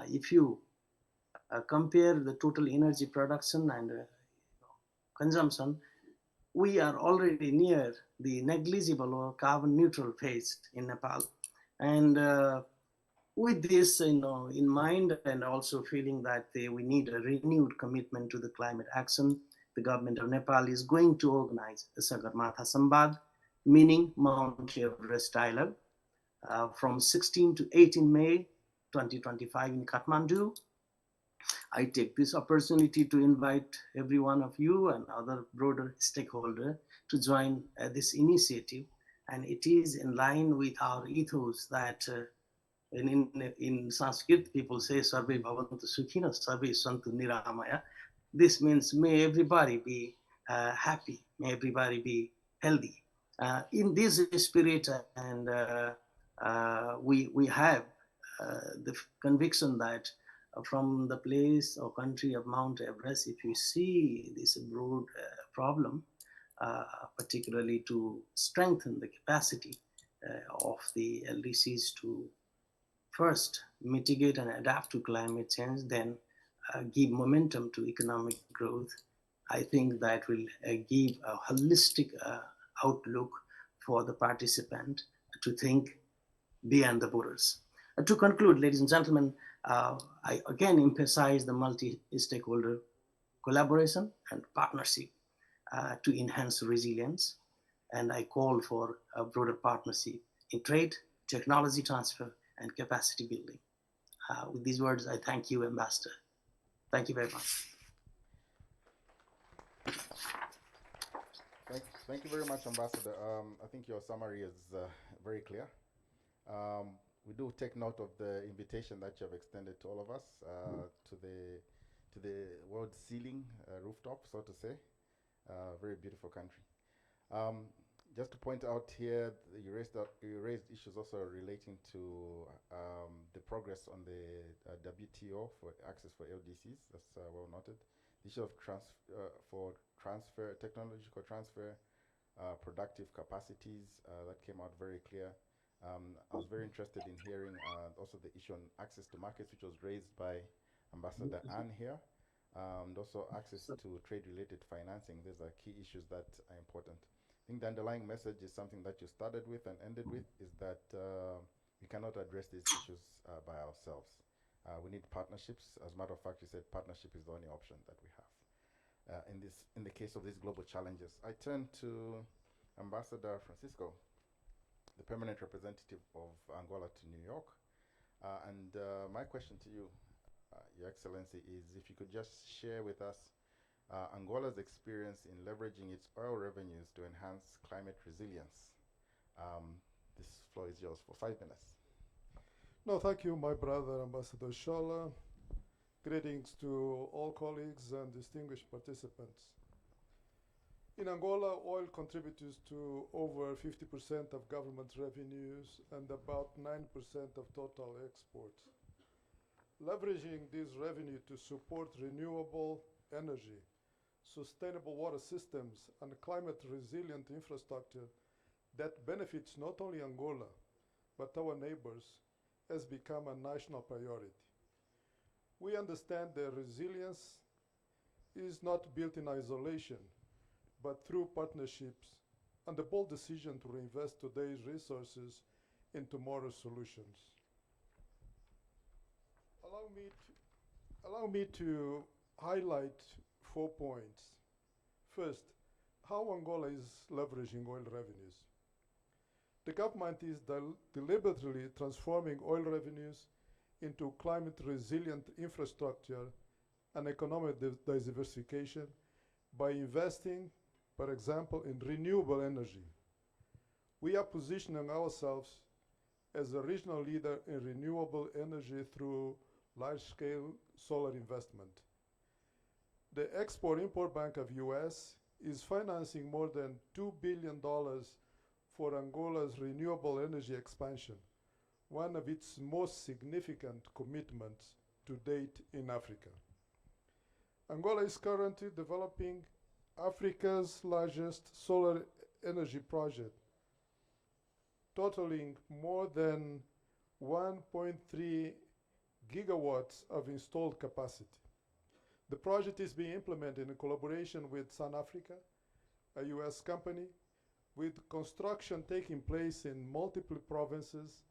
if you compare the total energy production and consumption, we are already near the negligible or carbon neutral phase in Nepal. And with this in mind, and also feeling that we need a renewed commitment to the climate action, the government of Nepal is going to organize a Sagarmatha Sambad, meaning Mount Everest Dialogue, from 16 to 18 May 2025 in Kathmandu. I take this opportunity to invite every one of you and other broader stakeholders to join this initiative. And it is in line with our ethos that in Sanskrit, people say, Sarve Bhavantu Sukhina, Sarve Santu Niramaya. This means may everybody be happy, may everybody be healthy. In this spirit, and we have the conviction that from the place or country of Mount Everest, if you see this broad problem, particularly to strengthen the capacity of the LDCs to first mitigate and adapt to climate change, then give momentum to economic growth, I think that will give a holistic outlook for the participant to think beyond the borders. To conclude, ladies and gentlemen, I again emphasize the multi-stakeholder collaboration and partnership to enhance resilience. And I call for a broader partnership in trade, technology transfer, and capacity building. With these words, I thank you, Ambassador. Thank you very much. Thank you very much, Ambassador. I think your summary is very clear. We do take note of the invitation that you have extended to all of us to the world ceiling rooftop, so to say. Very beautiful country. Just to point out here, you raised issues also relating to the progress on the WTO for access for LDCs. That's well noted. The issue of technological transfer, productive capacities, that came out very clear. I was very interested in hearing also the issue on access to markets, which was raised by Ambassador Anne here, and also access to trade-related financing. These are key issues that are important. I think the underlying message is something that you started with and ended with, is that we cannot address these issues by ourselves. We need partnerships. As a matter of fact, you said partnership is the only option that we have in the case of these global challenges. I turn to Ambassador Francisco, the permanent representative of Angola to New York. And my question to you, Your Excellency, is if you could just share with us Angola's experience in leveraging its oil revenues to enhance climate resilience. This floor is yours for 5 minutes. No, thank you, my brother, Ambassador Shola. Greetings to all colleagues and distinguished participants. In Angola, oil contributes to over 50% of government revenues and about 9% of total exports. Leveraging this revenue to support renewable energy, sustainable water systems, and climate-resilient infrastructure that benefits not only Angola, but our neighbors, has become a national priority. We understand that resilience is not built in isolation, but through partnerships and the bold decision to reinvest today's resources in tomorrow's solutions. Allow me to highlight 4 points. First, how Angola is leveraging oil revenues. The government is deliberately transforming oil revenues into climate-resilient infrastructure and economic diversification by investing, for example, in renewable energy. We are positioning ourselves as a regional leader in renewable energy through large-scale solar investment. The Export-Import Bank of US is financing more than $2 billion for Angola's renewable energy expansion, one of its most significant commitments to date in Africa. Angola is currently developing Africa's largest solar energy project, totaling more than 1.3 gigawatts of installed capacity. The project is being implemented in collaboration with Sun Africa, a US company, with construction taking place in multiple provinces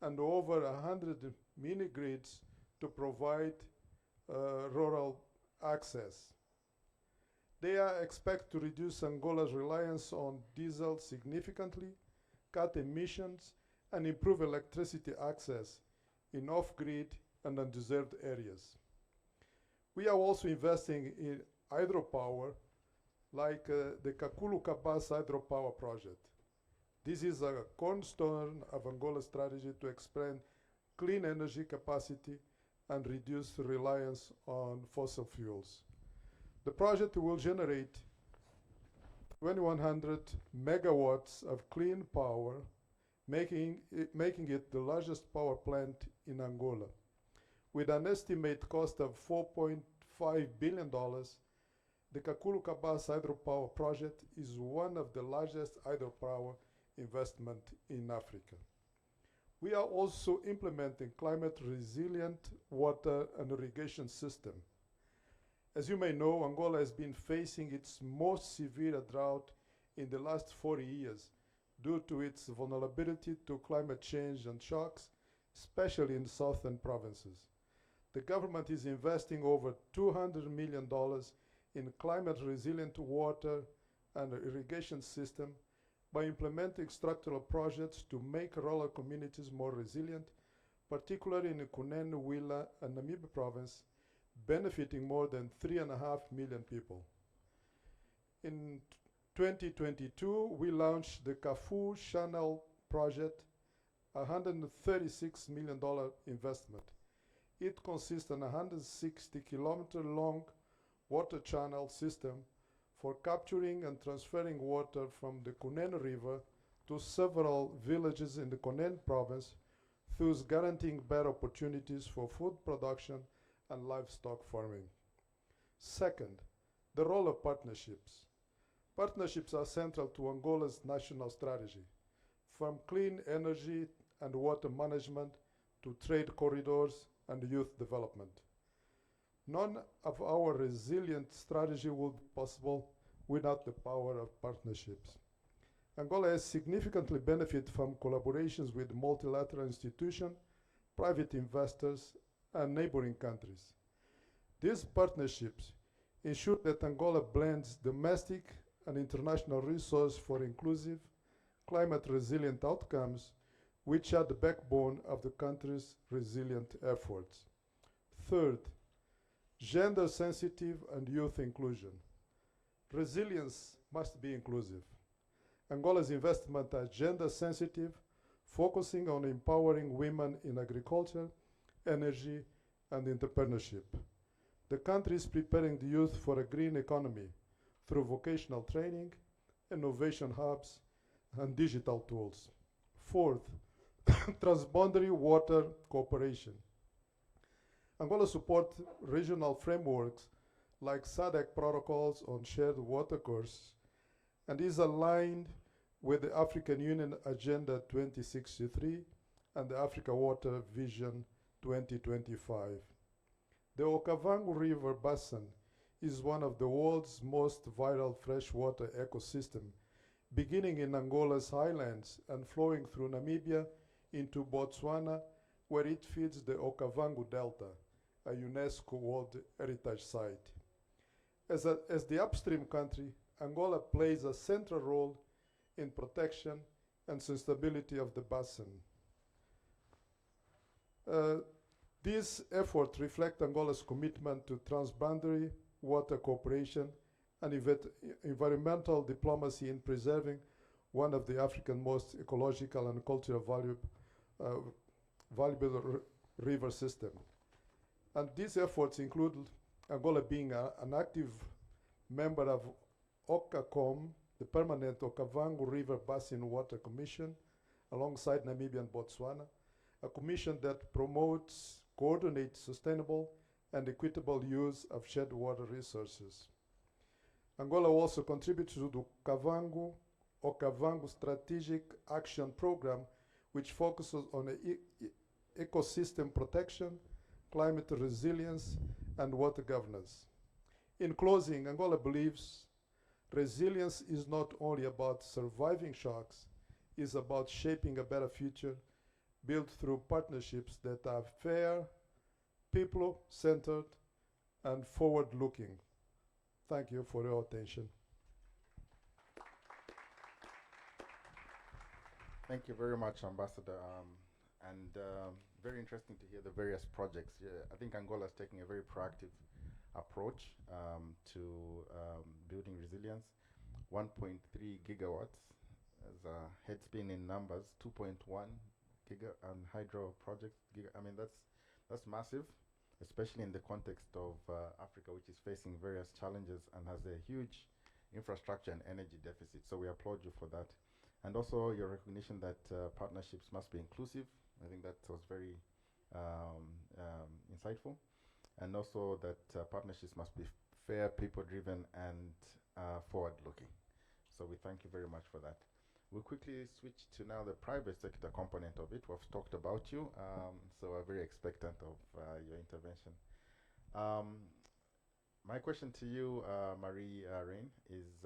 and over 100 mini-grids to provide rural access. They are expected to reduce Angola's reliance on diesel significantly, cut emissions, and improve electricity access in off-grid and undeserved areas. We are also investing in hydropower, like the Kakulu-Kabas hydropower project. This is a cornerstone of Angola's strategy to expand clean energy capacity and reduce reliance on fossil fuels. The project will generate 2,100 megawatts of clean power, making it the largest power plant in Angola. With an estimated cost of $4.5 billion, the Kakulu-Kabas hydropower project is one of the largest hydropower investment in Africa. We are also implementing climate-resilient water and irrigation system. As you may know, Angola has been facing its most severe drought in the last 40 years due to its vulnerability to climate change and shocks, especially in southern provinces. The government is investing over $200 million in climate-resilient water and irrigation system by implementing structural projects to make rural communities more resilient, particularly in the Kunene, Willa, and Namibia province, benefiting more than 3.5 million people. In 2022, we launched the Kafu Channel project, a $136 million investment. It consists of a 160-kilometer long water channel system for capturing and transferring water from the Kunene River to several villages in the Kunene province, thus guaranteeing better opportunities for food production and livestock farming. Second, the role of partnerships. Partnerships are central to Angola's national strategy, from clean energy and water management to trade corridors and youth development. None of our resilient strategy would be possible without the power of partnerships. Angola has significantly benefited from collaborations with multilateral institutions, private investors, and neighboring countries. These partnerships ensure that Angola blends domestic and international resources for inclusive, climate-resilient outcomes, which are the backbone of the country's resilient efforts. Third, gender-sensitive and youth inclusion. Resilience must be inclusive. Angola's investment are gender-sensitive, focusing on empowering women in agriculture, energy, and entrepreneurship. The country is preparing the youth for a green economy through vocational training, innovation hubs, and digital tools. Fourth, transboundary water cooperation. Angola supports regional frameworks like SADC protocols on shared water courses and is aligned with the African Union Agenda 2063 and the Africa Water Vision 2025. The Okavango River Basin is one of the world's most vital freshwater ecosystems, beginning in Angola's highlands and flowing through Namibia into Botswana, where it feeds the Okavango Delta, a UNESCO World Heritage Site. As the upstream country, Angola plays a central role in protection and sustainability of the basin. These efforts reflect Angola's commitment to transboundary water cooperation and environmental diplomacy in preserving one of the African most ecological and cultural valuable river system. And these efforts include Angola being an active member of OCACOM, the Permanent Okavango River Basin Water Commission, alongside Namibia and Botswana, a commission that promotes, coordinates sustainable and equitable use of shared water resources. Angola also contributes to the Okavango Strategic Action Program, which focuses on ecosystem protection, climate resilience, and water governance. In closing, Angola believes resilience is not only about surviving shocks, it's about shaping a better future built through partnerships that are fair, people-centered, and forward-looking. Thank you for your attention. Thank you very much, Ambassador. Very interesting to hear the various projects. I think Angola is taking a very proactive approach to building resilience. 1.3 gigawatts as a head spin in numbers, 2.1 giga hydro projects. I mean, that's massive, especially in the context of Africa, which is facing various challenges and has a huge infrastructure and energy deficit. So we applaud you for that. And also your recognition that partnerships must be inclusive. I think that was very insightful. And also that partnerships must be fair, people-driven, and forward-looking. So we thank you very much for that. We'll quickly switch to now the private sector component of it. We've talked about you, so we're very expectant of your intervention. My question to you, Marie Rain, is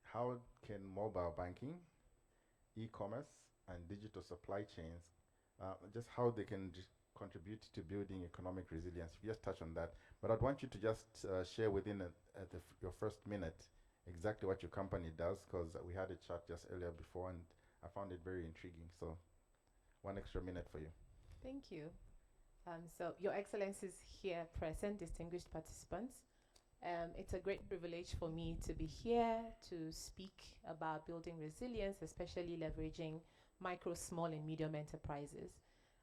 how can mobile banking, e-commerce, and digital supply chains just how they can contribute to building economic resilience. You just touch on that, but I'd want you to just share within your first minute exactly what your company does, because we had a chat just earlier before and I found it very intriguing. So 1 extra minute for you. Thank you. So Your Excellencies here present, distinguished participants, it's a great privilege for me to be here to speak about building resilience, especially leveraging micro, small, and medium enterprises.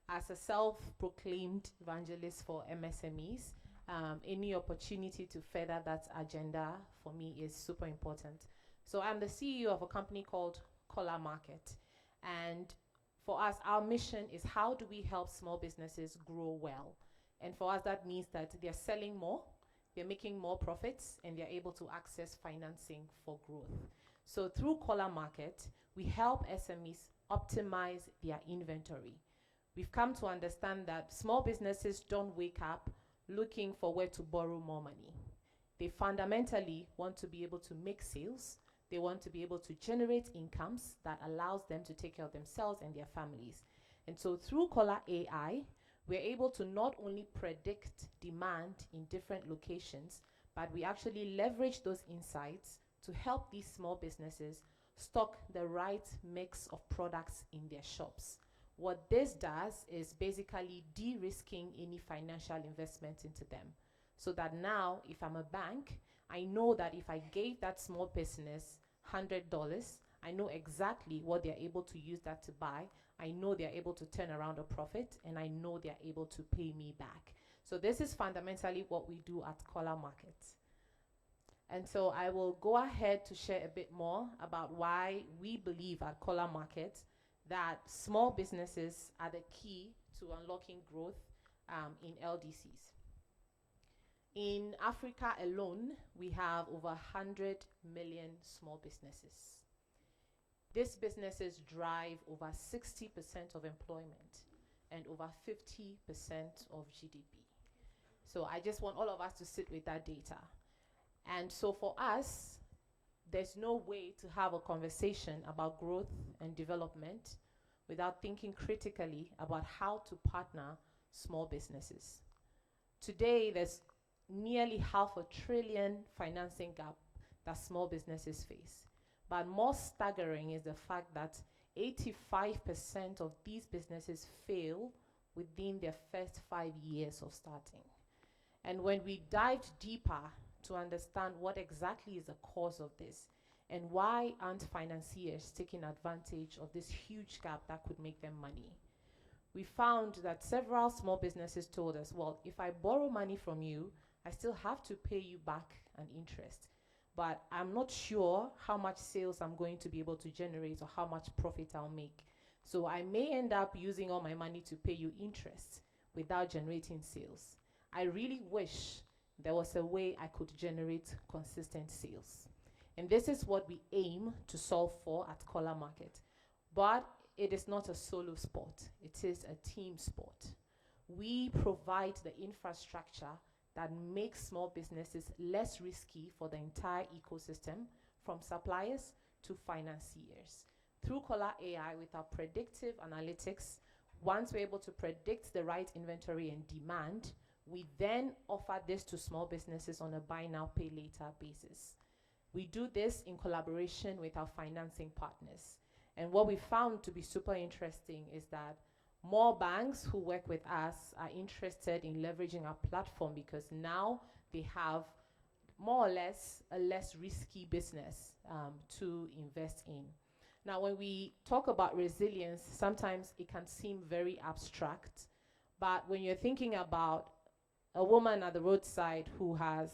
As a self-proclaimed evangelist for MSMEs, any opportunity to further that agenda for me is super important. So I'm the CEO of a company called Collar Market, and for us, our mission is how do we help small businesses grow well? And for us, that means that they're selling more, they're making more profits, and they're able to access financing for growth. So through Collar Market, we help SMEs optimize their inventory. We've come to understand that small businesses don't wake up looking for where to borrow more money. They fundamentally want to be able to make sales. They want to be able to generate incomes that allows them to take care of themselves and their families. And so through Collar AI, we're able to not only predict demand in different locations, but we actually leverage those insights to help these small businesses stock the right mix of products in their shops. What this does is basically de-risking any financial investment into them. So that now, if I'm a bank, I know that if I gave that small business $100, I know exactly what they're able to use that to buy. I know they're able to turn around a profit, and I know they're able to pay me back. So this is fundamentally what we do at Collar Market. And so I will go ahead to share a bit more about why we believe at Collar Market that small businesses are the key to unlocking growth in LDCs. In Africa alone, we have over 100 million small businesses. These businesses drive over 60% of employment and over 50% of GDP. So I just want all of us to sit with that data. And so for us, there's no way to have a conversation about growth and development without thinking critically about how to partner small businesses. Today, there's nearly $500 billion financing gap that small businesses face. But more staggering is the fact that 85% of these businesses fail within their first 5 years of starting. And when we dived deeper to understand what exactly is the cause of this and why aren't financiers taking advantage of this huge gap that could make them money, we found that several small businesses told us, well, if I borrow money from you, I still have to pay you back an interest. But I'm not sure how much sales I'm going to be able to generate or how much profit I'll make. So I may end up using all my money to pay you interest without generating sales. I really wish there was a way I could generate consistent sales. And this is what we aim to solve for at Collar Market. But it is not a solo sport. It is a team sport. We provide the infrastructure that makes small businesses less risky for the entire ecosystem, from suppliers to financiers. Through Collar AI, with our predictive analytics, once we're able to predict the right inventory and demand, we then offer this to small businesses on a buy now, pay later basis. We do this in collaboration with our financing partners. And what we found to be super interesting is that more banks who work with us are interested in leveraging our platform because now they have more or less a less risky business to invest in. Now, when we talk about resilience, sometimes it can seem very abstract, but when you're thinking about a woman at the roadside who has,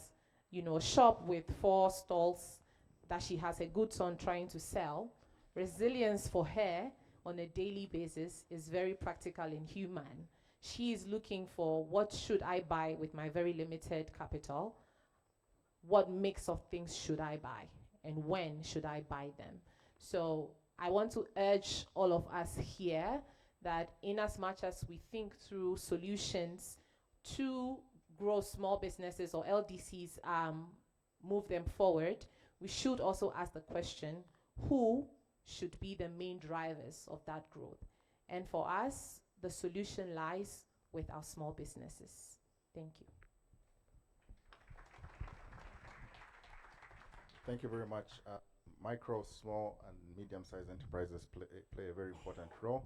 a shop with 4 stalls that she has her goods on trying to sell, resilience for her on a daily basis is very practical and human. She is looking for, what should I buy with my very limited capital? What mix of things should I buy? And when should I buy them? So I want to urge all of us here that in as much as we think through solutions to grow small businesses or LDCs, move them forward, we should also ask the question, who should be the main drivers of that growth? And for us, the solution lies with our small businesses. Thank you. Thank you very much. Micro, small, and medium-sized enterprises play a very important role,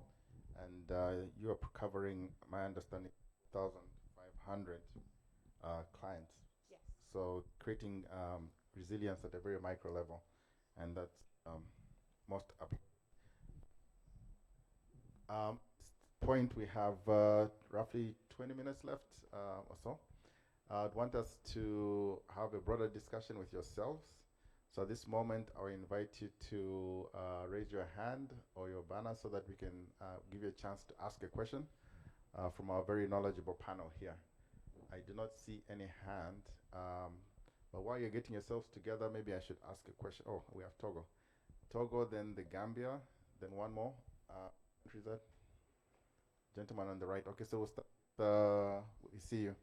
and you are covering, my understanding, 1,500 clients. Yes. So creating resilience at a very micro level, and that's most point. We have roughly 20 minutes left or so. I'd want us to have a broader discussion with yourselves. So at this moment, I'll invite you to raise your hand or your banner so that we can give you a chance to ask a question from our very knowledgeable panel here. I do not see any hand, but while you're getting yourselves together, maybe I should ask a question. Oh, we have Togo. Togo, then the Gambia, then one more. Country is that? Gentleman on the right. Okay, so we'll start. We see you.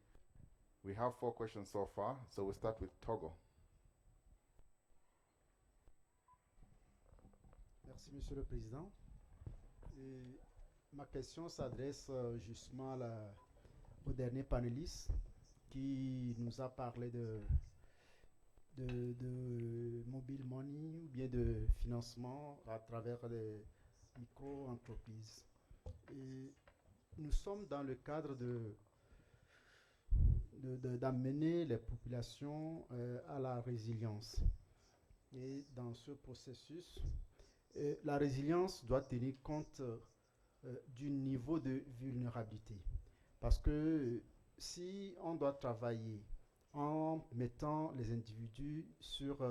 We have 4 questions so far, so we'll start with Togo. Merci, Monsieur le Président. Et ma question s'adresse justement au dernier panéliste qui nous a parlé de mobile money ou bien de financement à travers les micro-entreprises. Et nous sommes dans le cadre d'amener les populations à la résilience. Et dans ce processus, la résilience doit tenir compte du niveau de vulnérabilité. Parce que si on doit travailler en mettant les individus sur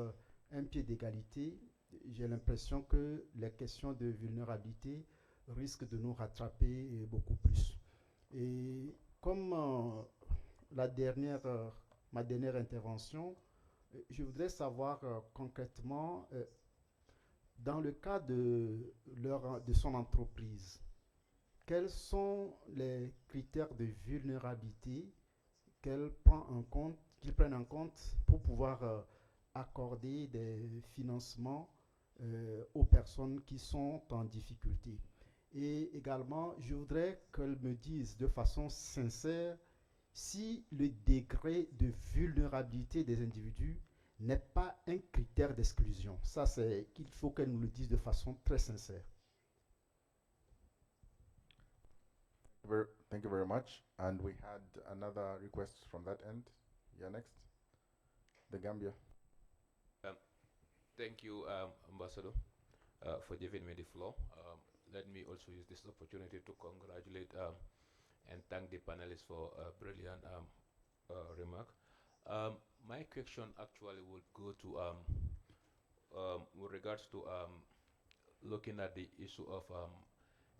un pied d'égalité, j'ai l'impression que les questions de vulnérabilité risquent de nous rattraper beaucoup plus. Et comme ma dernière intervention, je voudrais savoir concrètement, dans le cas de son entreprise, quels sont les critères de vulnérabilité qu'ils prennent en compte pour pouvoir accorder des financements aux personnes qui sont en difficulté. Et également, je voudrais qu'elles me disent de façon sincère si le degré de vulnérabilité des individus n'est pas un critère d'exclusion. Ça, c'est qu'il faut qu'elles nous le disent de façon très sincère. Thank you very much. And we had another request from that end. Yeah, next. The Gambia. Thank you, Ambassador, for giving me the floor. Let me also use this opportunity to congratulate and thank the panelists for a brilliant remark. My question actually would go to with regards to looking at the issue of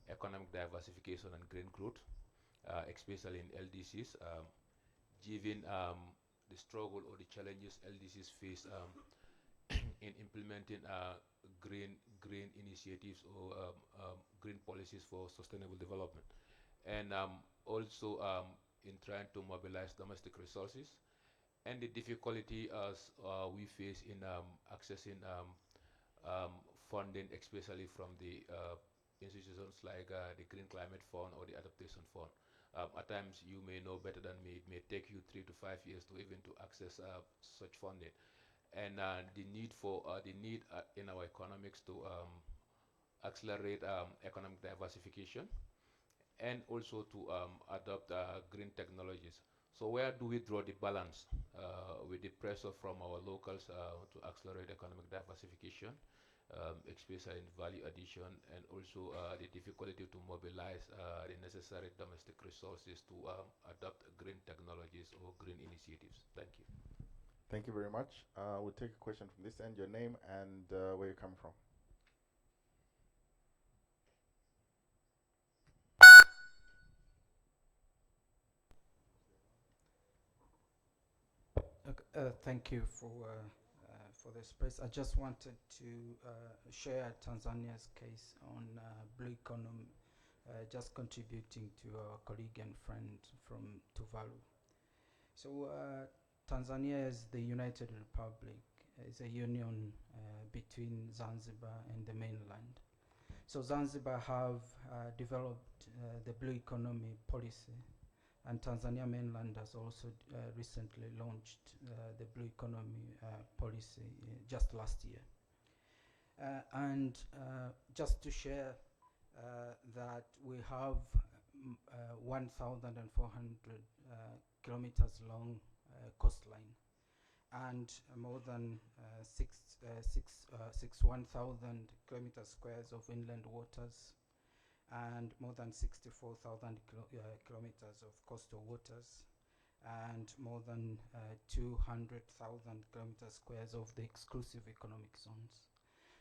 economic diversification and green growth, especially in LDCs, given the struggle or the challenges LDCs face in implementing green initiatives or green policies for sustainable development, and also in trying to mobilize domestic resources, and the difficulty as we face in accessing funding, especially from the institutions like the Green Climate Fund or the Adaptation Fund. At times, you may know better than me, it may take you 3 to 5 years to even to access such funding. And the need in our economics to accelerate economic diversification, and also to adopt green technologies. So where do we draw the balance with the pressure from our locals to accelerate economic diversification, especially in value addition, and also the difficulty to mobilize the necessary domestic resources to adopt green technologies or green initiatives? Thank you. Thank you very much. We'll take a question from this end, your name and where you come from. Thank you for the space. I just wanted to share Tanzania's case on blue economy, just contributing to our colleague and friend from Tuvalu. So Tanzania is the United Republic, is a union between Zanzibar and the mainland. So Zanzibar have developed the blue economy policy, and Tanzania mainland has also recently launched the blue economy policy just last year. And just to share that we have 1,400 kilometers long coastline, and more than 1,000 kilometers squares of inland waters, and more than 64,000 kilometers of coastal waters, and more than 200,000 kilometers squares of the exclusive economic zones.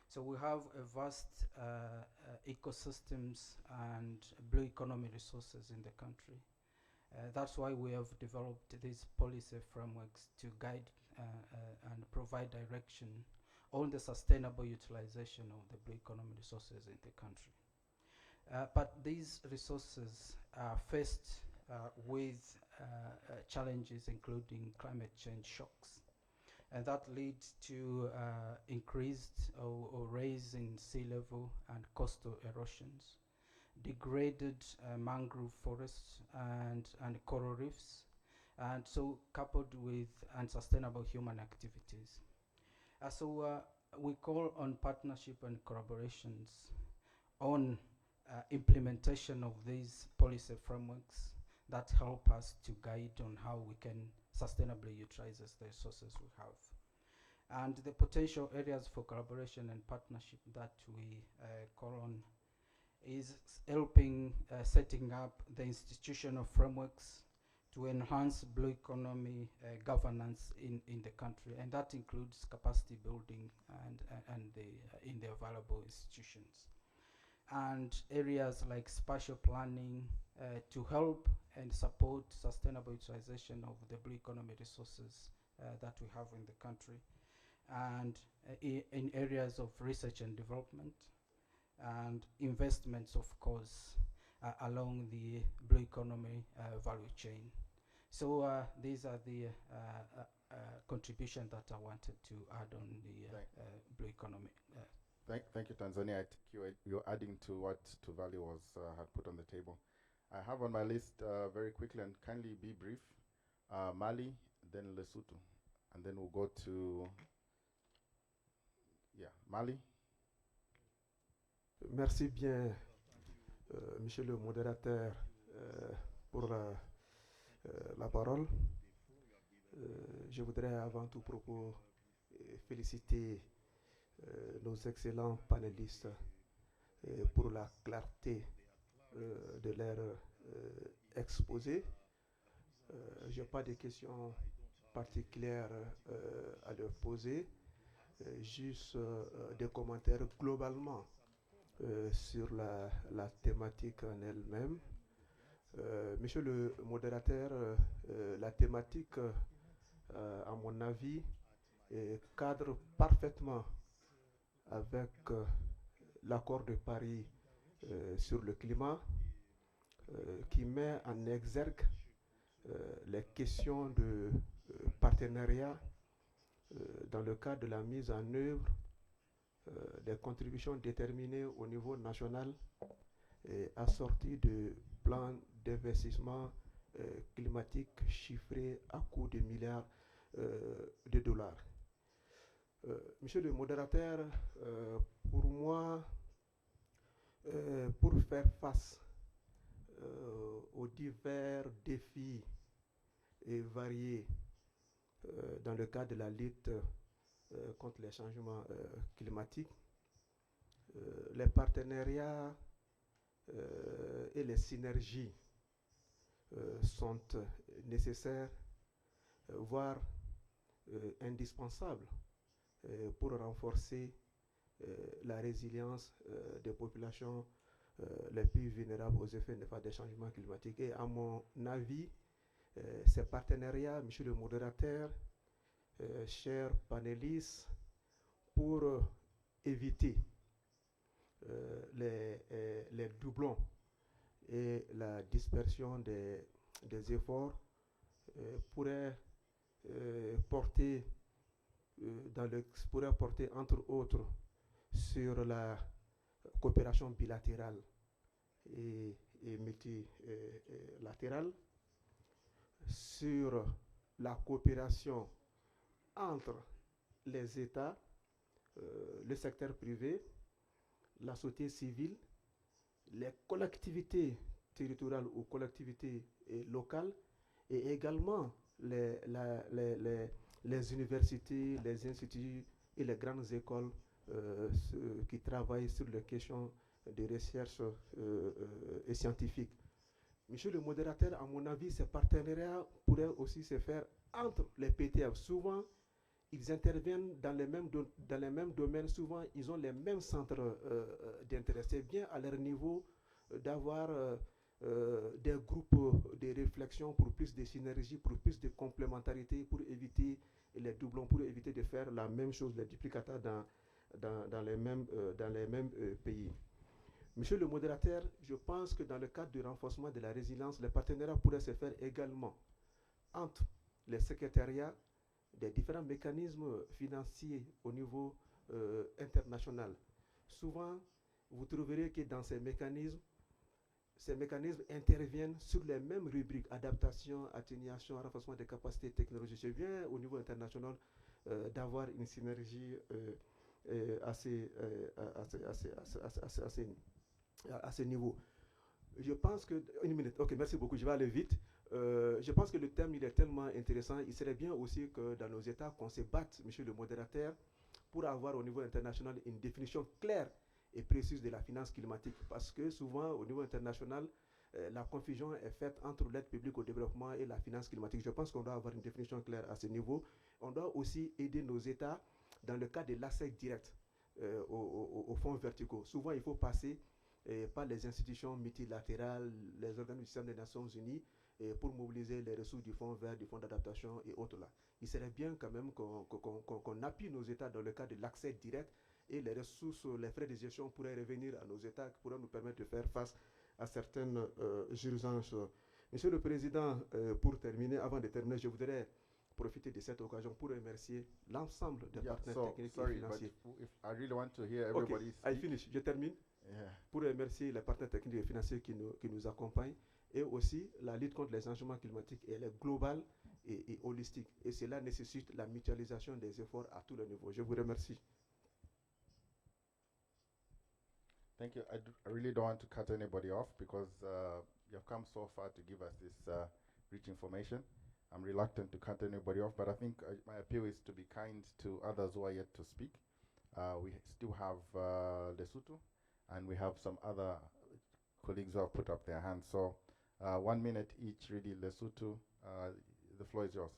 So we have a vast ecosystems and blue economy resources in the country. That's why we have developed these policy frameworks to guide and provide direction on the sustainable utilization of the blue economy resources in the country. But these resources are faced with challenges including climate change shocks. And that leads to increased or rise in sea level and coastal erosions, degraded mangrove forests and coral reefs, and so coupled with unsustainable human activities. So we call on partnership and collaborations on implementation of these policy frameworks that help us to guide on how we can sustainably utilize the resources we have. And the potential areas for collaboration and partnership that we call on is helping setting up the institutional frameworks to enhance blue economy governance in the country, and that includes capacity building and in the available institutions. And areas like spatial planning to help and support sustainable utilization of the blue economy resources that we have in the country, and in areas of research and development, and investments, of course, along the blue economy value chain. So these are the contributions that I wanted to add on the blue economy. Thank you, Tanzania. I think you're adding to what Tuvali had put on the table. I have on my list very quickly, and kindly be brief, Mali, then Lesotho, and then we'll go to, Mali. Merci bien, monsieur le modérateur, pour la parole. Je voudrais avant tout propos féliciter nos excellents panélistes pour la clarté de leur exposé. Je n'ai pas de questions particulières à leur poser, juste des commentaires globalement sur la thématique en elle-même. Monsieur le modérateur, la thématique, à mon avis, cadre parfaitement avec l'accord de Paris sur le climat, qui met en exergue les questions de partenariat dans le cadre de la mise en œuvre des contributions déterminées au niveau national et assorties de plans d'investissement climatique chiffrés à coût de milliards de dollars. Monsieur le modérateur, pour moi, pour faire face aux divers défis et variés dans le cadre de la lutte contre les changements climatiques, les partenariats et les synergies sont nécessaires, voire indispensables pour renforcer la résilience des populations les plus vulnérables aux effets néfastes des changements climatiques. Et à mon avis, ces partenariats, monsieur le modérateur, chers panélistes, pour éviter les doublons et la dispersion des efforts, pourraient porter entre autres sur la coopération bilatérale et multilatérale, sur la coopération entre les États, le secteur privé, la société civile, les collectivités territoriales ou collectivités locales, et également les universités, les instituts et les grandes écoles qui travaillent sur les questions de recherche et scientifiques. Monsieur le modérateur, à mon avis, ces partenariats pourraient aussi se faire entre les PTF. Souvent, ils interviennent dans les mêmes domaines. Souvent, ils ont les mêmes centres d'intérêt. C'est bien à leur niveau d'avoir des groupes de réflexion pour plus de synergie, pour plus de complémentarité, pour éviter les doublons, pour éviter de faire la même chose, les duplicata dans les mêmes pays. Monsieur le modérateur, je pense que dans le cadre du renforcement de la résilience, les partenariats pourraient se faire également entre les secrétariats des différents mécanismes financiers au niveau international. Souvent, vous trouverez que dans ces mécanismes interviennent sur les mêmes rubriques: adaptation, atténuation, renforcement des capacités technologiques. C'est bien au niveau international d'avoir une synergie à ce niveau. Je pense que... Une minute, ok, merci beaucoup, je vais aller vite. Je pense que le thème, il est tellement intéressant. Il serait bien aussi que dans nos États, qu'on se batte, monsieur le modérateur, pour avoir au niveau international une définition claire et précise de la finance climatique. Parce que souvent, au niveau international, la confusion est faite entre l'aide publique au développement et la finance climatique. Je pense qu'on doit avoir une définition claire à ce niveau. On doit aussi aider nos États dans le cas de l'accès direct aux fonds verticaux. Souvent, il faut passer par les institutions multilatérales, les organisations des Nations Unies, pour mobiliser les ressources du fonds vert, du fonds d'adaptation et autres là. Il serait bien quand même qu'on appuie nos États dans le cas de l'accès direct, et les ressources, les frais de gestion pourraient revenir à nos États, qui pourraient nous permettre de faire face à certaines urgences. Monsieur le Président, pour terminer, avant de terminer, je voudrais profiter de cette occasion pour remercier l'ensemble des partenaires techniques et financiers. If I really want to hear everybody speak. I finish, je termine. Yeah. Pour remercier les partenaires techniques et financiers qui nous accompagnent. Et aussi, la lutte contre les changements climatiques, elle est globale et holistique. Et cela nécessite la mutualisation des efforts à tous les niveaux. Je vous remercie. Thank you. I really don't want to cut anybody off because you have come so far to give us this rich information. I'm reluctant to cut anybody off, but I think my appeal is to be kind to others who are yet to speak. We still have Lesotho, and we have some other colleagues who have put up their hands. So 1 minute each, really. Lesotho, the floor is yours.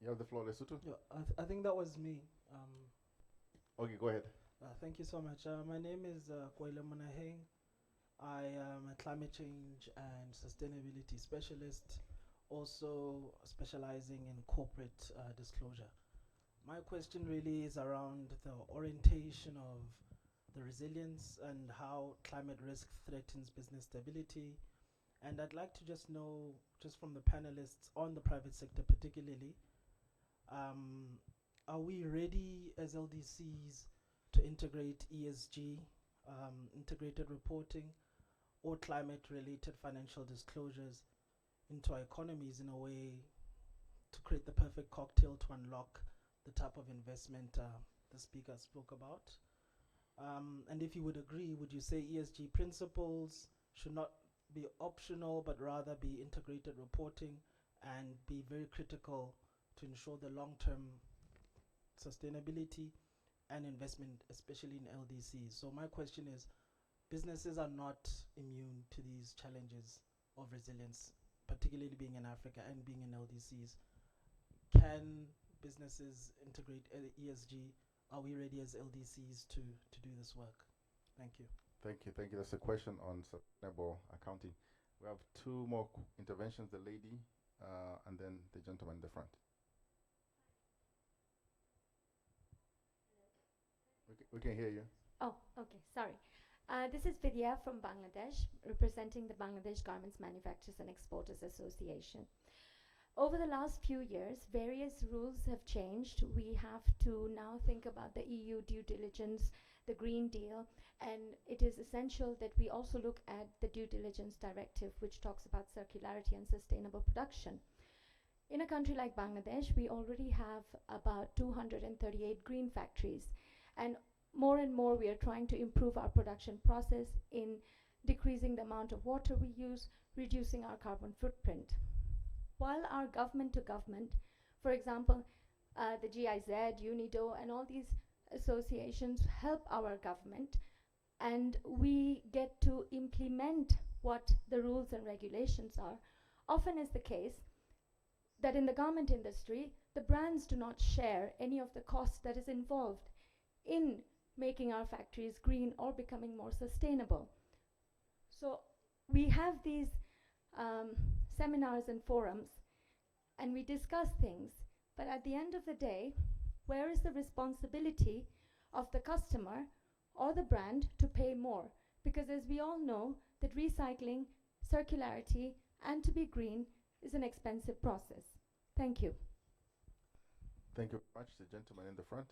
You have the floor, Lesotho. Yeah, I think that was me. Okay, go ahead. Thank you so much. My name is Kwele Monaheng. I am a climate change and sustainability specialist, also specializing in corporate disclosure. My question really is around the orientation of the resilience and how climate risk threatens business stability. And I'd like to just know, just from the panelists on the private sector particularly, are we ready as LDCs to integrate ESG, integrated reporting, or climate-related financial disclosures into our economies in a way to create the perfect cocktail to unlock the type of investment the speaker spoke about? And if you would agree, would you say ESG principles should not be optional, but rather be integrated reporting and be very critical to ensure the long-term sustainability and investment, especially in LDCs? So my question is, businesses are not immune to these challenges of resilience, particularly being in Africa and being in LDCs. Can businesses integrate ESG? Are we ready as LDCs to do this work? Thank you. Thank you. Thank you. That's a question on sustainable accounting. We have two more interventions, the lady and then the gentleman in the front. We can hear you. Oh, okay. Sorry. This is Vidya from Bangladesh, representing the Bangladesh Garments Manufacturers and Exporters Association. Over the last few years, various rules have changed. We have to now think about the EU due diligence, the Green Deal, and it is essential that we also look at the due diligence directive, which talks about circularity and sustainable production. In a country like Bangladesh, we already have about 238 green factories, and more we are trying to improve our production process in decreasing the amount of water we use, reducing our carbon footprint. While our government to government, for example, the GIZ, UNIDO, and all these associations help our government, and we get to implement what the rules and regulations are, often is the case that in the garment industry, the brands do not share any of the cost that is involved in making our factories green or becoming more sustainable. So we have these seminars and forums, and we discuss things, but at the end of the day, where is the responsibility of the customer or the brand to pay more? Because as we all know, that recycling, circularity, and to be green is an expensive process. Thank you. Thank you very much. The gentleman in the front.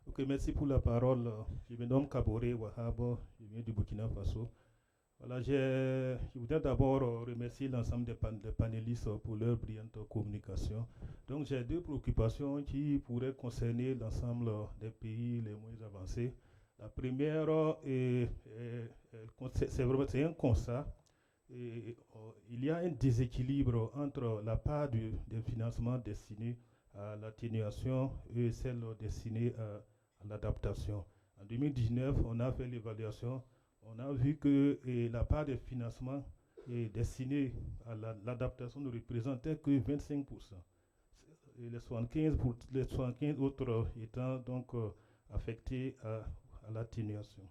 Ok, merci pour la parole. Je me nomme Kabore Wahabo, je viens du Burkina Faso. Voilà, je voudrais d'abord remercier l'ensemble des panélistes pour leur brillante communication. Donc, j'ai deux préoccupations qui pourraient concerner l'ensemble des pays les moins avancés. La première, c'est un constat. Il y a un déséquilibre entre la part des financements destinés à l'atténuation et celle destinée à l'adaptation. En 2019, on a fait l'évaluation. On a vu que la part des financements destinés à l'adaptation ne représentait que 25%. Et les 75 autres étant donc affectés à l'atténuation.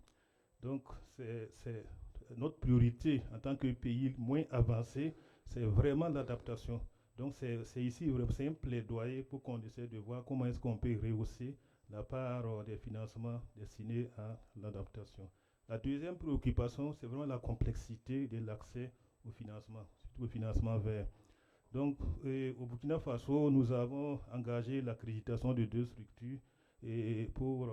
Donc, c'est notre priorité en tant que pays moins avancé, c'est vraiment l'adaptation. Donc, c'est ici c'est un plaidoyer pour qu'on essaie de voir comment est-ce qu'on peut rehausser la part des financements destinés à l'adaptation. La deuxième préoccupation, c'est vraiment la complexité de l'accès au financement, surtout au financement vert. Donc, au Burkina Faso, nous avons engagé l'accréditation de deux structures pour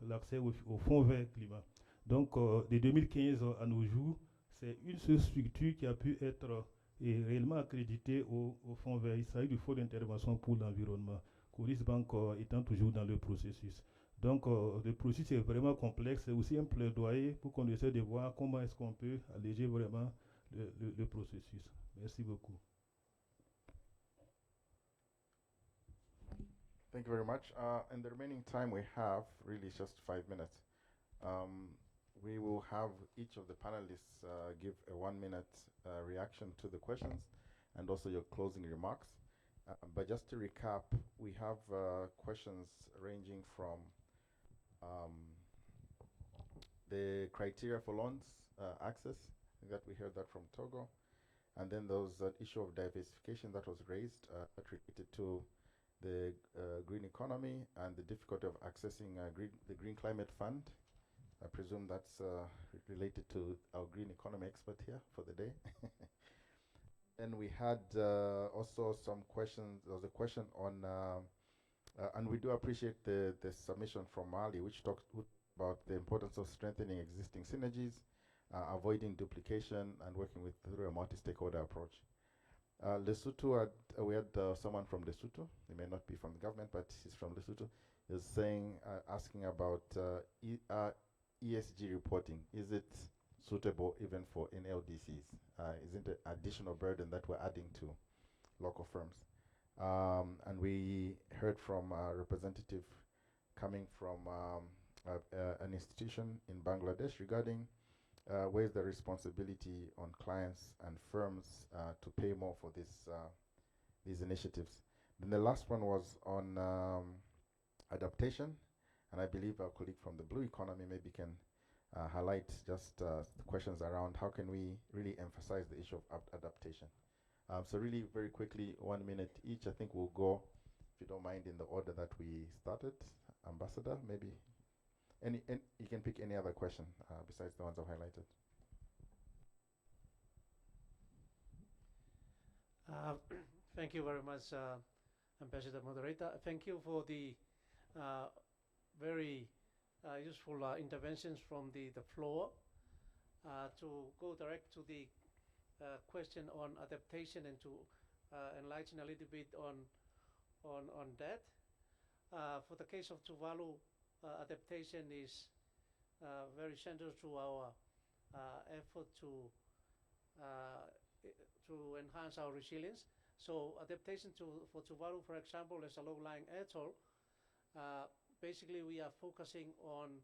l'accès au fonds vert climat. Donc, de 2015 à nos jours, c'est une seule structure qui a pu être réellement accréditée au fonds vert. Il s'agit du fonds d'intervention pour l'environnement, Coris Bank étant toujours dans le processus. Donc, le processus est vraiment complexe. C'est aussi un plaidoyer pour qu'on essaie de voir comment est-ce qu'on peut alléger vraiment le processus. Merci beaucoup. Thank you very much. In the remaining time we have, really just 5 minutes. We will have each of the panelists give a 1-minute reaction to the questions and also your closing remarks. But just to recap, we have questions ranging from the criteria for loans access, that we heard that from Togo, and then there was that issue of diversification that was raised that related to the green economy and the difficulty of accessing the Green Climate Fund. I presume that's related to our green economy expert here for the day. Then we had also some questions. There was a question on, and we do appreciate the submission from Mali, which talked about the importance of strengthening existing synergies, avoiding duplication, and working through a multi-stakeholder approach. Lesotho, we had someone from Lesotho. He may not be from the government, but he's from Lesotho. Is saying, asking about ESG reporting. Is it suitable even for LDCs? Isn't it an additional burden that we're adding to local firms? And we heard from a representative coming from an institution in Bangladesh regarding where's the responsibility on clients and firms to pay more for these initiatives. Then the last one was on adaptation, and I believe our colleague from the blue economy maybe can highlight just the questions around how can we really emphasize the issue of adaptation. So really very quickly, 1 minute each. I think we'll go, if you don't mind, in the order that we started. Ambassador, maybe you can pick any other question besides the ones I've highlighted. Thank you very much, Ambassador Moderator. Thank you for the very useful interventions from the floor. To go direct to the question on adaptation and to enlighten a little bit on that. For the case of Tuvalu, adaptation is very central to our effort to enhance our resilience. So adaptation for Tuvalu, for example, as a low-lying atoll, basically we are focusing on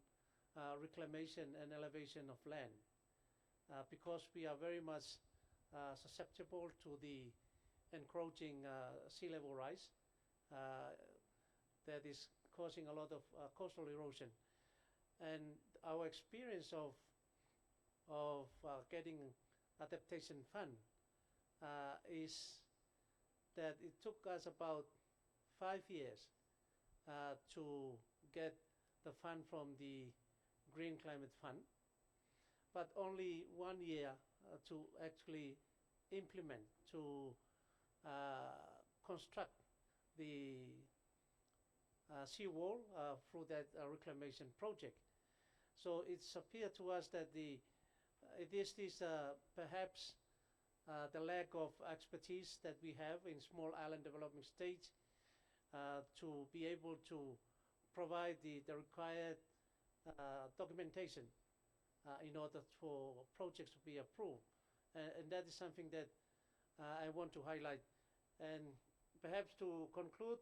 reclamation and elevation of land because we are very much susceptible to the encroaching sea level rise that is causing a lot of coastal erosion. And our experience of getting adaptation fund is that it took us about 5 years to get the fund from the Green Climate Fund, but only 1 year to actually implement, to construct the seawall through that reclamation project. So it's appeared to us that it is this perhaps the lack of expertise that we have in small island development stage to be able to provide the required documentation in order for projects to be approved. And that is something that I want to highlight. And perhaps to conclude,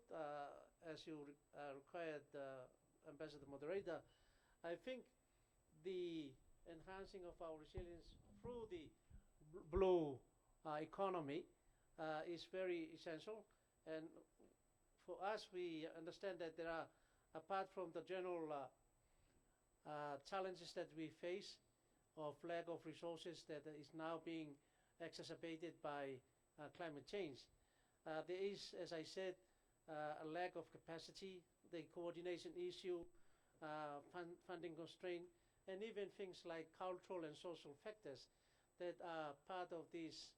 as you required, Ambassador Moderator, I think the enhancing of our resilience through the blue economy is very essential. And for us, we understand that there are, apart from the general challenges that we face of lack of resources that is now being exacerbated by climate change, there is, as I said, a lack of capacity, the coordination issue, funding constraint, and even things like cultural and social factors that are part of this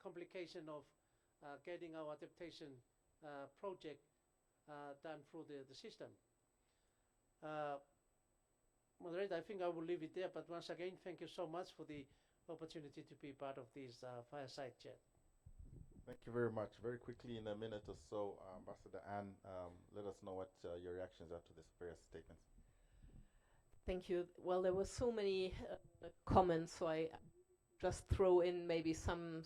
complication of getting our adaptation project done through the system. Moderator, I think I will leave it there, but once again, thank you so much for the opportunity to be part of this fireside chat. Thank you very much. Very quickly, in a minute or so, Ambassador Anne, let us know what your reactions are to these various statements. Thank you. Well, there were so many comments, so I just throw in maybe some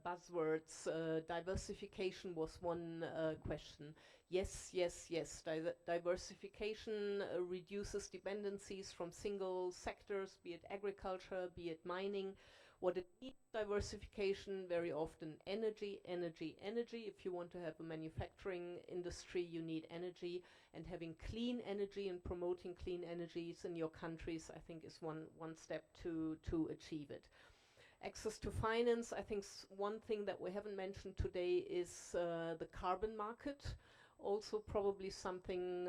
buzzwords. Diversification was one question. Yes, yes, yes. Diversification reduces dependencies from single sectors, be it agriculture, be it mining. What it needs, diversification, very often energy, energy, energy. If you want to have a manufacturing industry, you need energy, and having clean energy and promoting clean energies in your countries, I think, is one step to achieve it. Access to finance, I think one thing that we haven't mentioned today is the carbon market. Also probably something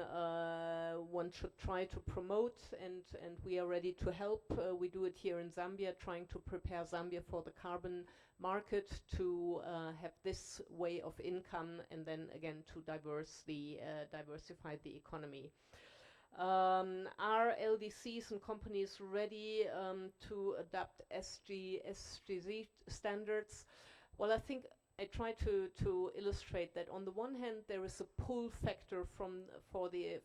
one should try to promote, and we are ready to help. We do it here in Zambia, trying to prepare Zambia for the carbon market, to have this way of income, and then again to diversify the economy. Are LDCs and companies ready to adopt SDG standards? Well, I think I try to illustrate that on the one hand there is a pull factor from the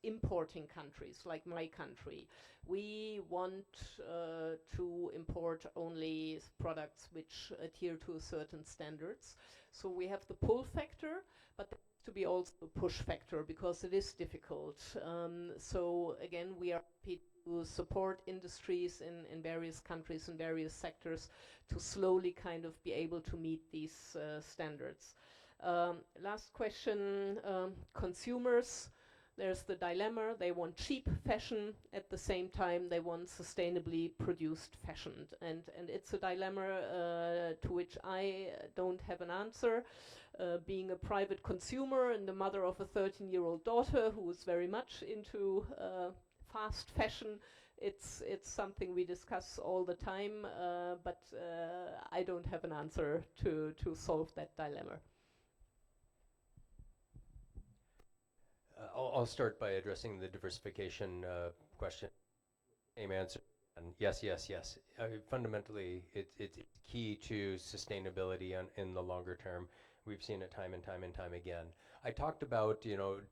importing countries, like my country. We want to import only products which adhere to certain standards. So we have the pull factor, but there needs to be also a push factor, because it is difficult. So again, we are happy to support industries in various countries and various sectors to slowly kind of be able to meet these standards. Last question, consumers. There's the dilemma. They want cheap fashion, at the same time they want sustainably produced fashion. And it's a dilemma to which I don't have an answer. Being a private consumer and the mother of a 13-year-old daughter who is very much into fast fashion, it's something we discuss all the time, but I don't have an answer to solve that dilemma. I'll start by addressing the diversification question. Same answer. And yes, yes, yes. Fundamentally, it's key to sustainability in the longer term. We've seen it time and time and time again. I talked about,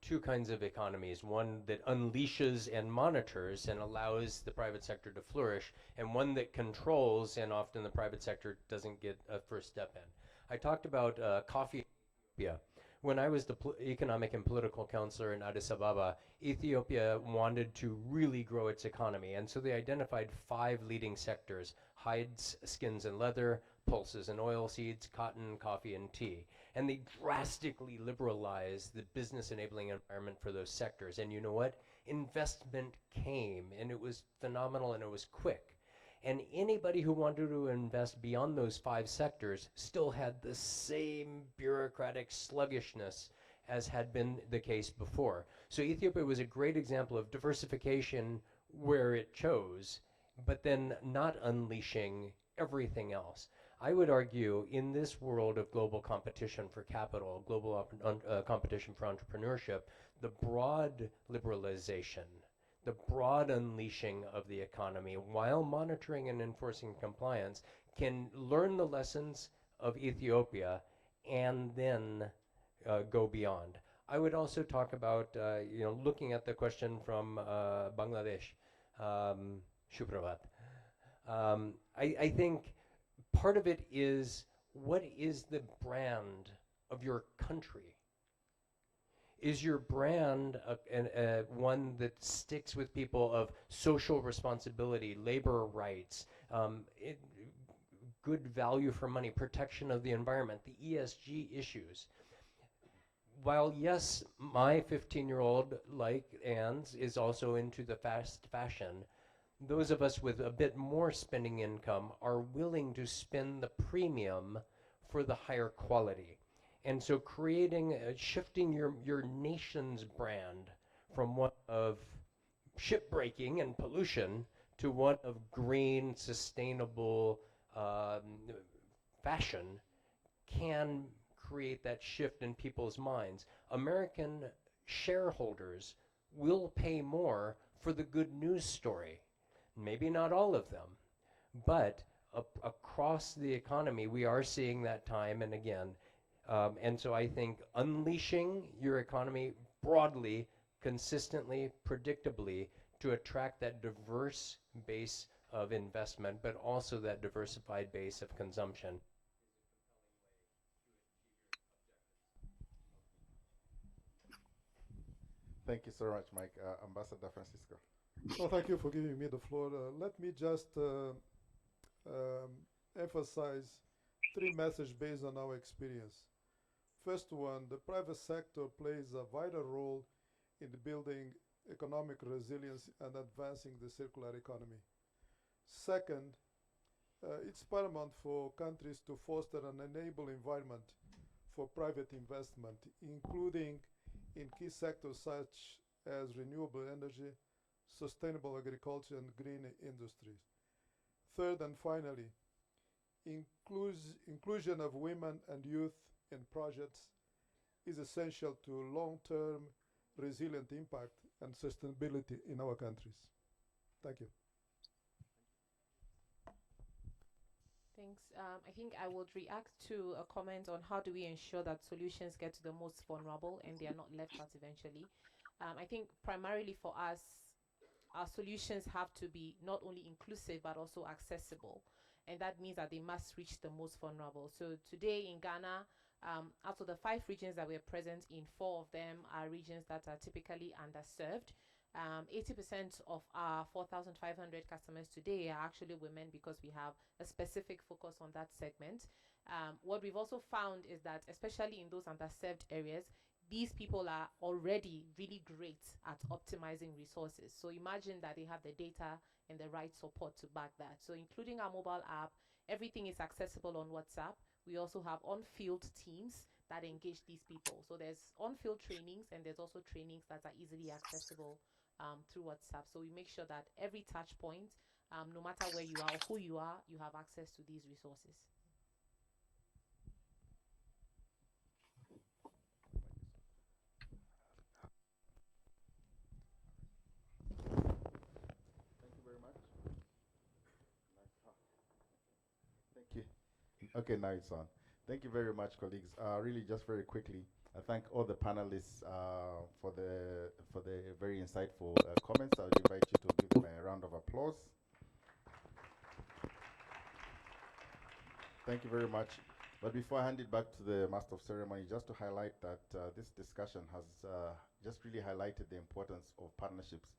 two kinds of economies, one that unleashes and monitors and allows the private sector to flourish, and one that controls, and often the private sector doesn't get a first step in. I talked about coffee in Ethiopia. When I was the economic and political counselor in Addis Ababa, Ethiopia wanted to really grow its economy, and so they identified 5 leading sectors: hides, skins and leather, pulses and oilseeds, cotton, coffee, and tea. And they drastically liberalized the business enabling environment for those sectors. And you know what? Investment came, and it was phenomenal, and it was quick. And anybody who wanted to invest beyond those 5 sectors still had the same bureaucratic sluggishness as had been the case before. So Ethiopia was a great example of diversification where it chose, but then not unleashing everything else. I would argue in this world of global competition for capital, global competition for entrepreneurship, the broad liberalization, the broad unleashing of the economy while monitoring and enforcing compliance can learn the lessons of Ethiopia and then go beyond. I would also talk about, looking at the question from Bangladesh, Shupravat. I think part of it is, what is the brand of your country? Is your brand one that sticks with people of social responsibility, labor rights, good value for money, protection of the environment, the ESG issues? While yes, my 15-year-old, like Anne's, is also into the fast fashion, those of us with a bit more spending income are willing to spend the premium for the higher quality. And so shifting your nation's brand from one of shipbreaking and pollution to one of green, sustainable fashion can create that shift in people's minds. American shareholders will pay more for the good news story. Maybe not all of them, but across the economy, we are seeing that time and again. And so I think unleashing your economy broadly, consistently, predictably, to attract that diverse base of investment, but also that diversified base of consumption. Thank you so much, Mike. Ambassador Francisco. Well, thank you for giving me the floor. Let me just emphasize 3 messages based on our experience. First one, the private sector plays a vital role in building economic resilience and advancing the circular economy. Second, it's paramount for countries to foster an enable environment for private investment, including in key sectors such as renewable energy, sustainable agriculture, and green industries. Third and finally, inclusion of women and youth in projects is essential to long-term resilient impact and sustainability in our countries. Thank you. Thanks. I think I would react to a comment on how do we ensure that solutions get to the most vulnerable and they are not left out eventually. I think primarily for us, our solutions have to be not only inclusive but also accessible. And that means that they must reach the most vulnerable. So today in Ghana, out of the 5 regions that we're present in, 4 of them are regions that are typically underserved. 80% of our 4,500 customers today are actually women because we have a specific focus on that segment. What we've also found is that, especially in those underserved areas, these people are already really great at optimizing resources. So imagine that they have the data and the right support to back that. So including our mobile app, everything is accessible on WhatsApp. We also have on-field teams that engage these people. So there's on-field trainings and there's also trainings that are easily accessible through WhatsApp. So we make sure that every touch point, no matter where you are or who you are, you have access to these resources. Thank you very much. Thank you. Okay, now it's on. Thank you very much, colleagues. Really, just very quickly, I thank all the panelists for the very insightful comments. I would invite you to give them a round of applause. Thank you very much. But before I hand it back to the Master of Ceremony, just to highlight that this discussion has just really highlighted the importance of partnerships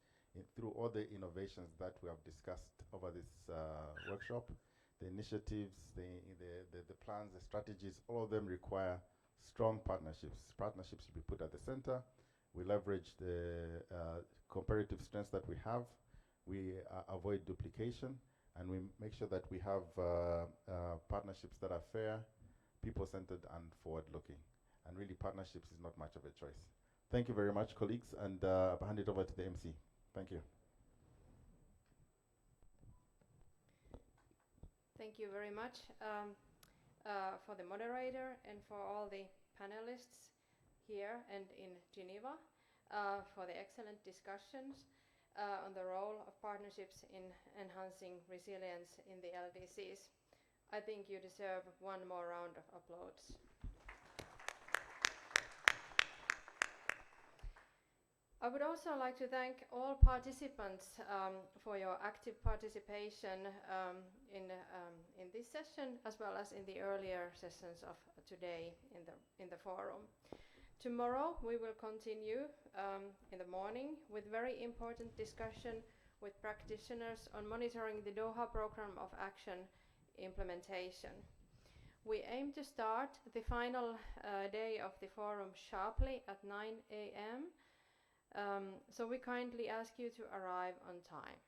through all the innovations that we have discussed over this workshop. The initiatives, the plans, the strategies, all of them require strong partnerships. Partnerships should be put at the center. We leverage the comparative strengths that we have. We avoid duplication, and we make sure that we have partnerships that are fair, people-centered, and forward-looking. And really, partnerships is not much of a choice. Thank you very much, colleagues, and I'll hand it over to the MC. Thank you. Thank you very much for the moderator and for all the panelists here and in Geneva for the excellent discussions on the role of partnerships in enhancing resilience in the LDCs. I think you deserve one more round of applause. I would also like to thank all participants for your active participation in this session, as well as in the earlier sessions of today in the forum. Tomorrow we will continue in the morning with very important discussion with practitioners on monitoring the Doha Programme of Action implementation. We aim to start the final day of the forum sharply at 9 a.m. So we kindly ask you to arrive on time.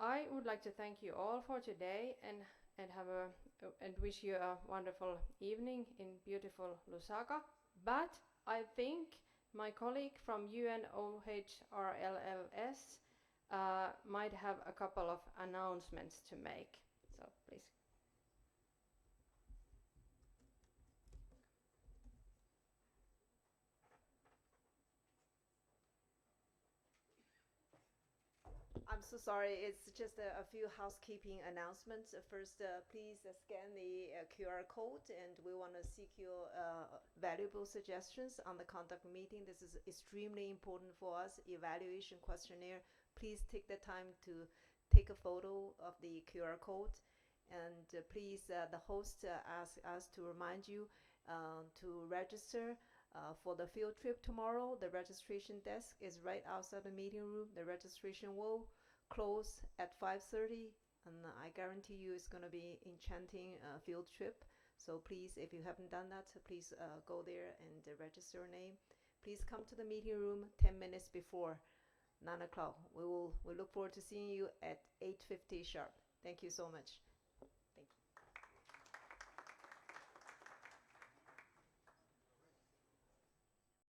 I would like to thank you all for today and wish you a wonderful evening in beautiful Lusaka. But I think my colleague from UNOHRLLS might have a couple of announcements to make. So please. I'm so sorry, it's just a few housekeeping announcements. First, please scan the QR code, and we want to seek your valuable suggestions on the conduct meeting. This is extremely important for us. Evaluation questionnaire. Please take the time to take a photo of the QR code, and please, the host asked us to remind you to register for the field trip tomorrow. The registration desk is right outside the meeting room. The registration will close at 5:30, and I guarantee you it's going to be enchanting field trip. So please, if you haven't done that, please go there and register your name. Please come to the meeting room 10 minutes before 9 o'clock. We look forward to seeing you at 8:50 sharp. Thank you so much.